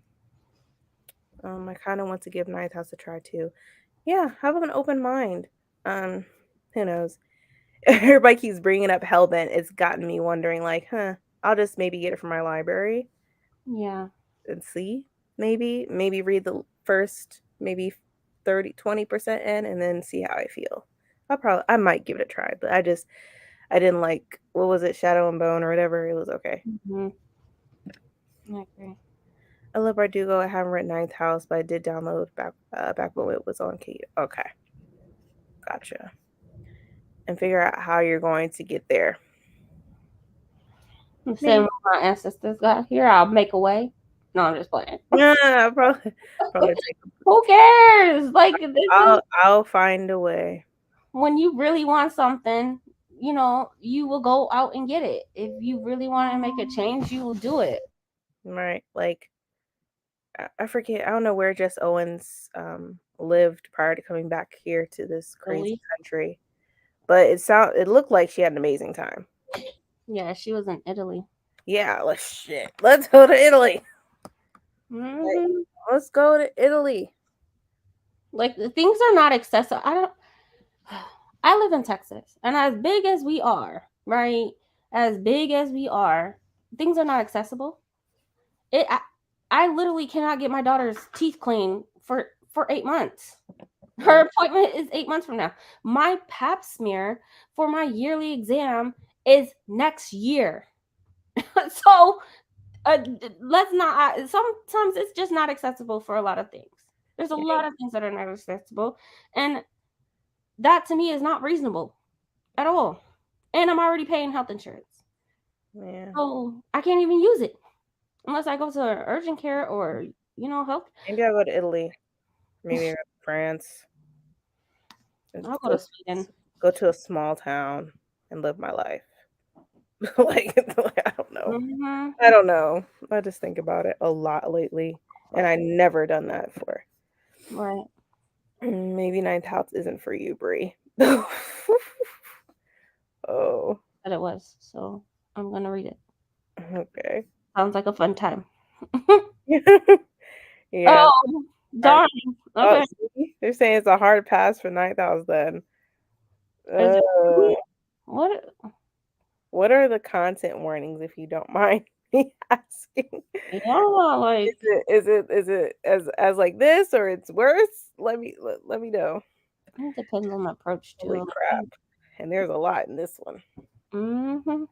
I kind of want to give Ninth House a try too. Yeah, have an open mind. Who knows? Everybody keeps bringing up Hellbent. It's gotten me wondering, like, I'll just maybe get it from my library. Yeah. And see, maybe read the first maybe 20% in, and then see how I feel. I might give it a try, but I didn't like, what was it, Shadow and Bone or whatever. It was okay. Mm-hmm. I agree. I love Bardugo. I haven't read Ninth House, but I did download back when it was on KU. Okay, gotcha. And figure out how you're going to get there. Same with my ancestors got here. I'll make a way. No, I'm just playing. Yeah, probably Who cares? Like I'll find a way. When you really want something, you know, you will go out and get it. If you really want to make a change, you will do it. Right. Like, I forget. I don't know where Jess Owens lived prior to coming back here to this crazy country, but it looked like she had an amazing time. Yeah, she was in Italy. Yeah, shit. Let's go to Italy. Mm-hmm. Let's go to Italy. Like, the things are not accessible. I live in Texas, and as big as we are, right? As big as we are, things are not accessible. I literally cannot get my daughter's teeth cleaned for 8 months. Her appointment is 8 months from now. My pap smear for my yearly exam is next year. So let's not. Sometimes it's just not accessible for a lot of things. There's a lot of things that are not accessible, and that to me is not reasonable at all. And I'm already paying health insurance. Yeah. So I can't even use it unless I go to urgent care or health. Maybe I'll go to Italy. Maybe France. I'll go to Sweden. Go to a small town and live my life. like I don't know. Mm-hmm. I don't know. I just think about it a lot lately, and I never done that before. Right. Maybe Ninth House isn't for you, Brie. Oh. But it was, so I'm gonna read it. Okay. Sounds like a fun time. Yeah. Oh, darn. Okay. They're saying it's a hard pass for Ninth House then. What are the content warnings, if you don't mind me asking? Yeah, like is it as like this, or it's worse? Let me know. It depends on the approach too. Holy crap. and there's a lot in this one. Mm-hmm.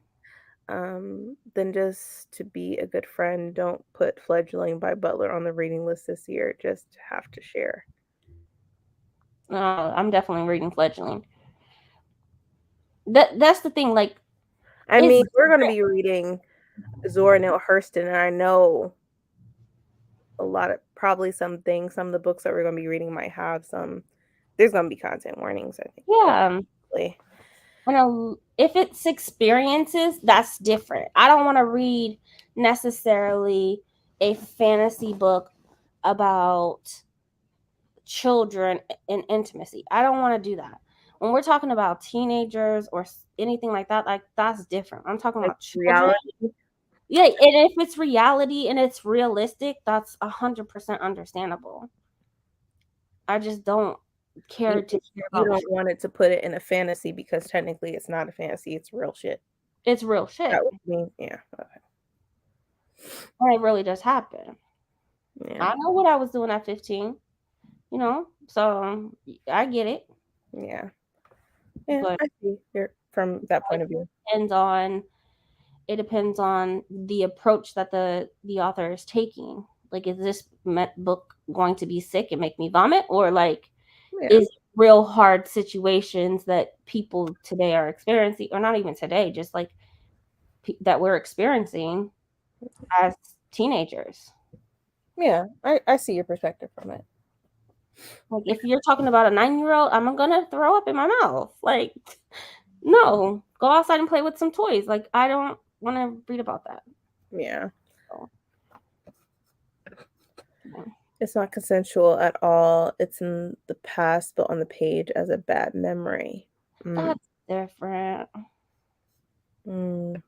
Then just to be a good friend, don't put Fledgling by Butler on the reading list this year. Just have to share. I'm definitely reading Fledgling. That's the thing. Like, I mean, we're going to be reading Zora Neale Hurston, and I know a lot of probably some of the books that we're going to be reading might have some. There's going to be content warnings, I think. Yeah. Probably. If it's experiences, that's different. I don't want to read necessarily a fantasy book about children and intimacy. I don't want to do that. When we're talking about teenagers or anything like that, like that's different. I'm talking about children. Reality. Yeah, and if it's reality and it's realistic, that's 100% understandable. I just don't care to hear You about. don't want it to put it in a fantasy because technically it's not a fantasy; it's real shit. It's real shit. That would mean, yeah. Okay. And it really does happen. Yeah. I know what I was doing at 15, you know, so I get it. Yeah. Yeah, But I see from that point of view. It depends on the approach that the author is taking. Like, is this book going to be sick and make me vomit, or like is real hard situations that people today are experiencing, or not even today, just like that we're experiencing as teenagers. Yeah, I see your perspective from it. Like, if you're talking about a 9-year-old, I'm gonna throw up in my mouth. Like, no, go outside and play with some toys. Like, I don't want to read about that. Yeah. So, yeah. It's not consensual at all. It's in the past, but on the page as a bad memory. That's different. Shadow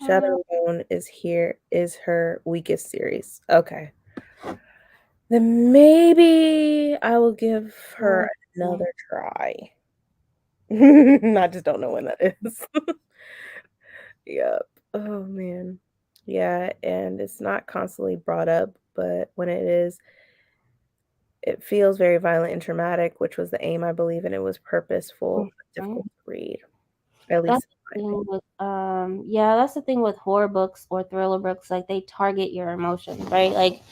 and Bone is her weakest series. Okay. Then maybe I will give her another try. I just don't know when that is. Yep. Oh man. Yeah, and it's not constantly brought up, but when it is, it feels very violent and traumatic, which was the aim, I believe, and it was purposeful, difficult to read. At least that's the thing with that's the thing with horror books or thriller books. Like, they target your emotions, right? Like,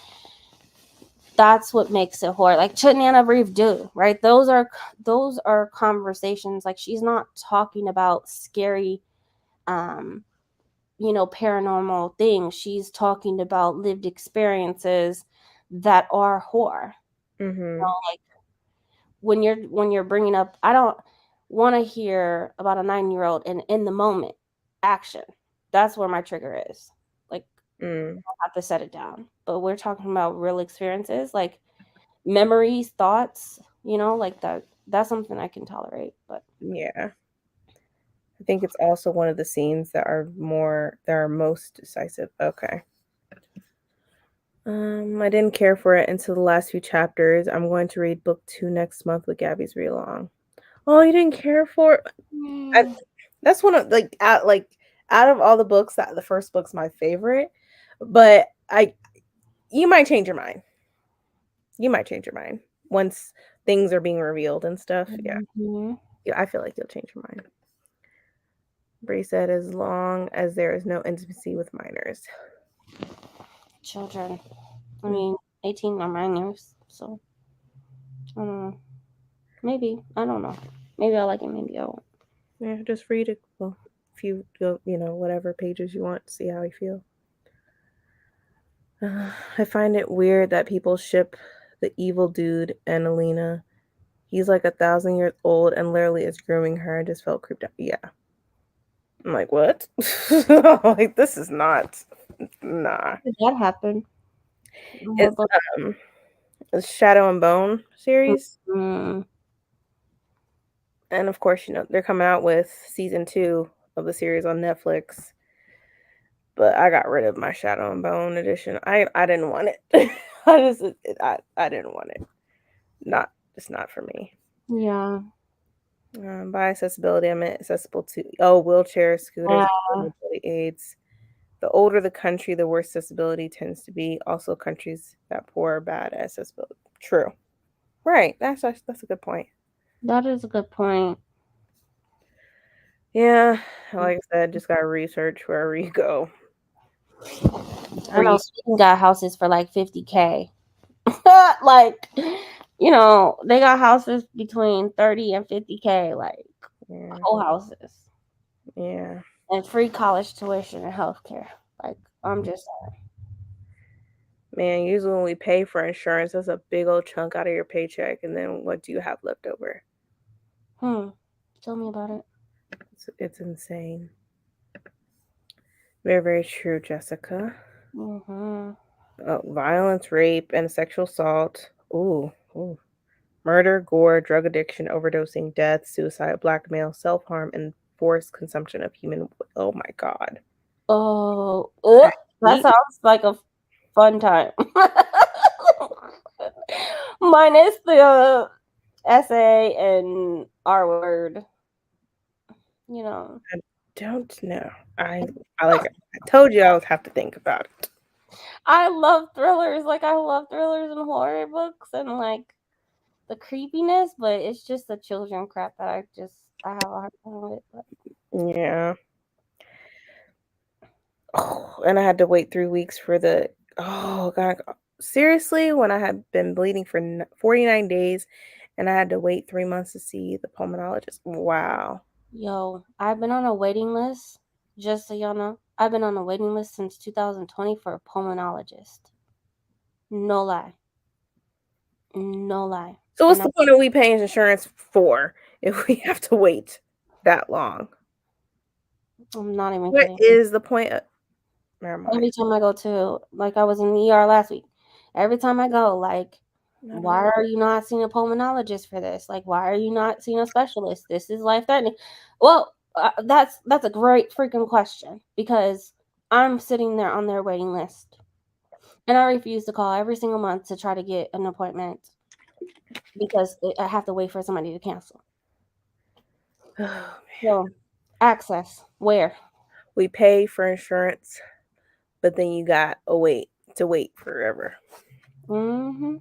that's what makes it horror. Like Nana Breve do, right? Those are conversations. Like, she's not talking about scary paranormal things. She's talking about lived experiences that are horror. Like, when you're bringing up, I don't want to hear about a 9-year-old and in the moment action. That's where my trigger is. Like, I have to set it down. But we're talking about real experiences, like memories, thoughts, like that's something I can tolerate. But yeah. I think it's also one of the scenes that are most decisive. Okay. I didn't care for it until the last few chapters. I'm going to read book 2 next month with Gabby's read along. Oh, you didn't care for it? That's one of out of all the books, that the first book's my favorite. But you might change your mind. You might change your mind once things are being revealed and stuff. Yeah, I feel like you'll change your mind. Bree said, as long as there is no intimacy with minors. Children. I mean, 18 or minors. So, I don't know. Maybe. I don't know. Maybe I like it. Maybe I won't. Yeah, just read it. Well, if you go, whatever pages you want, see how you feel. I find it weird that people ship the evil dude and Alina. He's like 1,000 years old and literally is grooming her. I just felt creeped out. Yeah. I'm like, what? Like, this is not. Nah. Did that happen? It's Shadow and Bone series. Mm-hmm. And of course, they're coming out with season 2 of the series on Netflix. But I got rid of my Shadow and Bone edition. I didn't want it. I didn't want it. It's not for me. Yeah. By accessibility, I meant accessible to wheelchairs, scooters, mobility aids. The older the country, the worse accessibility tends to be. Also, countries that poor or bad accessibility. True. Right. That's a good point. That is a good point. Yeah, like I said, just gotta research wherever you go. I know Sweden got houses for like 50K. Like, they got houses between 30 and 50K, like Yeah, whole houses. yeah. And free college tuition and healthcare. Like, I'm just Man, usually when we pay for insurance, that's a big old chunk out of your paycheck, and then what do you have left over? tell me about it. It's insane. Very, very true, Jessica. Mm-hmm. Violence, rape, and sexual assault. Ooh. Murder, gore, drug addiction, overdosing, death, suicide, blackmail, self-harm, and forced consumption of human. Oh my God. Oh, that Eat. sounds like a fun time. Minus the essay and R word. I don't know. I like. I told you I would have to think about it. I love thrillers. Like, I love thrillers and horror books and like the creepiness, but it's just the children crap that I have a hard time with. But Yeah. Oh, and I had to wait 3 weeks for the. Oh God. Seriously, when I had been bleeding for 49 days, and I had to wait 3 months to see the pulmonologist. Wow. yo, I've been on a waiting list. Just so y'all know, I've been on a waiting list since 2020 for a pulmonologist. No lie. No lie. So what's And the point of we paying insurance for if we have to wait that long? I'm not even What kidding. is the point of? Never mind. Every time I go to, like, I was in the ER last week. Every time I go, like, why are you not seeing a pulmonologist for this? Like, why are you not seeing a specialist? This is life threatening. Well, that's a great freaking question, because I'm sitting there on their waiting list, and I refuse to call every single month to try to get an appointment because I have to wait for somebody to cancel. Oh, So, access where? we pay for insurance, but then you got to wait forever. Mm-hmm.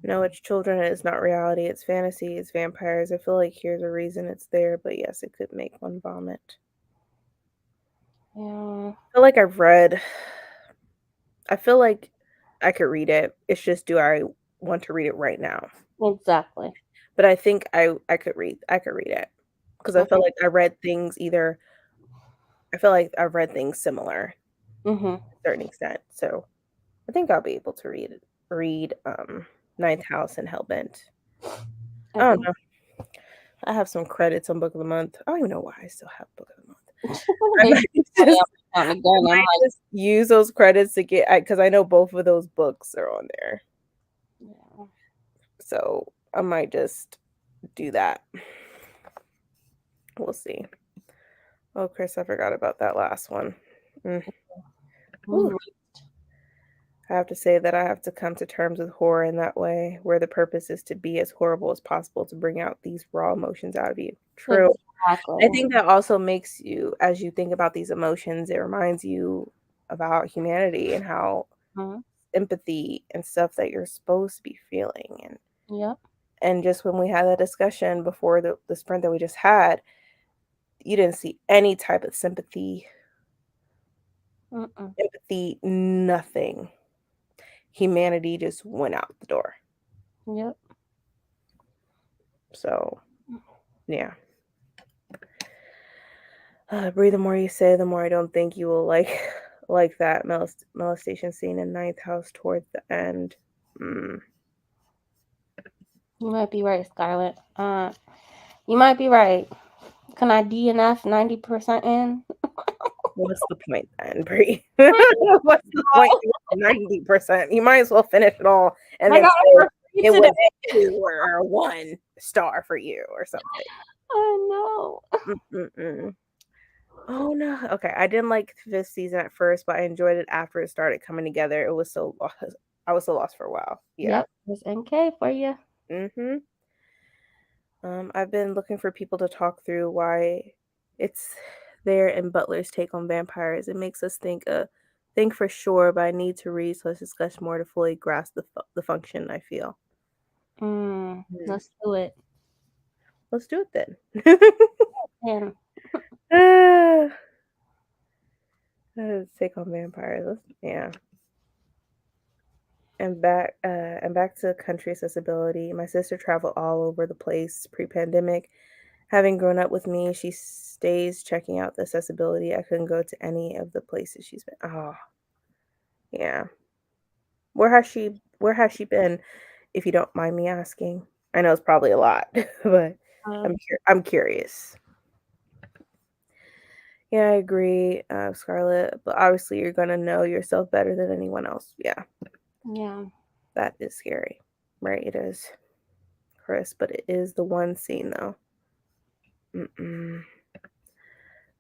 No, it's children. It's not reality. It's fantasy. It's vampires. I feel like here's a reason it's there, but yes, it could make one vomit. Yeah. I feel like I've read. I feel like I could read it. It's just, do I want to read it right now? Exactly. But I think I could read it because I feel Okay. like I read things either. I feel like I've read things similar Mm-hmm. to a certain extent, so I think I'll be able to read Ninth House and Hellbent. I don't Okay. know. I have some credits on Book of the Month. I don't even know why I still have Book of the Month. I They might money just, on the I gun. I'm might like, just use those credits to get because I know both of those books are on there, yeah. so I might just do that. We'll see. Oh, Chris, I forgot about that last one. Mm. Ooh. Mhm. I have to say that I have to come to terms with horror in that way, where the purpose is to be as horrible as possible to bring out these raw emotions out of you. True. I Exactly. think that also makes you, as you think about these emotions, it reminds you about humanity and how Mhm. empathy and stuff that you're supposed to be feeling. Yep. And just when we had that discussion before the sprint that we just had, you didn't see any type of sympathy, Mm-mm. empathy, nothing. Humanity just went out the door. Yep. So, yeah. Breathe, the more you say, the more I don't think you will like that molestation scene in Ninth House towards the end. Mm. You might be right, Scarlett. You might be right. Can I DNF 90% in? What's the point then, Bree? What's the point? 90%. You might as well finish it all and I then got say it for free it today. was 2 or 1 star for you or something. I know. Mm-mm-mm. Oh no. Okay, I didn't like this season at first, but I enjoyed it after it started coming together. It was so lost. I was so lost for a while. Yeah. Yep. There's NK for you. Mm-hmm. I've been looking for people to talk through why it's there in Butler's take on vampires. It makes us think for sure, but I need to read, so let's discuss more to fully grasp the function, I feel. Mm. Let's do it. let's do it then. And Take on vampires. Yeah. And back to country accessibility. My sister traveled all over the place pre-pandemic. Having grown up with me, she stays checking out the accessibility. I couldn't go to any of the places she's been. Oh, yeah. Where has she been, if you don't mind me asking? I know it's probably a lot, but I'm curious. Yeah, I agree, Scarlett. But obviously, you're gonna know yourself better than anyone else. Yeah, yeah. that is scary, right? It is, Chris. But it is the one scene though. Mm-mm.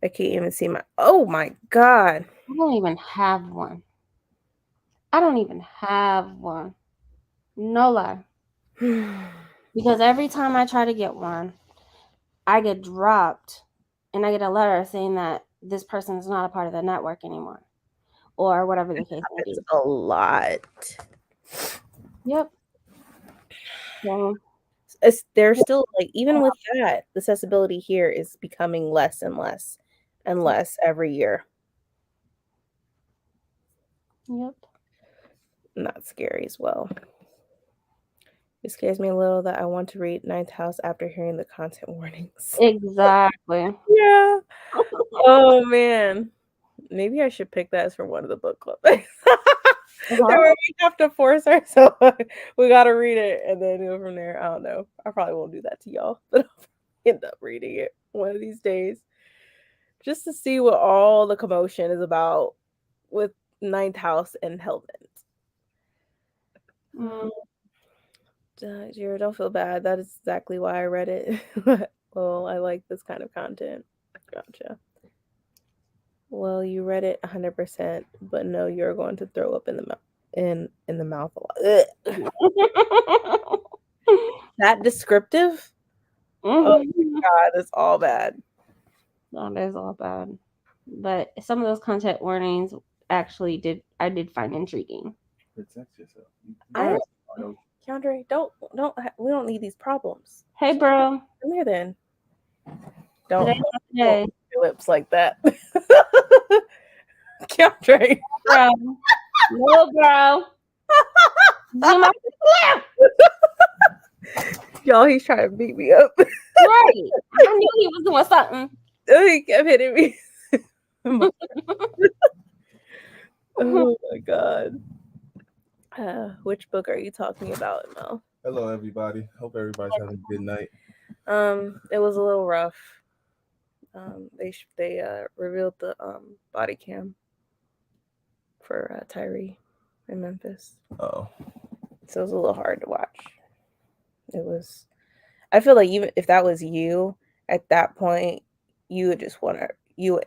I can't even see my. Oh my god. I don't even have one. I don't even have one. No lie. Because every time I try to get one, I get dropped and I get a letter saying that this person is not a part of the network anymore. Or whatever the case may be. It's a lot. Yep. So, There's still like even with that, the accessibility here is becoming less and less and less every year. yep. And that's scary as well. It scares me a little that I want to read Ninth House after hearing the content warnings. Exactly. Yeah. Oh man. Maybe I should pick that as for one of the book club things. Where we have to force ourselves. We gotta read it and then go from there. I don't know. I probably won't do that to y'all, but I'll end up reading it one of these days. Just to see what all the commotion is about with Ninth House and Hellbent. Jared, don't feel bad. That is exactly why I read it. Well, I like this kind of content. Gotcha. Well, you read it 100%, but no, you're going to throw up in the mouth. In the mouth a lot. That descriptive? Oh my god, it's all bad. That is all bad. But some of those content warnings actually I did find intriguing. Protect yourself. Keandre, we don't need these problems. Hey, bro. Come here then. Today's not the day. Your lips like that. Keandre. Bro. No, bro. Zoom out the Y'all, he's trying to beat me up. Right. I knew he was doing something. He kept hitting me. Oh my god. Which book are you talking about, Mel? Hello, everybody. Hope everybody's having a good night. It was a little rough. They revealed the body cam for Tyree in Memphis. Oh. So it was a little hard to watch. It was. I feel like even if that was you at that point, you would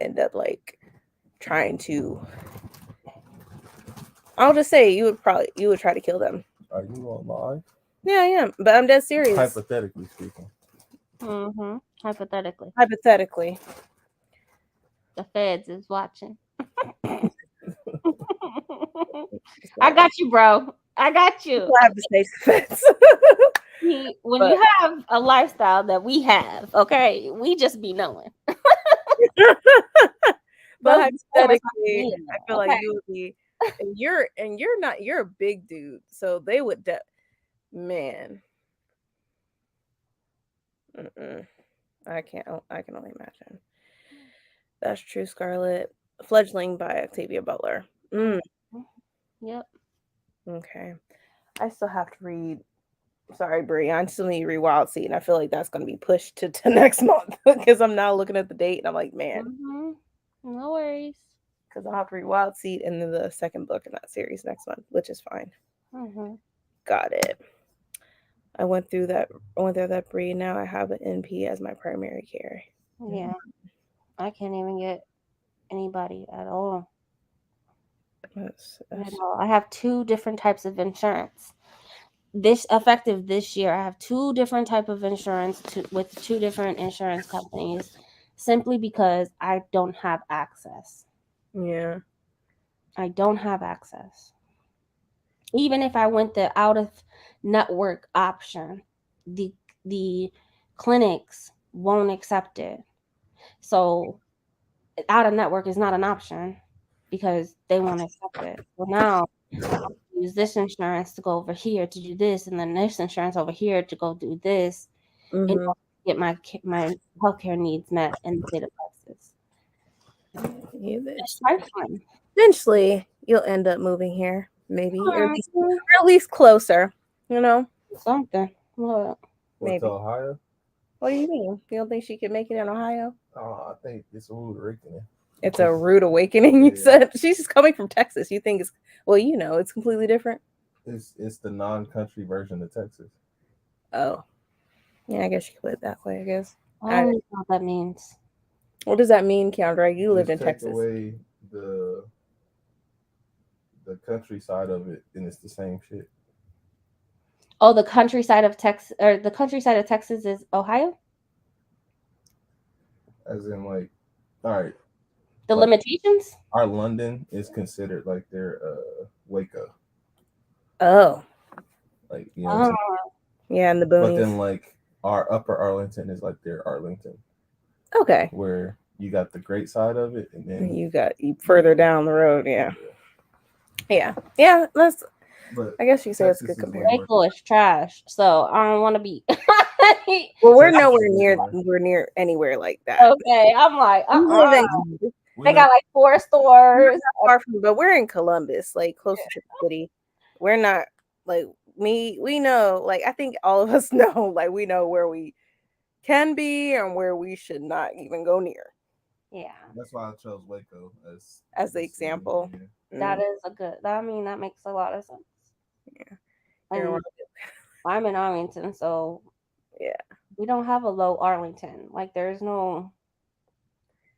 end up like trying to. I'll just say you would try to kill them. Are you on live? Yeah, I am, but I'm dead serious. Hypothetically speaking. Mm-hmm. Hypothetically. The feds is watching. I got you, bro. I got you. I have to say feds. When you have a lifestyle that we have, okay, we just be knowing. But hypothetically, I feel like you would be, and you're a big dude, so they would, man. I can only imagine. That's true, Scarlett. Fledgling by Octavia Butler. Yep. Okay. I still have to read. Sorry, Brie. I still need to read Wild Seed, and I feel like that's going to be pushed to next month because I'm now looking at the date, and I'm like, man. No worries. Because I'll have to read Wild Seed and then the second book in that series next month, which is fine. Got it. I went through that Brie. Now I have an NP as my primary care. Yeah. I can't even get anybody at all. I have 2 different types of insurance. Effective this year, I have 2 different type of insurance with 2 different insurance companies, simply because I don't have access. Yeah. I don't have access. Even if I went the out of network option, the clinics won't accept it. So out of network is not an option because they won't accept it. So now use this insurance to go over here to do this, and then this insurance over here to go do this, in Mhm. order to get my healthcare needs met in the state of Texas. It's trifling. Eventually, you'll end up moving here, maybe, or Mhm. at least closer. You know, Something. What? What Maybe. to Ohio? What do you mean? You don't think she could make it in Ohio? Oh, I think it's a rude awakening. It's a rude awakening. You Yeah. said she's just coming from Texas. You think it's it's completely different. It's the non-country version of Texas. Oh, yeah. I guess you could put it that way. I guess. I don't know what that means. What does that mean, Keandra? You lived in Just take Texas. away the countryside of it, and it's the same shit. Oh, the countryside of Texas, or the countryside of Texas is Ohio? As in, like, all right, The Like- limitations? our London is considered like their Waco, Oh, like, you know. What I'm saying? yeah, and the But boonies. then, like, our Upper Arlington is like their Arlington, Okay, where you got the great side of it, and then you got further down the road. Yeah. That's. But I guess you say it's a Texas good is way comparison. Waco is trash, so I don't want to be. Well, we're Texas nowhere is near. everywhere. We're near anywhere like that. Okay, I'm like, We live in- we They know- got like 4 stores. far from, but we're in Columbus, like closer to the city. We're not like me. We know, like I think all of us know, like we know where we can be and where we should not even go near. Yeah, That's why I chose Waco as As the city. example. Yeah. that is a good. I mean, that makes a lot of sense. Yeah. And You're I'm in Arlington, so Yeah. we don't have a low Arlington. Like, there's no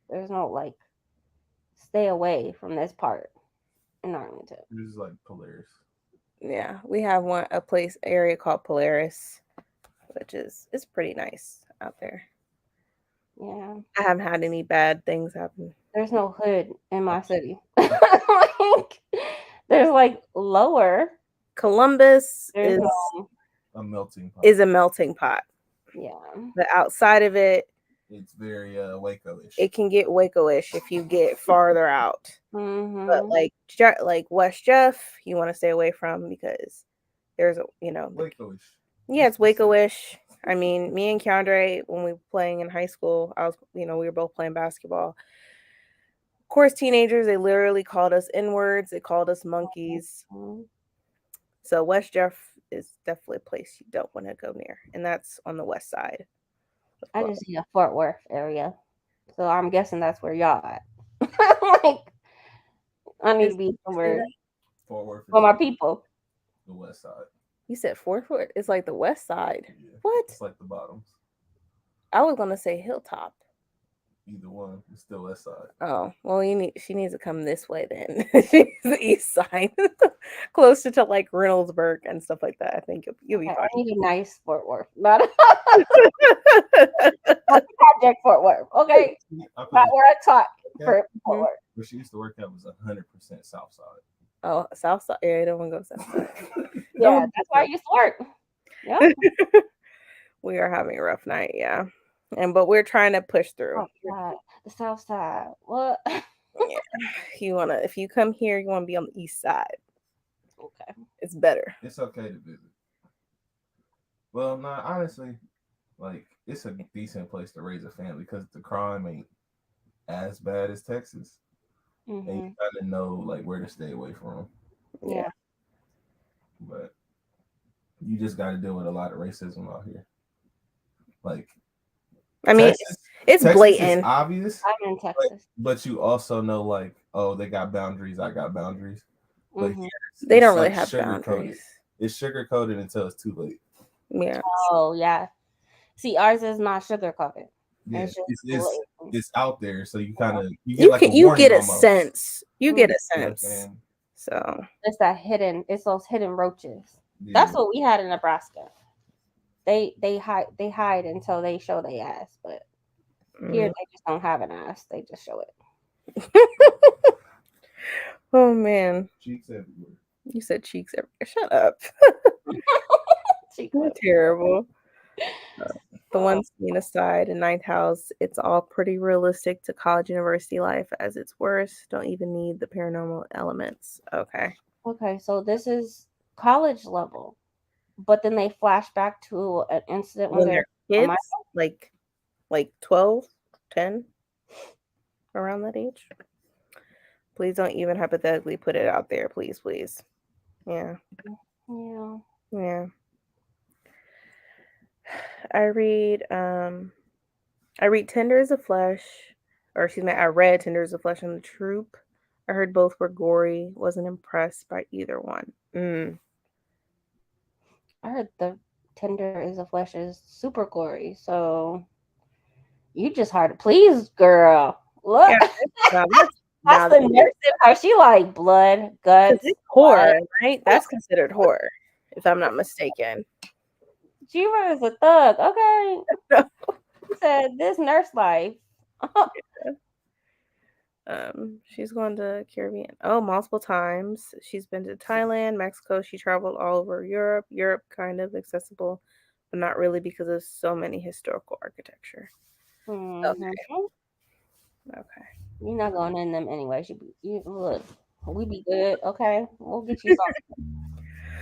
like, stay away from this part in Arlington. This is like Polaris. Yeah, we have area called Polaris, which is it's pretty nice out there. Yeah, I haven't had any bad things happen. there's no hood in my city. Like, there's like lower. Columbus There's is no. A melting pot. is a melting pot. Yeah. The outside of it, It's very Waco-ish. it can get Waco-ish if you get farther out. Mm-hmm. But like West Jeff, you want to stay away from because there's Waco-ish. yeah, it's Waco-ish. I mean, me and Keandre, when we were playing in high school, we were both playing basketball. Of course, teenagers, they literally called us N-words. They called us monkeys. So West Jeff is definitely a place you don't want to go near, and that's on the west side. I just see a Fort Worth area, so I'm guessing that's where y'all at. Like, I need to be somewhere Fort Worth is for my people. the west side. You said Fort Worth? It's like the west side. Yeah. What? It's like the bottoms. I was gonna say Hilltop. Either one. It's still west side. Oh, well, she needs to come this way then. She's the east side, closer to like Reynoldsburg and stuff like that. I think you'll be Okay, fine. I need a nice Fort Worth, not a project Fort Worth. Okay, I put not where I taught Yeah. for Fort Worth. where she used to work at was 100% south side. Oh, south side. Yeah, I don't want to go south side. Yeah, that's where I used to work. Yeah. We are having a rough night, yeah. But we're trying to push through. Oh, God. The South Side. What? If you come here, you want to be on the east side. Okay. It's better. It's okay to visit. Well, no, honestly, like, it's a decent place to raise a family because the crime ain't as bad as Texas. And Mm-hmm. you kind of know, like, where to stay away from. Yeah. But you just got to deal with a lot of racism out here. Like, I mean, Texas it's is blatant. obvious, I'm in Texas. but you also know, like, oh, they got boundaries. I got boundaries. But Mhm. here, They it's don't really like have sugar-coated. boundaries. It's sugar coated until it's too late. Yeah. Oh, yeah. See, ours is not sugar coated. Yeah, It's just it's blatant. out there, so you kind of You like a you warning get a almost. sense. You get a You know what I'm sense. saying? So It's that hidden. It's those hidden roaches. Yeah. That's what we had in Nebraska. They hide until they show their ass, but here they just don't have an ass. They just show it. Oh man, Cheeks everywhere. you said cheeks everywhere. Shut up. Cheeks You're terrible. the one scene aside, in ninth house, it's all pretty realistic to college university life as its worst. Don't even need the paranormal elements. Okay. Okay, so this is college level, but then they flash back to an incident when When they're they're a minor? kids, like 12, 10, around that age. Please don't even hypothetically put it out there. Please, please. Yeah. Yeah. Yeah. I read Tender as a Flesh, or excuse me, I read Tender as a Flesh and The Troop. I heard both were gory. Wasn't impressed by either one. I heard the Tender is a Flesh is super gory, so you just hard to please, girl. Look, Yeah, now that's the nurse in her. She like blood, guts, it's horror, right? That's considered horror, if I'm not mistaken. Jiva is a thug. Okay. He said this nurse life. She's gone to Caribbean. Oh, multiple times. She's been to Thailand, Mexico. She traveled all over Europe. Europe kind of accessible, but not really because of so many historical architecture. Mhm. Okay. You're not going in them anyway. Look, we be good. Okay, we'll get you something.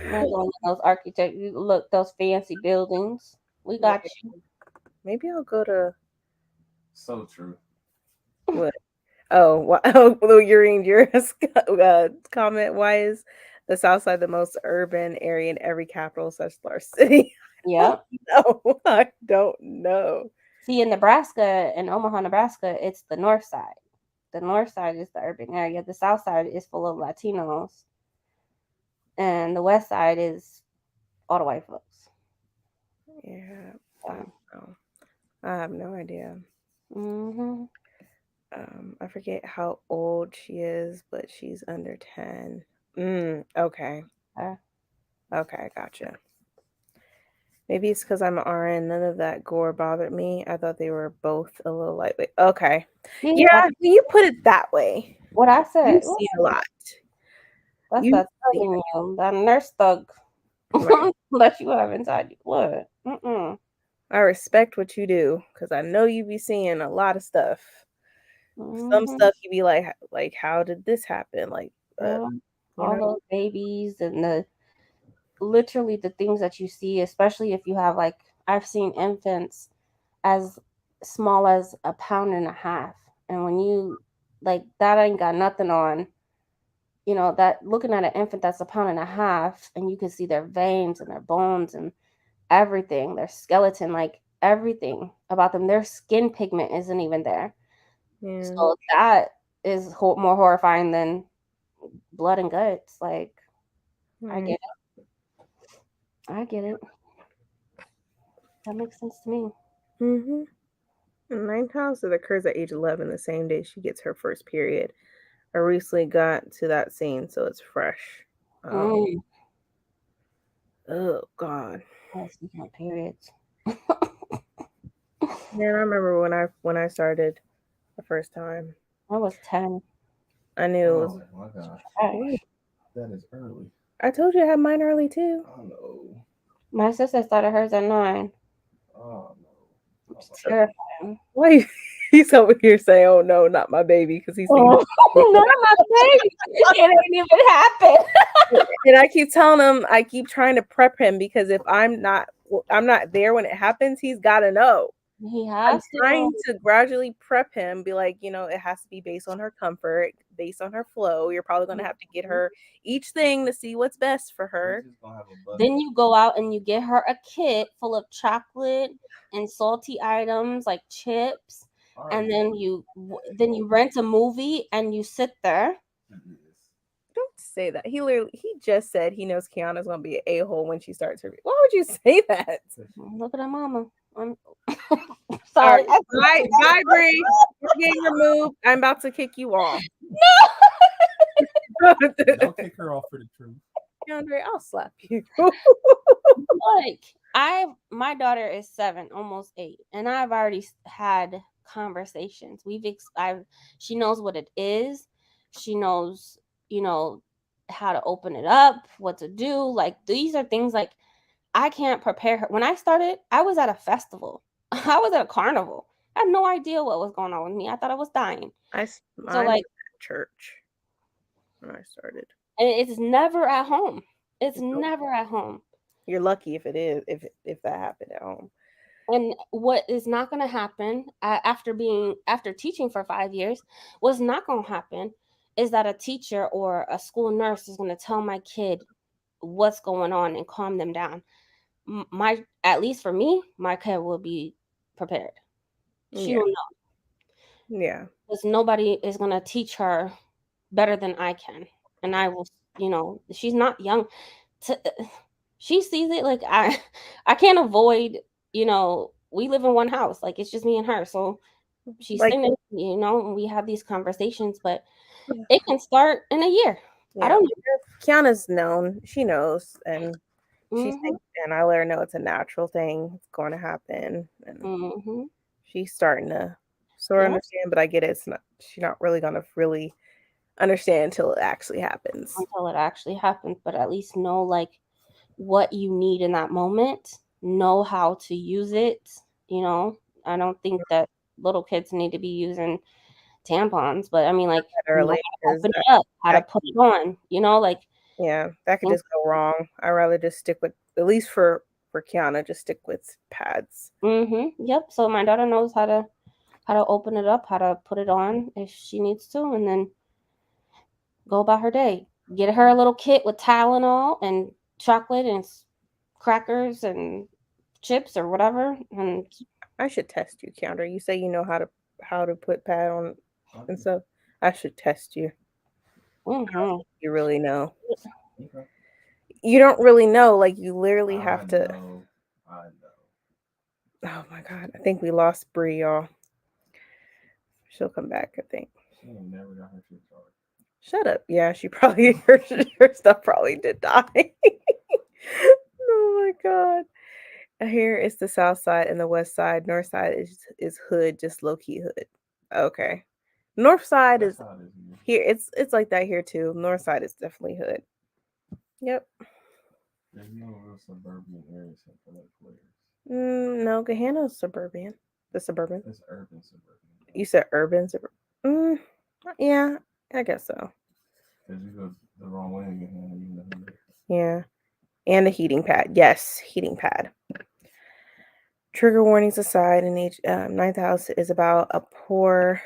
You're not going in those architect. Look, those fancy buildings. We got you. Maybe I'll go to So true. what? Oh, oh, Urine Juris comment. Why is the South Side the most urban area in every capital such large city? Yep. No, I don't know. See, in Nebraska, in Omaha, Nebraska, it's the north side. The north side is the urban area. The south side is full of Latinos, and the west side is all the white folks. Yeah, I have no idea. Mm-hmm. I forget how old she is, but she's under 10. Okay. Okay, gotcha. Maybe it's because I'm an RN. None of that gore bothered me. I thought they were both a little lightweight. Okay. Yeah, when you put it that way. What I said. You see a lot. That's that thug in you. That nurse thug that you have inside you. What? I respect what you do because I know you be seeing a lot of stuff. Some stuff you be like, how did this happen? Like, all those babies and literally the things that you see, especially if you have like, I've seen infants as small as 1.5 pounds, and when you like that ain't got nothing on, that looking at an infant that's 1.5 pounds and you can see their veins and their bones and everything, their skeleton, like everything about them, their skin pigment isn't even there. So that is more horrifying than blood and guts. Like, I get it. That makes sense to me. In ninth house, it occurs at age 11, the same day she gets her first period. I recently got to that scene, so it's fresh. Oh God. Speaking of periods. Man, I remember when I started the first time. I was 10. I knew it was. Oh my gosh. That is early. I told you I had mine early too. Oh no. My sister started hers at 9. Oh no. It's terrifying. Why he's over here saying, "Oh no, not my baby," because he's not my baby. It ain't even happened. And I keep telling him, I keep trying to prep him because if I'm not there when it happens, he's got to know. I'm trying to gradually prep him, be like, it has to be based on her comfort, based on her flow. You're probably going to have to get her each thing to see what's best for her. Then you go out and you get her a kit full of chocolate and salty items like chips. And then you rent a movie and you sit there. Don't say that. He just said he knows Kiana's gonna be an a-hole when she starts her. Why would you say that? Look at her mama. I'm sorry. Right. Bye, Bree. You're getting removed. I'm about to kick you off. No. Don't kick her off for the truth. Andre, I'll slap you. My daughter is 7, almost 8, and I've already had conversations. She knows what it is. She knows, how to open it up, what to do. Like, these are things like I can't prepare her. When I started, I was at a festival. I was at a carnival. I had no idea what was going on with me. I thought I was dying. Mine So was like, at church when I started. and it's never at home. It's Nope. never at home. You're lucky if it is, if that happened at home. And what is not going to happen after teaching for 5 years, what's not going to happen is that a teacher or a school nurse is going to tell my kid what's going on and calm them down. At least for me, my kid will be prepared. She Yeah. will know. Yeah. Because nobody is going to teach her better than I can. And I will, she's not young. She sees it like I can't avoid, we live in one house. Like, it's just me and her. So she's Like, sitting there, and we have these conversations, but Yeah. it can start in a year. I don't know. Kiana's known. She knows, and she's Mhm. and I let her know it's a natural thing. It's going to happen, and Mhm. she's starting to sort of Yeah. understand. But I get it. It's not. She's not really gonna really understand until it actually happens. Until it actually happens, but at least know like what you need in that moment, know how to use it. I don't think that little kids need to be using tampons, but I mean, like, Early, how to open it up, how to put it on, like. Yeah, that could just go wrong. I'd rather just stick with, at least for Kiana, just stick with pads. Yep. So my daughter knows how to open it up, how to put it on if she needs to, and then go about her day. Get her a little kit with Tylenol and chocolate and crackers and chips or whatever. And I should test you, Kiana. You say you know how to put pad on and stuff. I should test you. You really know. Okay. You don't really know. Like, you literally have to. I know. Oh my God! I think we lost Bree, y'all. She'll come back, I think. She ain't never got her shit started. Shut up. Yeah, she probably her stuff probably did die. Oh my God. Here is the south side and the west side. North side is hood, just low key hood. Okay. North side is here. It's like that here too. North side is definitely hood. Yep. There's no real suburban areas for like players. No, Gahanna's suburban. The suburban. It's urban suburban. You said urban suburban. Yeah, I guess so. Because you go the wrong way in Gahanna, you know. Yeah. And a heating pad. Yes, heating pad. Trigger warnings aside, in each ninth house is about a poor.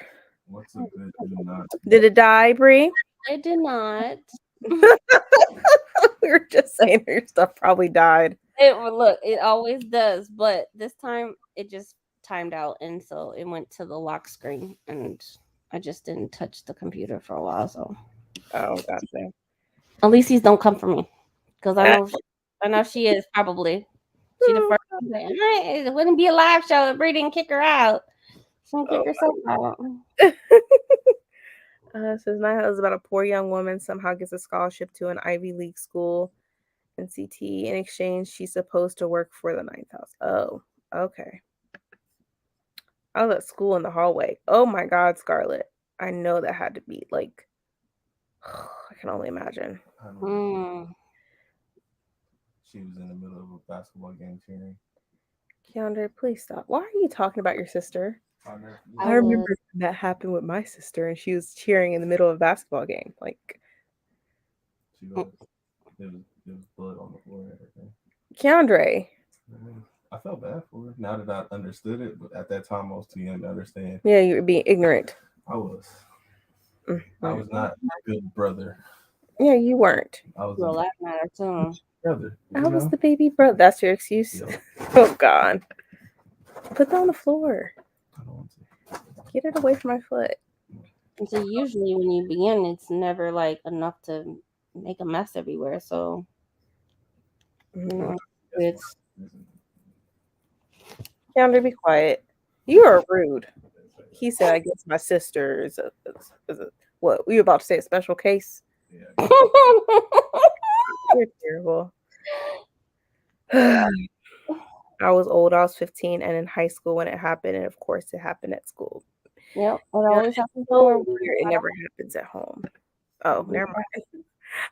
What's a good do not? Did it die, Bree? it did not. We were just saying your stuff probably died. It always does, but this time it just timed out, and so it went to the lock screen, and I just didn't touch the computer for a while. So, Oh, gotcha. Elyse's don't come for me because I know she is probably. She the first one saying, "Hey, it wouldn't be a live show if Bree didn't kick her out. She didn't kick herself out." Says Naya is about a poor young woman somehow gets a scholarship to an Ivy League school in CT. In exchange, she's supposed to work for the ninth house. Oh, okay. I was at school in the hallway. Oh my God, Scarlett. I know that had to be like, I can only imagine. She was in the middle of a basketball game cheering. Keandre, please stop. Why are you talking about your sister? I remember that happened with my sister, and she was cheering in the middle of a basketball game. Like, there was blood on the floor and everything. Keandre. I felt bad for her now that I understood it, but at that time I was too young to understand. Yeah, you were being ignorant. I was. I was not a good brother. Yeah, you weren't. I was well, that matter too. Brother. I was the baby brother. That's your excuse? Yep. Oh, God. Put that on the floor. I don't want to. Get it away from my foot. And so usually when you begin, it's never like enough to make a mess everywhere. So, it's. Keandre, be quiet. You are rude. He said, I guess my sister is a what? Were you about to say a special case? Yeah. You're terrible. I was old. I was 15 and in high school when it happened. And of course, it happened at school. Yep. It always happens. It never happens at home. Oh, never mind.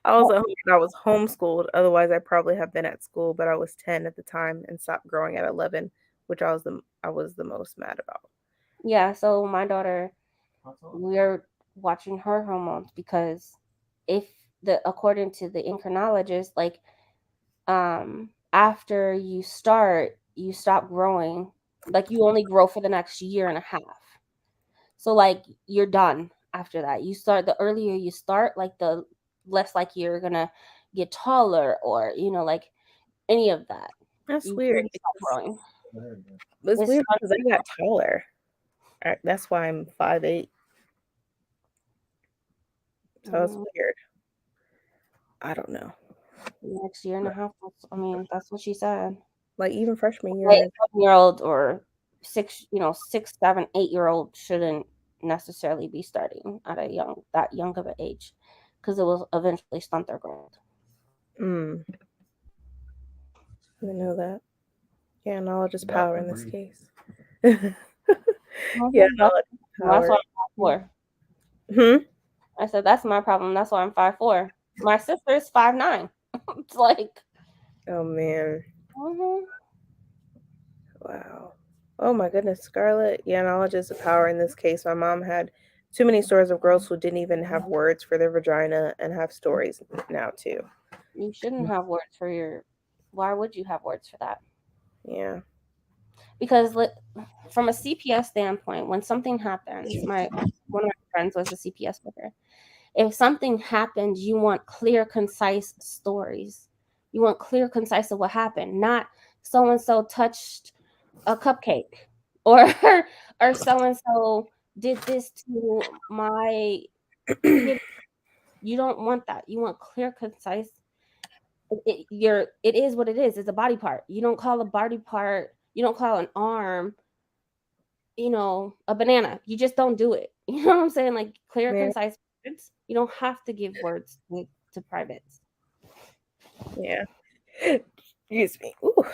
I was at home. I was homeschooled. Otherwise, I probably have been at school, but I was 10 at the time and stopped growing at 11 which I was the most mad about. Yeah, so my daughter, How tall? we're watching her hormones because according to the endocrinologist, like after you stop growing, like you only grow for the next year and a half. So like you're done after that. The earlier you start, like the less like you're gonna get taller or like any of that. That's You weird. really stop growing. It's It's weird not because I got taller. That's why I'm 5'8". So it's Mm, weird. I don't know. next year and a half. I mean, that's what she said. Like even freshman Like, year, 7-year-old or 6, 7, 8-year-old shouldn't necessarily be starting at that young of an age, because it will eventually stunt their growth. I didn't know that. Yeah, knowledge is Dr. power in this Bree. case. Mhm, Yeah, That's knowledge is why power. I'm 5'4". Hmm? I said that's my problem. That's why I'm 5'4". My sister's 5'9". It's like, Oh man. mhm. Wow. Oh my goodness, Scarlett. Yeah, knowledge is the power in this case. My mom had too many stories of girls who didn't even have words for their vagina and have stories now too. You shouldn't have words for your. Why would you have words for that? Yeah. Because from a CPS standpoint, when something happens, one of my friends was a CPS worker. If something happened, you want clear, concise stories. You want clear, concise of what happened, not so and so touched a cupcake, or or so and so did this to my kid. You don't want that. You want clear, concise. It is what it is. It's a body part. You don't call a body part. You don't call an arm, a banana. You just don't do it. You know what I'm saying? Like clear, Yeah. concise words. You don't have to give words to privates. Yeah. Excuse me. Ooh.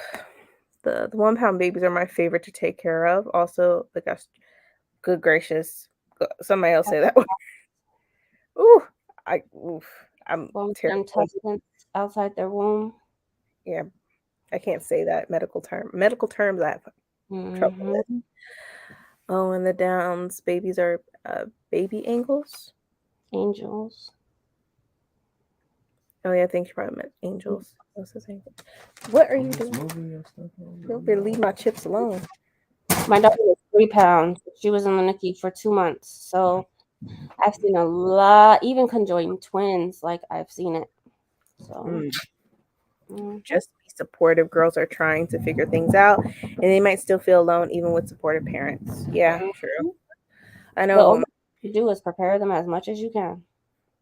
The 1 pound babies are my favorite to take care of. Also, like good gracious. Somebody else say that one. Ooh. I'm terrible. Intestines outside their womb. Yeah. I can't say that medical terms I have trouble with. Mm-hmm. Oh, and the Downs babies are baby angles. Angels. Oh yeah, I think you probably meant angels. What's his name? What are you doing? You'll leave my chips alone. My daughter was 3 pounds. She was in the NICU for 2 months. So I've seen a lot, even conjoined twins, like I've seen it. So Just be supportive. Girls are trying to figure things out, and they might still feel alone even with supportive parents. Yeah, true. I the know. only thing you do is prepare them as much as you can.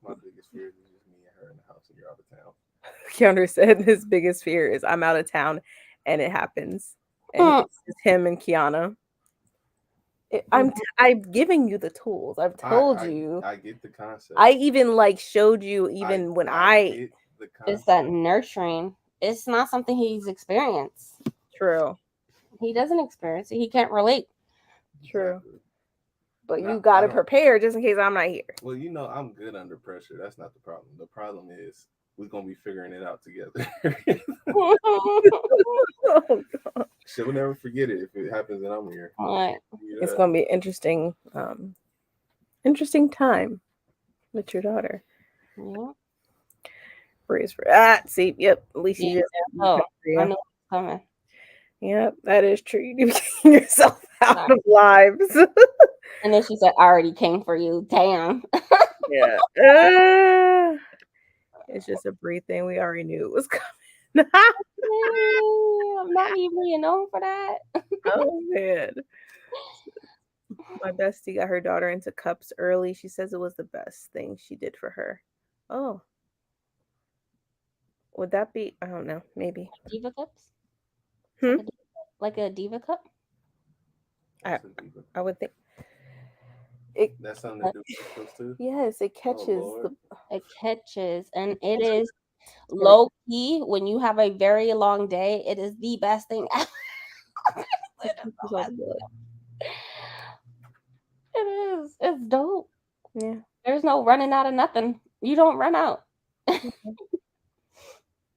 My biggest fear is just me and her in the house and you're out of town. Keandre said his biggest fear is I'm out of town, and it happens. And it's him and Kiana. I'm giving you the tools. I've told you. I get the concept. I even showed you even when I get the concept. It's that nurturing. It's not something he's experienced. True. He doesn't experience it. He can't relate. True. Exactly. But you got to prepare just in case I'm not here. Well, I'm good under pressure. That's not the problem. The problem is we're going to be figuring it out together. Oh, God. She'll never forget it if it happens and I'm here. Right. It's going to be interesting time with your daughter. Yeah. Praise for see, yep, at least you did. Oh, I know it's coming. Yep, that is true. You need to get yourself out of lives. And then she said, I already came for you. Damn. Yeah. It's just a brief thing. We already knew it was coming. I'm not even being known for that. Oh, man. My bestie got her daughter into cups early. She says it was the best thing she did for her. Oh. Would that be? I don't know. Maybe. Diva cups? Hmm? Like a diva cup? I would think. That's something to do with those two? Yes, it catches. It catches. And it is low key. When you have a very long day, it is the best thing ever. It is. It's dope. Yeah. There's no running out of nothing. You don't run out.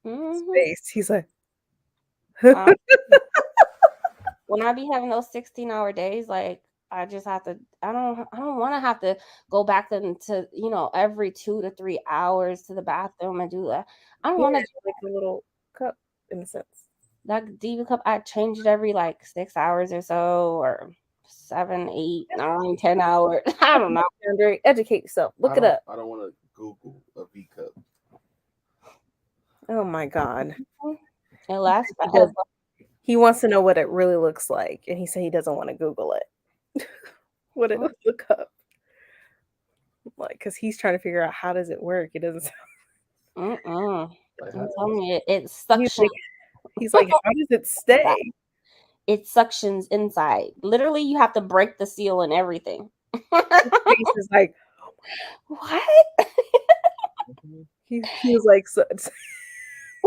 Space. He's like. when I be having those 16-hour days, like I just have to. I don't want to have to go back into every 2 to 3 hours to the bathroom and do that. I don't Yeah, want to it's like a little cup in a sense. that Diva cup. I change it every like 6 hours or so, or 7, 8, 9, 10 hours. I don't know. Andre, educate yourself. Look it up. I don't want to Google a V cup. Oh my God. It lasts He forever. does- He wants to know what it really looks like, and he said he doesn't want to Google it. What it look up. Like, because he's trying to figure out how does it work. It doesn't sound. Like, I'm telling you, it He's suctions. like, he's like, how does it stay? It suctions inside. Literally, you have to break the seal and everything. His face is like, What? he was like, so.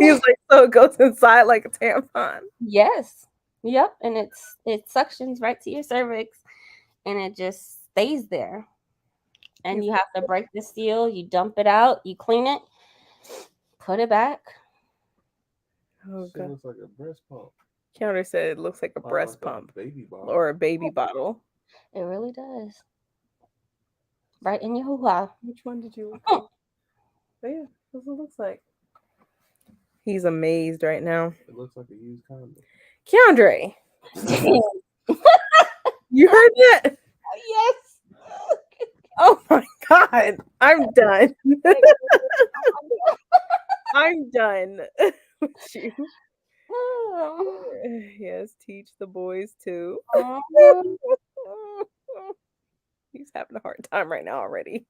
He was like, so it goes inside like a tampon. Yes. Yep. And it suctions right to your cervix, and it just stays there. And you have to break the seal. You dump it out. You clean it. Put it back. Oh it God. looks like a breast pump. Counter said it looks like a breast Like a pump baby bottle. or a baby bottle. It really does. Right in your hoo-ha. Which one did you look at? Oh, yeah, that's what it looks like. He's amazed right now. It looks like a used condom. Keandre. You heard that? Yes. Oh my God. I'm done. I'm done with you. Yes, teach the boys too. He's having a hard time right now already.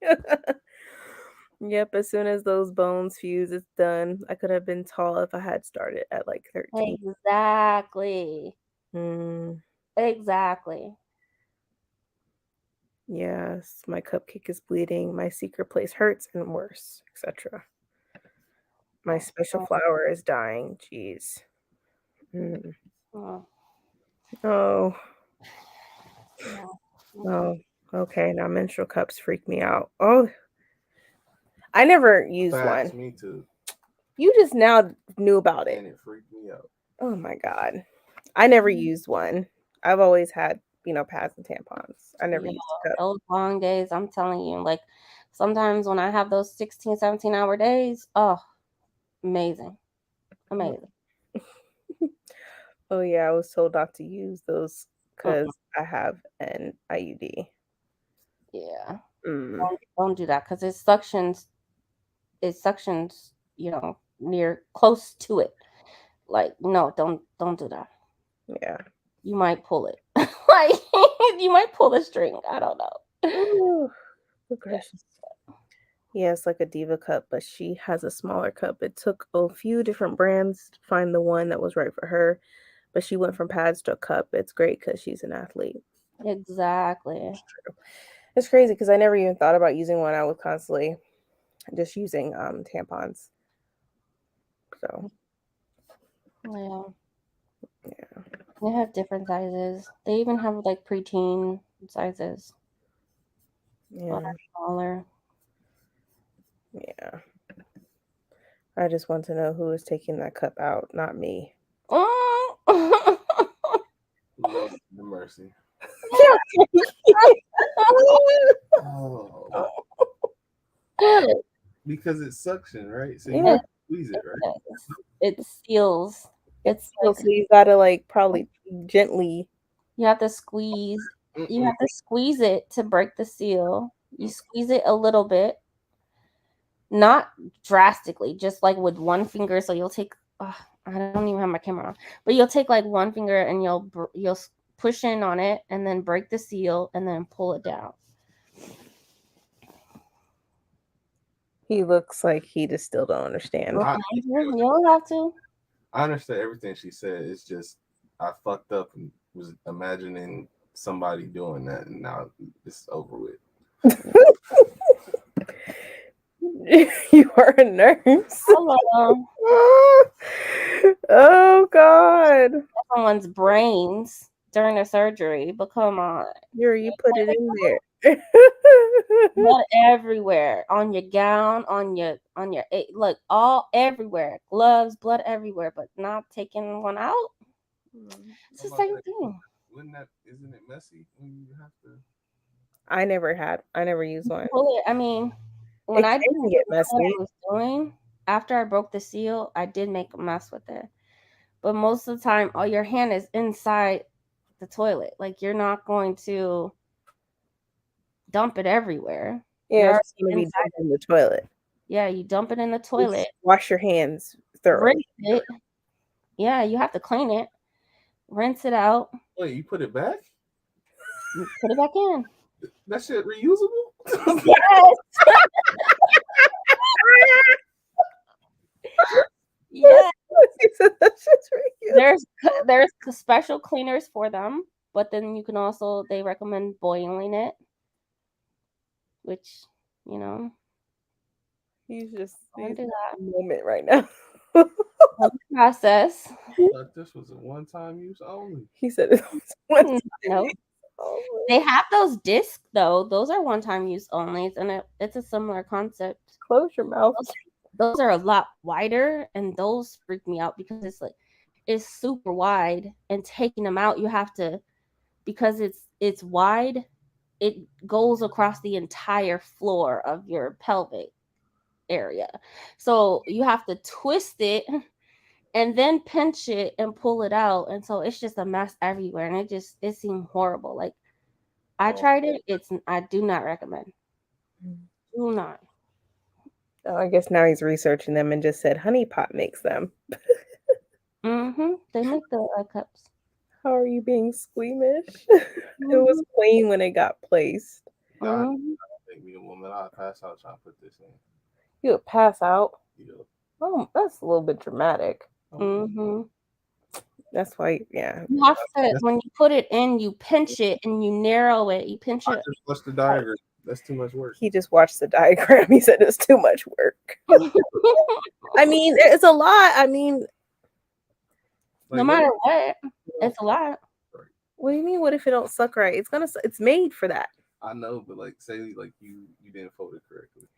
Yep, as soon as those bones fuse, it's done. I could have been tall if I had started at like 13. Exactly. Mm, Exactly. yes, my cupcake is bleeding. My secret place hurts and worse, etc. My special flower is dying. Jeez. Mm. Oh. Oh. Yeah. Oh. Okay. Now menstrual cups freak me out. Oh. I never used Facts, one. me too. You just now knew about it. And it freaked me out. Oh my God. I never used one. I've always had, pads and tampons. I never used a cup. Those long days, I'm telling you, like sometimes when I have those 16, 17-hour days, oh, amazing. Amazing. Oh yeah, I was told not to use those because I have an IUD. Yeah. Mm. Don't do that because it suctions, near close to it. Like, no, don't do that. Yeah. You might pull it. Like you might pull the string. I don't know. Ooh, gracious. Yeah, it's like a Diva cup, but she has a smaller cup. It took a few different brands to find the one that was right for her, but she went from pads to a cup. It's great because she's an athlete. Exactly. It's crazy because I never even thought about using one. I was constantly just using tampons. So Yeah. yeah. They have different sizes. They even have like preteen sizes. Yeah. Smaller. Yeah. I just want to know who is taking that cup out, not me. Oh. Lord, the mercy. Oh. Because it's suction, right? So you have to squeeze it, right? It seals. It's so you gotta probably gently. You have to squeeze. You have to squeeze it to break the seal. You squeeze it a little bit, not drastically, just like with one finger. So you'll take. I don't even have my camera on, but you'll take like one finger and you'll push in on it and then break the seal and then pull it down. He looks like he just still don't understand. You don't have to. I understand everything she said. It's just I fucked up and was imagining somebody doing that, and now it's over with. You are a nurse. Hello. Oh God. Someone's brains during the surgery, but come on. You put it in there. Blood everywhere on your gown, on your look, all everywhere. Gloves, blood everywhere, but not taking one out. It's the How about same that? thing. Isn't it messy when you have to? I never used one. Pull it. I mean, when It I can didn't get know what messy. I was doing, after I broke the seal, I did make a mess with it. But most of the time, all your hand is inside the toilet. Like you're not going to dump it everywhere. Yeah, You're it's already just gonna be inside. dumped in the toilet. Yeah, you dump it in the Just toilet, wash your hands thoroughly. rinse it. Yeah, you have to clean it, rinse it out, Wait, you put it back? put it back in. That shit reusable? Yes. Yeah. That's just ridiculous. There's special cleaners for them, but then you can also they recommend boiling it, which you know He's just don't he's do that. in the moment right now. Process. But this was a one-time use only. He said it was one No, time. Oh, they have those discs though. Those are one-time use only, and it's a similar concept. close your mouth. Those are a lot wider, and those freak me out because it's super wide, and taking them out, you have to because it's wide. It goes across the entire floor of your pelvic area, so you have to twist it and then pinch it and pull it out, and so it's just a mess everywhere, and it seemed horrible. Like I tried it. I do not recommend. Do not. Oh, I guess now he's researching them and just said Honey Pot makes them. They make the cups. How are you being squeamish? It was clean when it got placed. God, make me a woman. I'll pass out trying to put this in. You would pass out. Yeah. Oh, that's a little bit dramatic. Mm-hmm. That's why, yeah. You have to when you put it in, you pinch it and you narrow it. You pinch I it. just watched the diagram. That's too much work. He just watched the diagram. He said it's too much work. I mean, it's a lot. I mean, No matter what, it's a lot. what do you mean? What if it don't suck right? It's made for that. I know, but like, say like you didn't fold it correctly.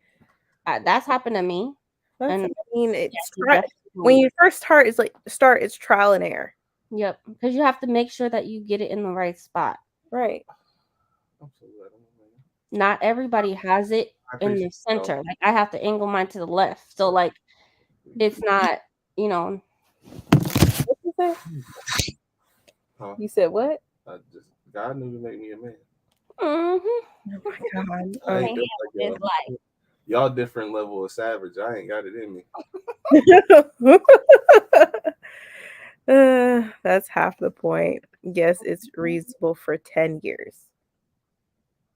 That's happened to me. I mean, it's Yeah, when you first start, it's trial and error. Yep, because you have to make sure that you get it in the right spot. Right. I'm so glad. Not everybody has it in the center. Like I have to angle mine to the left, so like it's not, you know. What you say? Huh? You said what? God knew to make me a man. Mm-hmm. Oh my God. I ain't just like y'all different level of savage. I ain't got it in me. That's half the point. Yes, it's reusable for 10 years.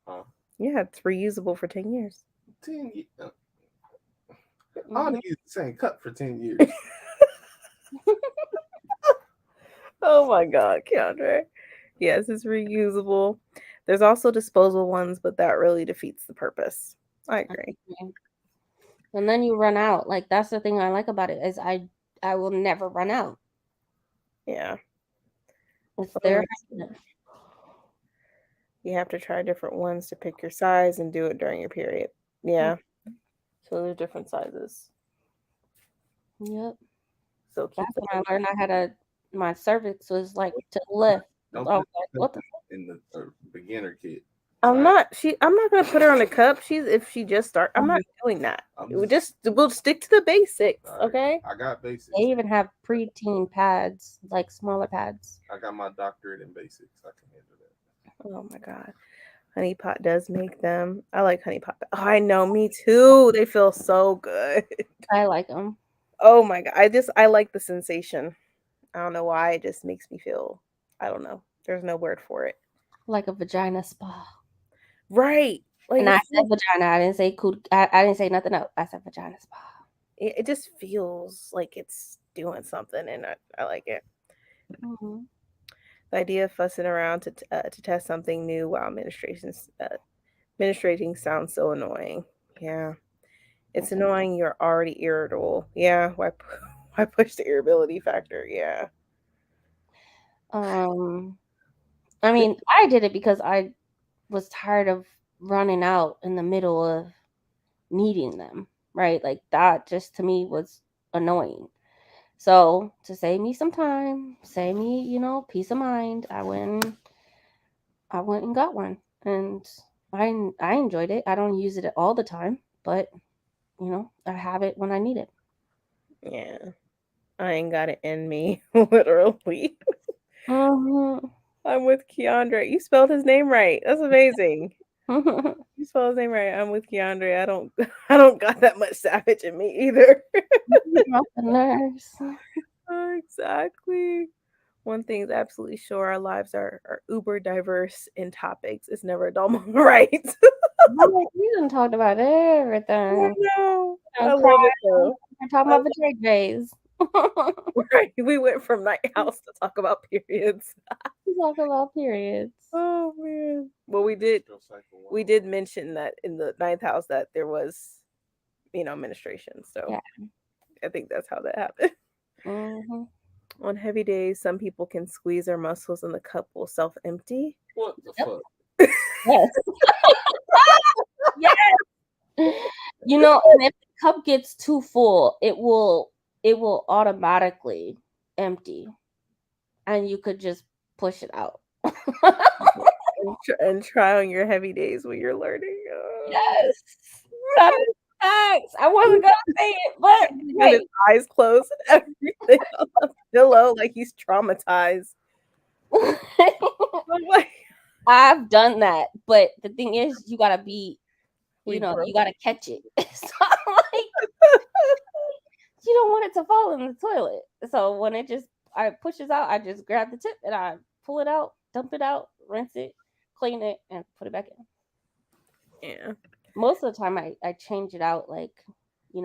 Huh? Yeah, it's reusable for 10 years. 10 years. I only use the same cup for 10 years. Oh my God, Keandre. Yes, it's reusable. There's also disposable ones, but that really defeats the purpose. I agree. And then you run out. Like that's the thing I like about it is I will never run out. Yeah. It's there. You have to try different ones to pick your size and do it during your period. Yeah. So there's different sizes. Yep. So that's when I learned my cervix was like to lift. Don't I was like, what the in the beginner kit. I'm not gonna put her on a cup. If she just start, I'm not doing that. We'll stick to the basics, okay? I got basics. They even have preteen pads, like smaller pads. I got my doctorate in basics. I can handle that. Oh my God. Honey Pot does make them. I like Honey Pot. Oh, I know, me too. They feel so good. I like them. Oh my God. I like the sensation. I don't know why. It just makes me feel, I don't know. There's no word for it. Like a vagina spa. Right. Like, and I said vagina. I didn't say I didn't say nothing else. I said vagina spa. It just feels like it's doing something, and I like it. Mm-hmm. The idea of fussing around to test something new while administrating sounds so annoying. Yeah. It's annoying. You're already irritable. Yeah. Why push the irritability factor? Yeah. I mean, I did it because I was tired of running out in the middle of needing them, right? Like that just to me was annoying. So to save me some time, save me, peace of mind, I went and got one, and I enjoyed it. I don't use it all the time, but I have it when I need it. Yeah. I ain't got it in me, literally. Mhm. I'm with Keandre. You spelled his name right. That's amazing. You spelled his name right. I'm with Keandre. I don't got that much savage in me either. Off the nerves. Exactly. One thing's absolutely sure, our lives are uber diverse in topics. It's never a dull moment, right? We done talked about I everything. know. I I'm love crying. it though. We're talking I about the Drake days. Right. We went from night house to talk about periods. We talk about periods. Oh man. Well, we did mention that in the ninth house that there was, menstruation. So Yeah. I think that's how that happened. Mhm. On heavy days, some people can squeeze their muscles and the cup will self-empty. What the Yep. fuck? Yes. Yes. And if the cup gets too full, it will automatically empty, and you could just push it out. And try on your heavy days when you're learning. Yes. That is facts. I wasn't gonna say it, but And his eyes closed and everything on the pillow like he's traumatized. I'm like, I've done that, but the thing is, you gotta be, we you broke. gotta catch it. So like, you don't want it to fall in the toilet. So when I pushes out, I just grab the tip and I pull it out, dump it out, rinse it, clean it, and put it back in. Yeah. Most of the time, I change it out in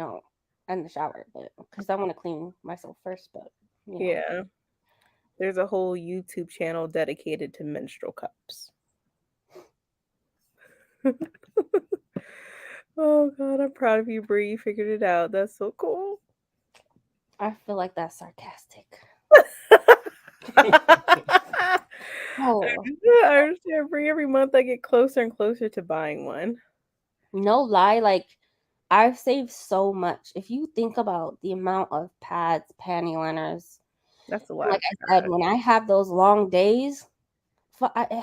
the shower, but because I want to clean myself first. But Yeah. There's a whole YouTube channel dedicated to menstrual cups. Oh God, I'm proud of you, Bree. You figured it out. That's so cool. I feel like that's sarcastic. I Oh, understand, Bree. Every month I get closer and closer to buying one. no lie, like I've saved so much. If you think about the amount of pads, panty liners, That's a and lot. like I said, when I have those long days,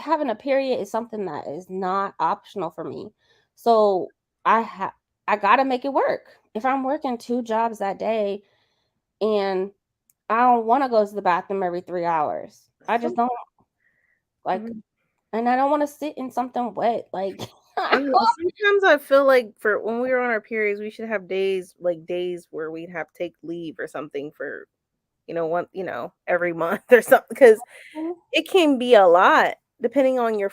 having a period is something that is not optional for me. So I gotta make it work. If I'm working 2 jobs that day and I don't want to go to the bathroom every 3 hours, I just don't like, and I don't want to sit in something wet. Like, Sometimes I feel like for when we were on our periods, we should have days where we'd have to take leave or something for, every month or something, because it can be a lot depending on your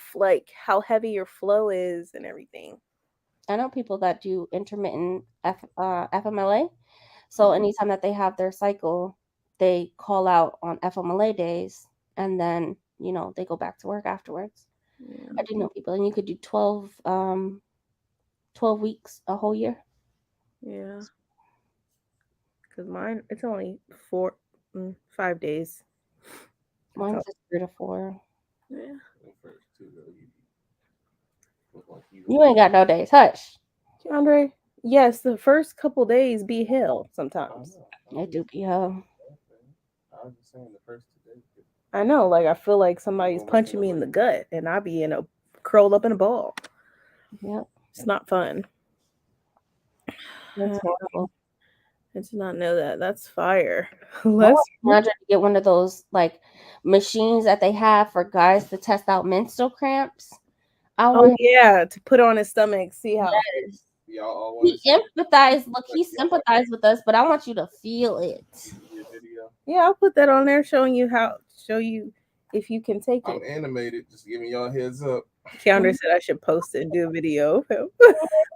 how heavy your flow is and everything. I know people that do intermittent FMLA. So anytime that they have their cycle, they call out on FMLA days, and then they go back to work afterwards. Yeah. I do know people, and you could do 12 weeks, a whole year. Yeah. Because mine, it's only 5 days. Mine's just 3 to 4. Yeah. You ain't got no days. Hush. Andre, yes, the first couple days be hell sometimes. It do be hell. I was just saying the first 2 days. I know, like I feel like somebody's punching me in the gut and I be curled up in a ball. Yep. It's not fun. That's horrible. I did not know that. That's fire. I want to get one of those like machines that they have for guys to test out menstrual cramps. Yeah, to put on his stomach, see how. Yes. He empathized. Look, he sympathized with us, but I want you to feel it. Yeah, I'll put that on there, show you if you can take it. I'm animated. Just giving y'all a heads up. Keandre said I should post it and do a video of him.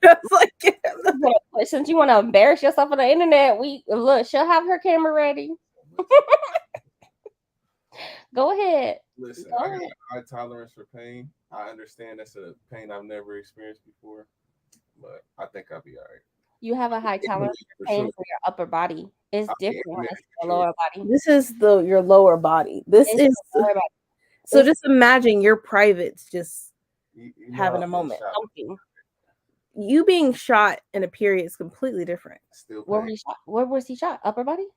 I was like, yeah. Since you want to embarrass yourself on the internet, she'll have her camera ready. Go ahead. Listen, I got a high tolerance for pain. I understand that's a pain I've never experienced before, but I think I'll be all right. You have a high tolerance for pain for your upper body. It's different when it's your lower body. This is your lower body. This is so. Just imagine your privates just having a moment. You being shot in a period is completely different. Where was he shot? Upper body?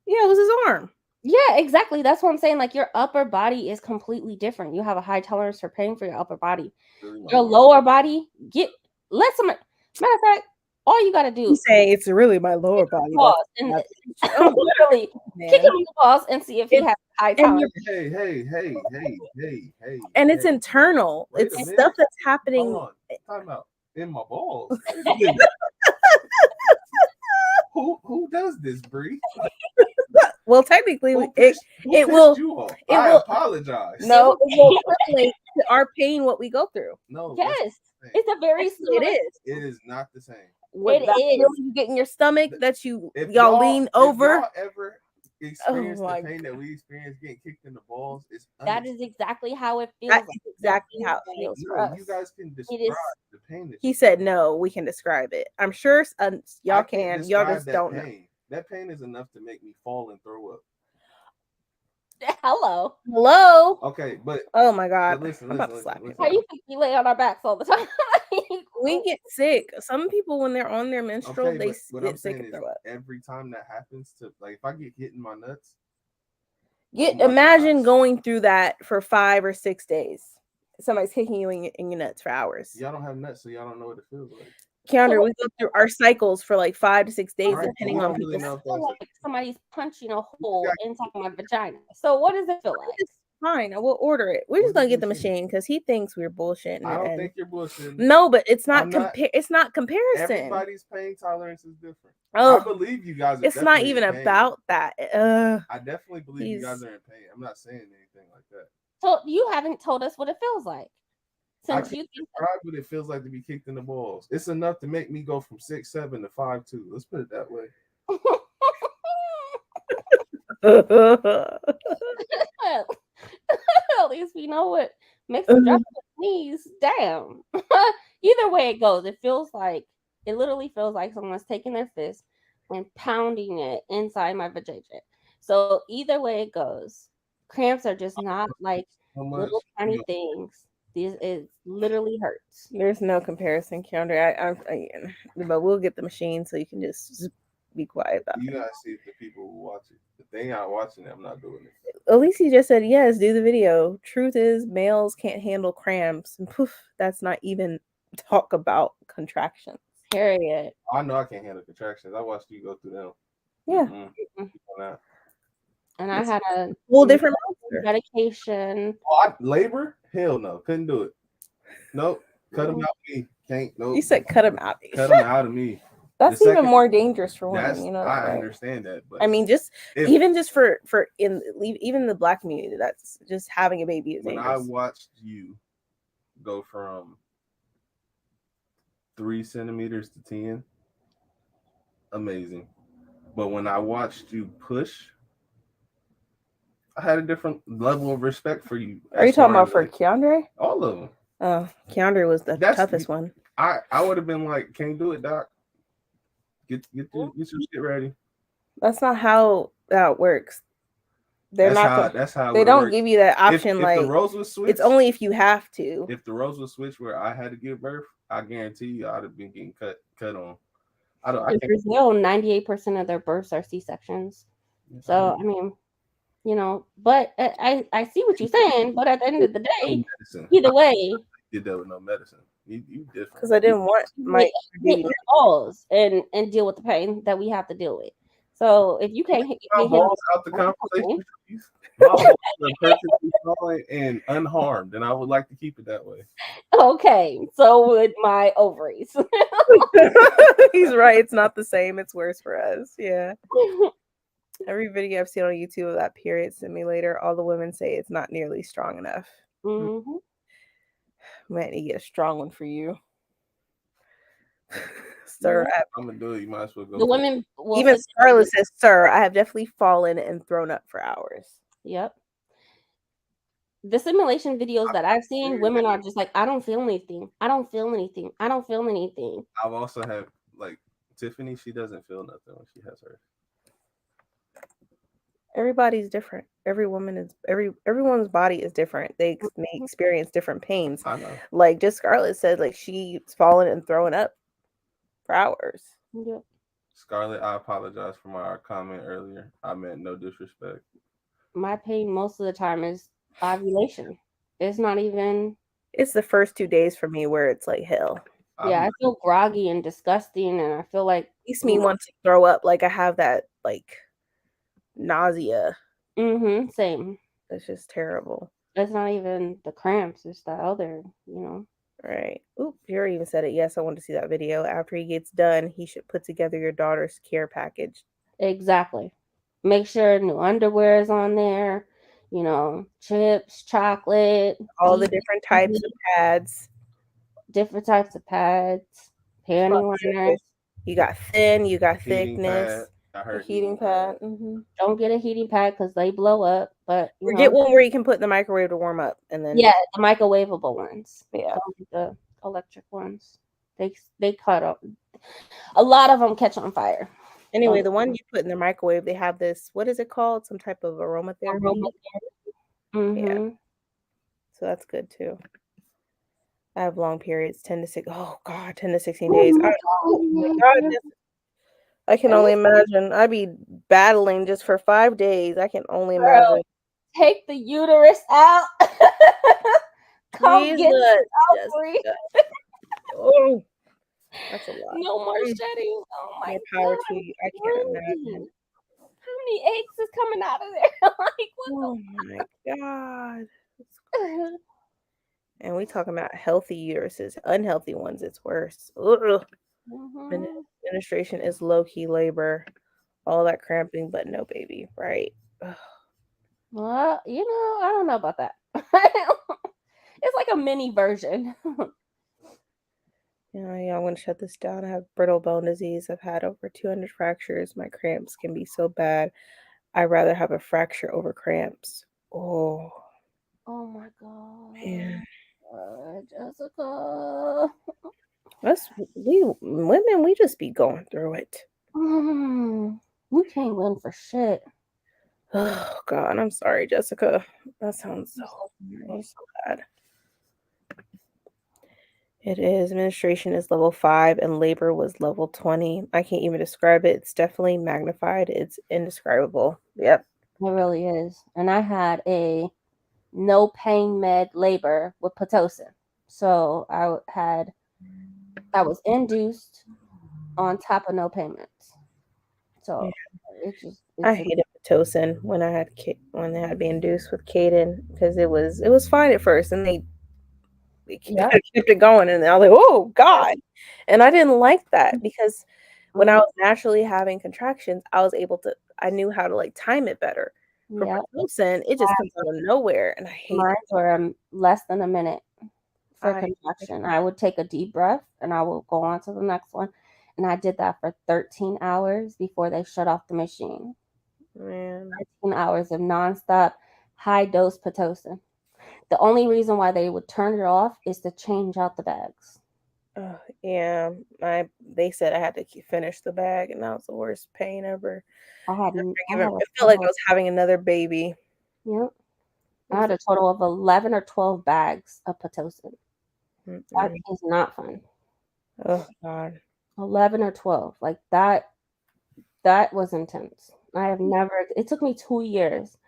Yeah, it was his arm. Yeah, exactly. That's what I'm saying. Like your upper body is completely different. You have a high tolerance for pain for your upper body. Really, my Your arm. lower body, let somebody. Matter of fact, all you gotta do He's saying it's really my lower body. pause That's and oh, literally kick man. him in the balls and see if he It's- has high and tolerance. Hey. And it's internal. Wait It's a minute. stuff that's happening. Hold on. Time out. In my balls. Who does this, Bree? Well, technically, Who it pissed will. you off? it I will- apologize. No, it will correlate to our pain, what we go through. No. Yes, It's it's a very Actually, similar. it is. it is not the same. What It that is. feeling you get in your stomach that you If y'all lean over. If y'all ever experience my the pain that we experience getting kicked in the balls, it's That is exactly how it feels. That like. is exactly how it Like, feels for no, us. you guys can is- describe the pain. That He you said, feel. "No, we can describe it. I'm sure y'all I can't can. Y'all describe just that don't know." pain. That pain is enough to make me fall and throw up. Hello. Hello. Okay, but Oh my God. listen, I'm about to listen, slap him. listen. How you think we lay on our backs all the time? We get sick. Some people, when they're on their menstrual, Okay, they but what I'm get sick saying and is throw up. every time that happens to, like, if I get hit in my nuts, Imagine gosh. going through that for 5 or 6 days. Somebody's kicking you in your nuts for hours. y'all don't have nuts, so y'all don't know what it feels like. Keandra, we go through our cycles for like 5 to 6 days, Right, depending we on don't really people's. know if I feel that's like somebody's punching a hole inside my vagina. So what does it feel like? It's fine. I will order it. We're just Order gonna the get the machine. machine because he thinks we're bullshitting. I don't and- think you're bullshitting. No, but it's not I'm not- It's not comparison. Everybody's pain tolerance is different. Oh, I believe you guys are it's not definitely even in pain. about that. I definitely believe you guys he's- are in pain. I'm not saying anything like that. So you haven't told us what it feels like. I Since can't you think describe what it feels like to be kicked in the balls. It's enough to make me go from 6'7" to 5'2". Let's put it that way. at least we know what makes them drop their knees. Damn. Either way it goes, it literally feels like someone's taking their fist and pounding it inside my vajayjay. So either way it goes, cramps are just not like How much? little tiny things. It literally hurts. There's no comparison, Keandra. But we'll get the machine so you can just be quiet about it. You gotta see if the people who watch it. If they not watching it, I'm not doing it. At least he just said yes. Do the video. Truth is, males can't handle cramps, and poof, that's not even talk about contractions. Period. I know I can't handle contractions. I watched you go through them. Yeah, Nah. And I had a well, different monster. medication. Labor? Hell no. Couldn't do it. Nope. Cut them out of me. Can't. Nope. You said cut him out. Cut them out of me. That's The even second- more dangerous for women. That's, You know, I right? understand that, but I mean, just if- even just for even the Black community, that's just having a baby is when I dangerous. watched you go from 3 centimeters to 10, amazing. But when I watched you push, I had a different level of respect for you. Are you as talking far about as, for like, Keandre? all of them? Oh, Keandre was the That's- toughest one. I would have been like, can't do it, Doc. Get your shit ready. That's not how that works. They're That's how it They would've don't worked. give you that option. If like the roles was switched, it's only if you have to. if the roles was switched where I had to give birth, I guarantee you I'd have been getting cut on. I In Brazil, 98% of their births are C-sections. So I mean, but I see what you're saying. But at the end of the day, either way, did that with no medicine. You different. Because I didn't want my hit the balls and deal with the pain that we have to deal with. So if you can't my hit balls out the conversation. My balls are perfectly fine and unharmed, and I would like to keep it that way. okay, so would my ovaries. He's right. It's not the same. It's worse for us. Yeah. Every video I've seen on YouTube of that period simulator, all the women say it's not nearly strong enough. Mhm. Might need to get a strong one for you. Sir, I'm gonna do it. You might as well go. The women will even sit- Scarlett says, "Sir, I have definitely fallen and thrown up for hours." Yep. The simulation videos that I've seen, women are just like, I don't feel anything. I don't feel anything. I don't feel anything. I've also had like Tiffany. She doesn't feel nothing when she has hers. Everybody's different. Everyone's body is different. They may experience different pains. I know. Like just Scarlett said, like she's fallen and throwing up for hours. Yep. Scarlett, I apologize for my comment earlier. I meant no disrespect. My pain most of the time is ovulation. It's not even. It's the first 2 days for me where it's like hell. Yeah, I feel groggy and disgusting, and I feel like Makes me want to throw up. Like I have that like nausea. Same. It's just terrible. It's not even the cramps; it's the other, Right. Oop, Jerry even said it. Yes, I want to see that video. After he gets done, he should put together your daughter's care package. Exactly. Make sure new underwear is on there. Chips, chocolate, All the different types of pads. different types of pads, panty liners. You got thin, you got Heating thickness. pad. I heard Heating pad. Don't get a heating pad because they blow up. But Or get one where you can put in the microwave to warm up, and then the microwavable ones. Yeah. Don't get the electric ones. They cut up. A lot of them catch on fire. Anyway, the one you put in the microwave, they have this. What is it called? Some type of aromatherapy. Yeah. So that's good too. I have long periods, 10 to 16 days. I can only imagine. I'd be battling just for 5 days. I can only imagine. Take the uterus out. Come get it free. Oh, that's a lot. No more shedding. Oh my More power God. to you. I can't imagine. How many eggs is coming out of there? Like, what Oh my God. And we talking about healthy uteruses. Unhealthy ones, it's worse. Ugh. Menstruation is low-key labor. All that cramping, but no baby, right? Ugh. Well, I don't know about that. It's like a mini version. Yeah, I'm gonna shut this down. I have brittle bone disease. I've had over 200 fractures. My cramps can be so bad. I'd rather have a fracture over cramps. Oh my God. man. Jessica. We women, we just be going through it. We can't win for shit. Oh God, I'm sorry, Jessica. That sounds so bad. It is. Menstruation is level 5 and labor was level 20. I can't even describe it. It's definitely magnified. It's indescribable. Yep. It really is. And I had a no pain med labor with Pitocin. So I was induced on top of no payments. So I hated Pitocin when I had been induced with Caden because it was fine at first and they kept it going and I was like, oh God. And I didn't like that because when I was naturally having contractions, I knew how to like time it better. For Pitocin, it just comes out of nowhere and I hate mine were less than a minute for contraction. I would take a deep breath and I will go on to the next one. And I did that for 13 hours before they shut off the machine. Man. 13 hours of nonstop high dose Pitocin. The only reason why they would turn it off is to change out the bags. Yeah, they said I had to finish the bag, and that was the worst pain ever. I felt like I was having another baby. Yep. I had a total of 11 or 12 bags of Pitocin. That is not fun. Oh God. 11 or 12. Like that was intense. It took me 2 years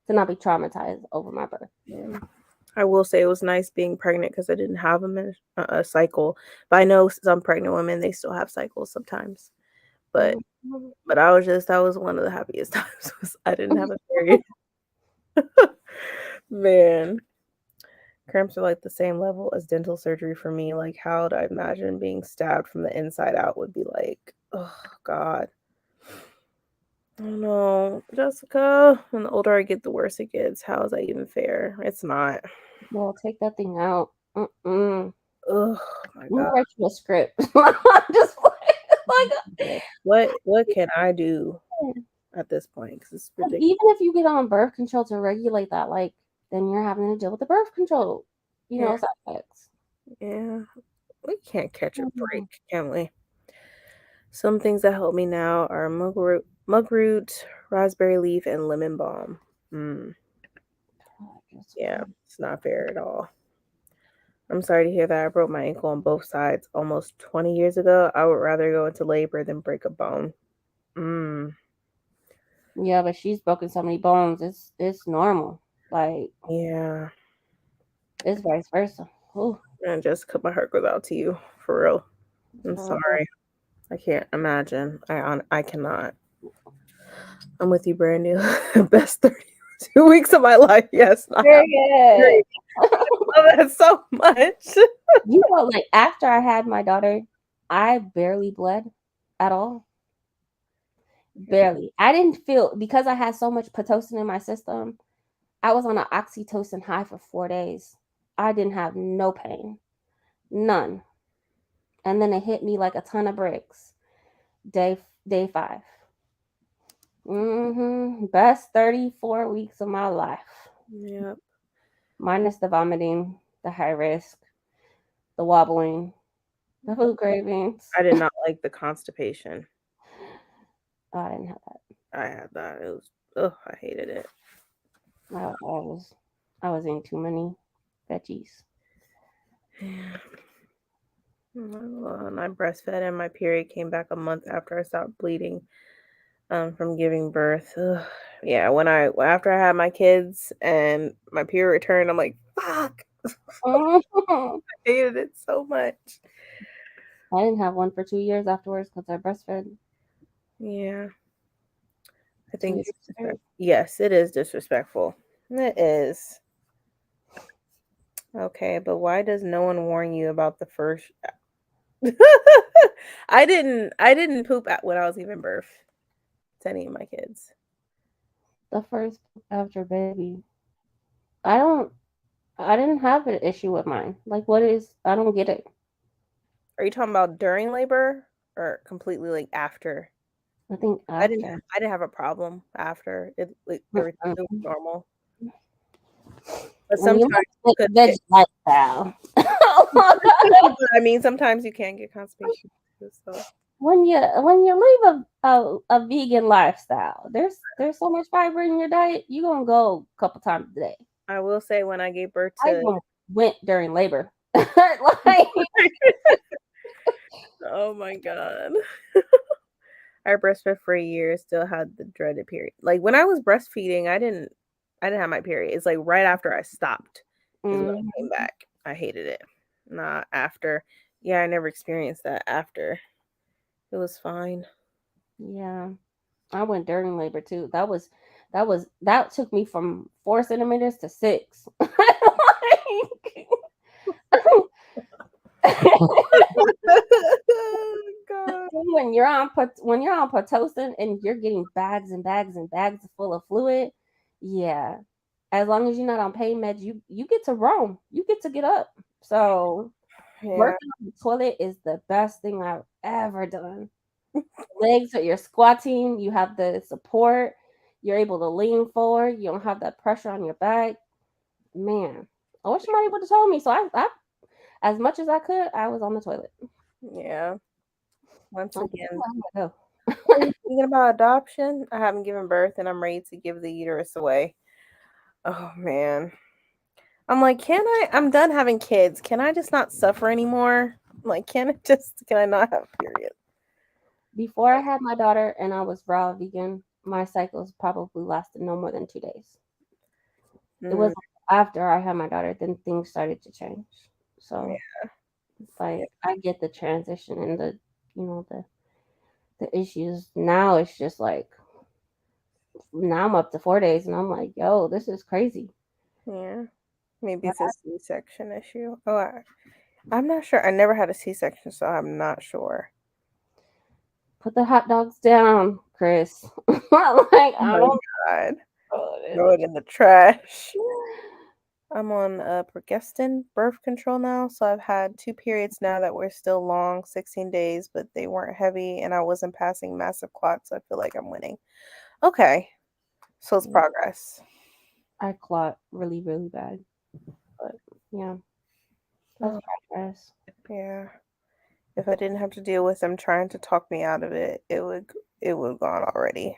to not be traumatized over my birth. Yeah. I will say it was nice being pregnant because I didn't have a cycle. But I know some pregnant women, they still have cycles sometimes. But that was one of the happiest times was I didn't have a period. Man. Cramps are like the same level as dental surgery for me. Like, how would I imagine being stabbed from the inside out would be like, oh God. I don't know, Jessica. And the older I get, the worse it gets. How is that even fair? It's not. Well, take that thing out. Oh my God. Write you a script. Just what can I do at this point? Because it's ridiculous. Even if you get on birth control to regulate that, like then you're having to deal with the birth control, side effects. Yeah, we can't catch a break, can we? Some things that help me now are mugroot, raspberry leaf, and lemon balm. Yeah, it's not fair at all. I'm sorry to hear that. I broke my ankle on both sides almost 20 years ago. I would rather go into labor than break a bone. Mm, Yeah, but she's broken so many bones. It's normal. Like yeah. it's vice versa. Ooh. And just cut my heart goes out to you for real. I'm Uh, sorry. I can't imagine. I cannot. I'm with you, Brandy. Best 32 weeks of my life. Yes. Period. I love that so much. You know, like after I had my daughter, I barely bled at all. Barely. I didn't feel because I had so much Pitocin in my system. I was on an oxytocin high for 4 days. I didn't have no pain, none. And then it hit me like a ton of bricks. Day 5. Best 34 weeks of my life, Yep. minus the vomiting, the high risk, the wobbling, the food cravings. I did not like the constipation. Oh, I didn't have that. I had that. It was, ugh, I hated it. I was eating too many veggies. And I breastfed, and my period came back a month after I stopped bleeding from giving birth. Ugh. Yeah, after I had my kids and my period returned, I'm like, fuck. I hated it so much. I didn't have one for 2 years afterwards because I breastfed. Yeah. I 2 think years straight. yes, it is disrespectful. It is. Okay, but why does no one warn you about the first I didn't poop when I was giving birth to any of my kids. The first after baby. I didn't have an issue with mine. Like what is I don't get it. Are you talking about during labor or completely like after? I think I didn't after. I didn't have a problem after. Everything was normal. But When you sometimes you live could the veg get lifestyle. Oh my God. I mean sometimes you can get constipation too, so When you leave a vegan lifestyle, there's so much fiber in your diet, you're gonna go a couple times a day. I will say when I gave birth I to even went during labor. Like oh my god. I breastfed for a year, still had the dreaded period. Like when I was breastfeeding, I didn't have my period. It's like right after I stopped is when it came back. I hated it. Not after. Yeah, I never experienced that after. It was fine. yeah. I went during labor too. That took me from 4 centimeters to 6. God. When you're on Pitocin and you're getting bags and bags and bags full of fluid, yeah. As long as you're not on pain meds, you get to roam. You get to get up. So Yeah. working on the toilet is the best thing I've ever done. Legs are you're squatting, you have the support, you're able to lean forward, you don't have that pressure on your back. Man, I wish somebody would have told me. So I as much as I could, I was on the toilet. Yeah. Once Like, again, oh, are you thinking about adoption? I haven't given birth and I'm ready to give the uterus away. Oh man. I'm like, I'm done having kids. Can I just not suffer anymore? Like, can I not have a period? before I had my daughter and I was raw vegan, my cycles probably lasted no more than 2 days. It was after I had my daughter, then things started to change. So like I get the transition and the the issues. Now it's just like now I'm up to 4 days and I'm like, yo, this is crazy. Yeah. Maybe it's a C-section issue. Oh, I'm not sure. I never had a C-section, so I'm not sure. Put the hot dogs down, Chris. Like I don't God. Throw it in the trash. I'm on progestin birth control now, so I've had 2 periods now that were still long, 16 days, but they weren't heavy, and I wasn't passing massive clots, so I feel like I'm winning. Okay, so it's progress. I clot really, really bad. But yeah, that's progress. Yeah. If I didn't have to deal with them trying to talk me out of it, it would have gone already.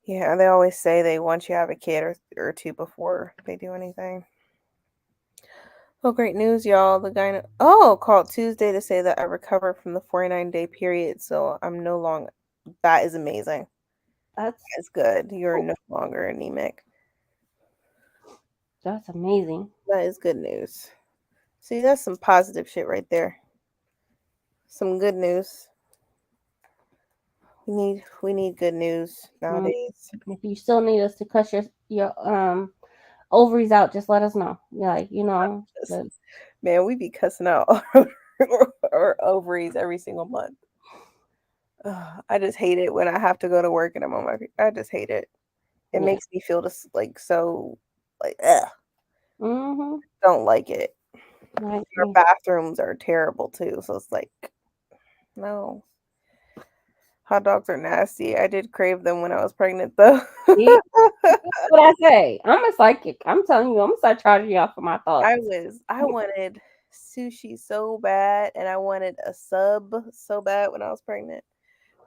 Yeah, they always say they want you to have a kid or two before they do anything. Oh, great news, y'all. The guy called Tuesday to say that I recovered from the 49-day period, so I'm no That is amazing. That's That's good. You're no longer anemic. amazing. That is good news. See, that's some positive shit right there. Some good news. We need good news nowadays. If you still need us to cut your ovaries out, just let us know. Yeah, like, but Man, we be cussing out our ovaries every single month. Ugh, I just hate it when I have to go to work and I'm on my. I just hate it. It Yeah. makes me feel just like so like ugh. Don't like it. Right. Our bathrooms are terrible too, so it's like no. Hot dogs are nasty. I did crave them when I was pregnant though. See? That's what I say. I'm a psychic. I'm telling you, I'm gonna start charging y'all for my thoughts. I wanted sushi so bad, and I wanted a sub so bad when I was pregnant.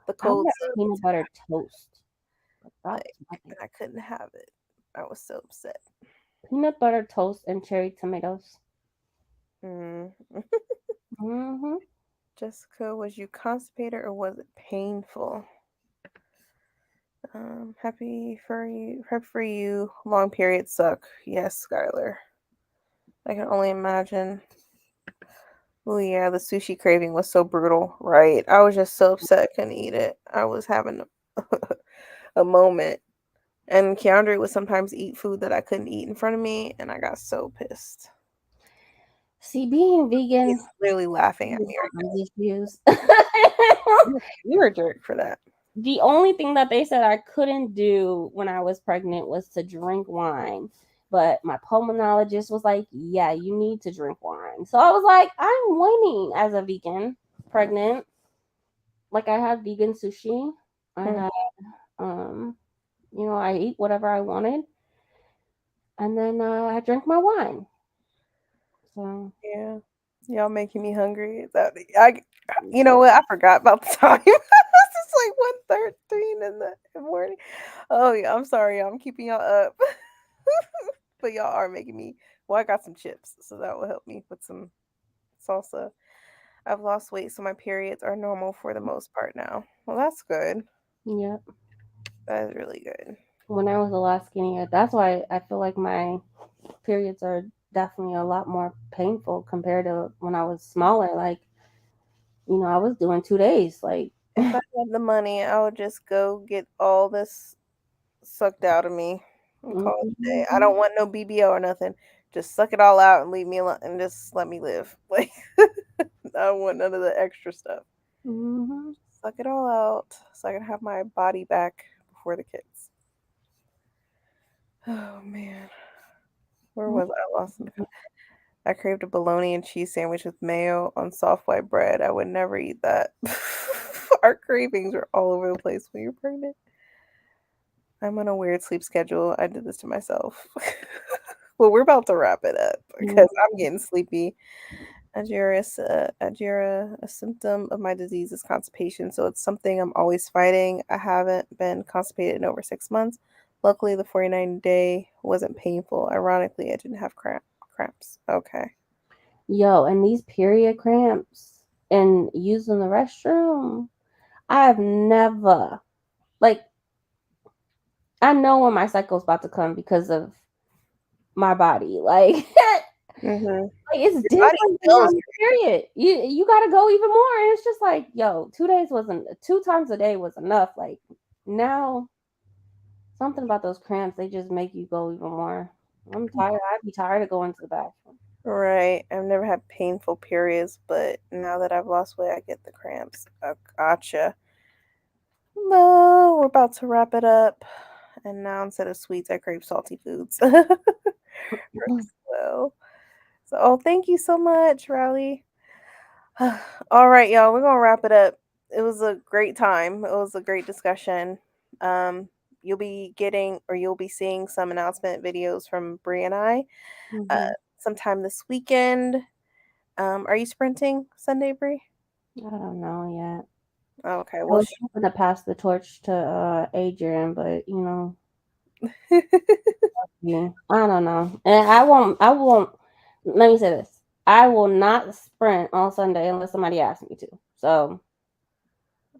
The I cold want sub, peanut butter toast. like, and I couldn't have it. I was so upset. Peanut butter toast and cherry tomatoes. Mm. Mm-hmm. Jessica, was you constipated or was it painful? Happy for you. Long periods suck. Yes, Skylar. I can only imagine. Oh yeah, the sushi craving was so brutal, right? I was just so upset I couldn't eat it. I was having a moment. And Keandre would sometimes eat food that I couldn't eat in front of me, and I got so pissed. See, being vegan, He's literally laughing at me right now. these views. You're a jerk for that. The only thing that they said I couldn't do when I was pregnant was to drink wine. But my pulmonologist was like, yeah, you need to drink wine. So I was like, I'm winning as a vegan, pregnant. Like I had vegan sushi. I had I ate whatever I wanted. And then I drank my wine. So yeah. Y'all making me hungry. You know what? I forgot about the time. It's like 1:13 in the morning. Oh yeah, I'm sorry. I'm keeping y'all up. But y'all are making me. Well, I got some chips, so that will help me with some salsa. I've lost weight, so my periods are normal for the most part now. Well, that's good. yeah. That is really good. When I was a lot skinnier, that's why I feel like my periods are definitely a lot more painful compared to when I was smaller. Like, I was doing 2 days. Like, If I had the money, I would just go get all this sucked out of me and call it a day. I don't want no BBO or nothing. Just suck it all out and leave me alone and just let me live. Like I don't want none of the extra stuff. Suck it all out so I can have my body back before the kids. Oh man. Where was I lost in the I craved a bologna and cheese sandwich with mayo on soft white bread. I would never eat that. Our cravings are all over the place when you're pregnant. I'm on a weird sleep schedule. I did this to myself. Well, we're about to wrap it up because I'm getting sleepy. Agira, a symptom of my disease is constipation, so it's something I'm always fighting. I haven't been constipated in over 6 months. Luckily, the 49-day wasn't painful. Ironically, I didn't have cramps. Okay. Yo, and these period cramps and using the restroom, I have never, like, I know when my cycle's about to come because of my body. Like, it's different than on your period. You got to go even more. And it's just like, yo, 2 days wasn't, 2 times a day was enough. Like, now, something about those cramps, they just make you go even more. I'm tired. I'd be tired of going to the bathroom. Right. I've never had painful periods, but now that I've lost weight, I get the cramps. Gotcha. No, we're about to wrap it up. And now instead of sweets, I crave salty foods. Well, so thank you so much, Riley. All right, y'all, we're gonna wrap it up. It was a great time. It was a great discussion. You'll be seeing some announcement videos from Bree and I sometime this weekend. Are you sprinting Sunday, Bree? I don't know yet. Okay, I well, was going to pass the torch to Adrian, but I don't know. And I won't, let me say this. I will not sprint on Sunday unless somebody asks me to. So,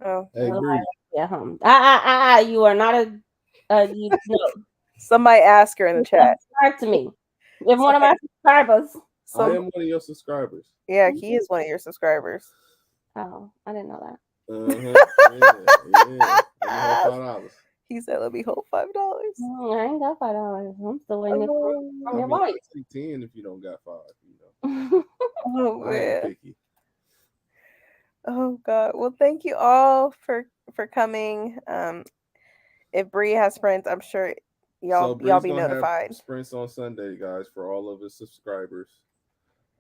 Hey, Bree, Yeah, you are not a you no Somebody ask her in the chat. subscribe to me. You're one of my subscribers. I Some, am one of your subscribers. yeah, he is one of your subscribers. Oh, I didn't know that. Yeah. $5. He said, "Let me hold $5." I ain't got $5. I'm still waiting for I your mean, wife. I'll take 10 if you don't got 5. You know, Oh I ain't man. picky. Oh God. Well, thank you all for coming. If Bree has friends, I'm sure y'all Bree's be gonna notified. have sprints on Sunday, guys, for all of his subscribers.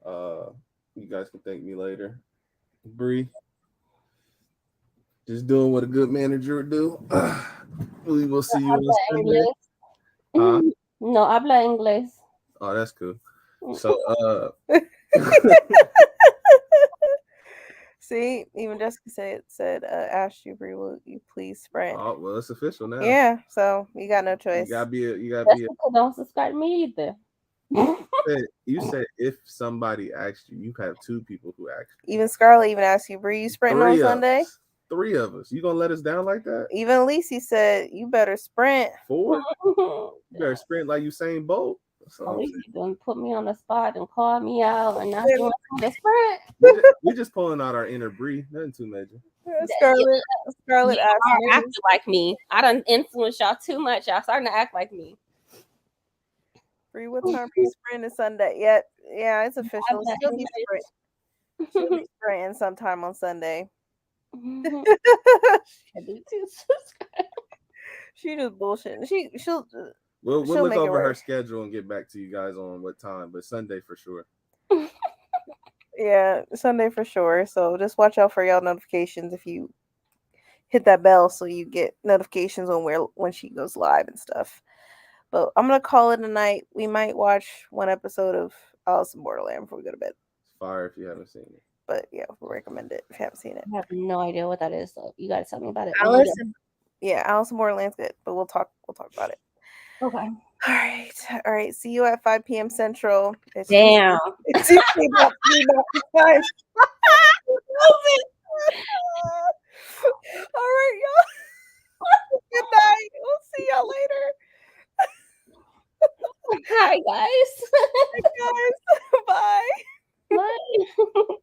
You guys can thank me later. Bree, just doing what a good manager would do. We will see you on Sunday. Huh? No habla inglés. Oh, that's cool. So, See, even Jessica said, asked you, Bree, will you please sprint? oh, well, it's official now. Yeah, so you got no You choice. gotta be Jessica don't subscribe to me either. You said if somebody asked you, you have 2 people who asked you. Even Scarlett even asked you, Bree, you sprinting on Sunday? 3 of us. You gonna let us down like that? Even Lacey said, you better sprint. 4? You better sprint like Usain Bolt. At least you done put me on the spot and called me out, and now you want me to sprint. We just pulling out our inner Bree. Nothing too major. Scarlett You asked are me. acting like me. I done influenced y'all too much. Y'all starting to act like me. Bree, what time are you sprinting Sunday? Yeah, it's official. She'll be sprinting sometime on Sunday. She just bullshitting. She'll We'll she'll look make it over her work. schedule and get back to you guys on what time, but Sunday for sure. Yeah, Sunday for sure. So just watch out for y'all notifications if you hit that bell so you get notifications on when she goes live and stuff. But I'm gonna call it a night. We might watch one episode of Alice in Borderland before we go to bed. It's fire if you haven't seen it. But yeah, we recommend it if you haven't seen it. I have no idea what that is, so you gotta tell me about it. Alice in Borderland's good, but we'll talk about it. Okay. All right. See you at 5 p.m. Central. Damn. It's usually about 3 times. All right, y'all. Good night. We'll see y'all later. Hi, guys. Hi, guys.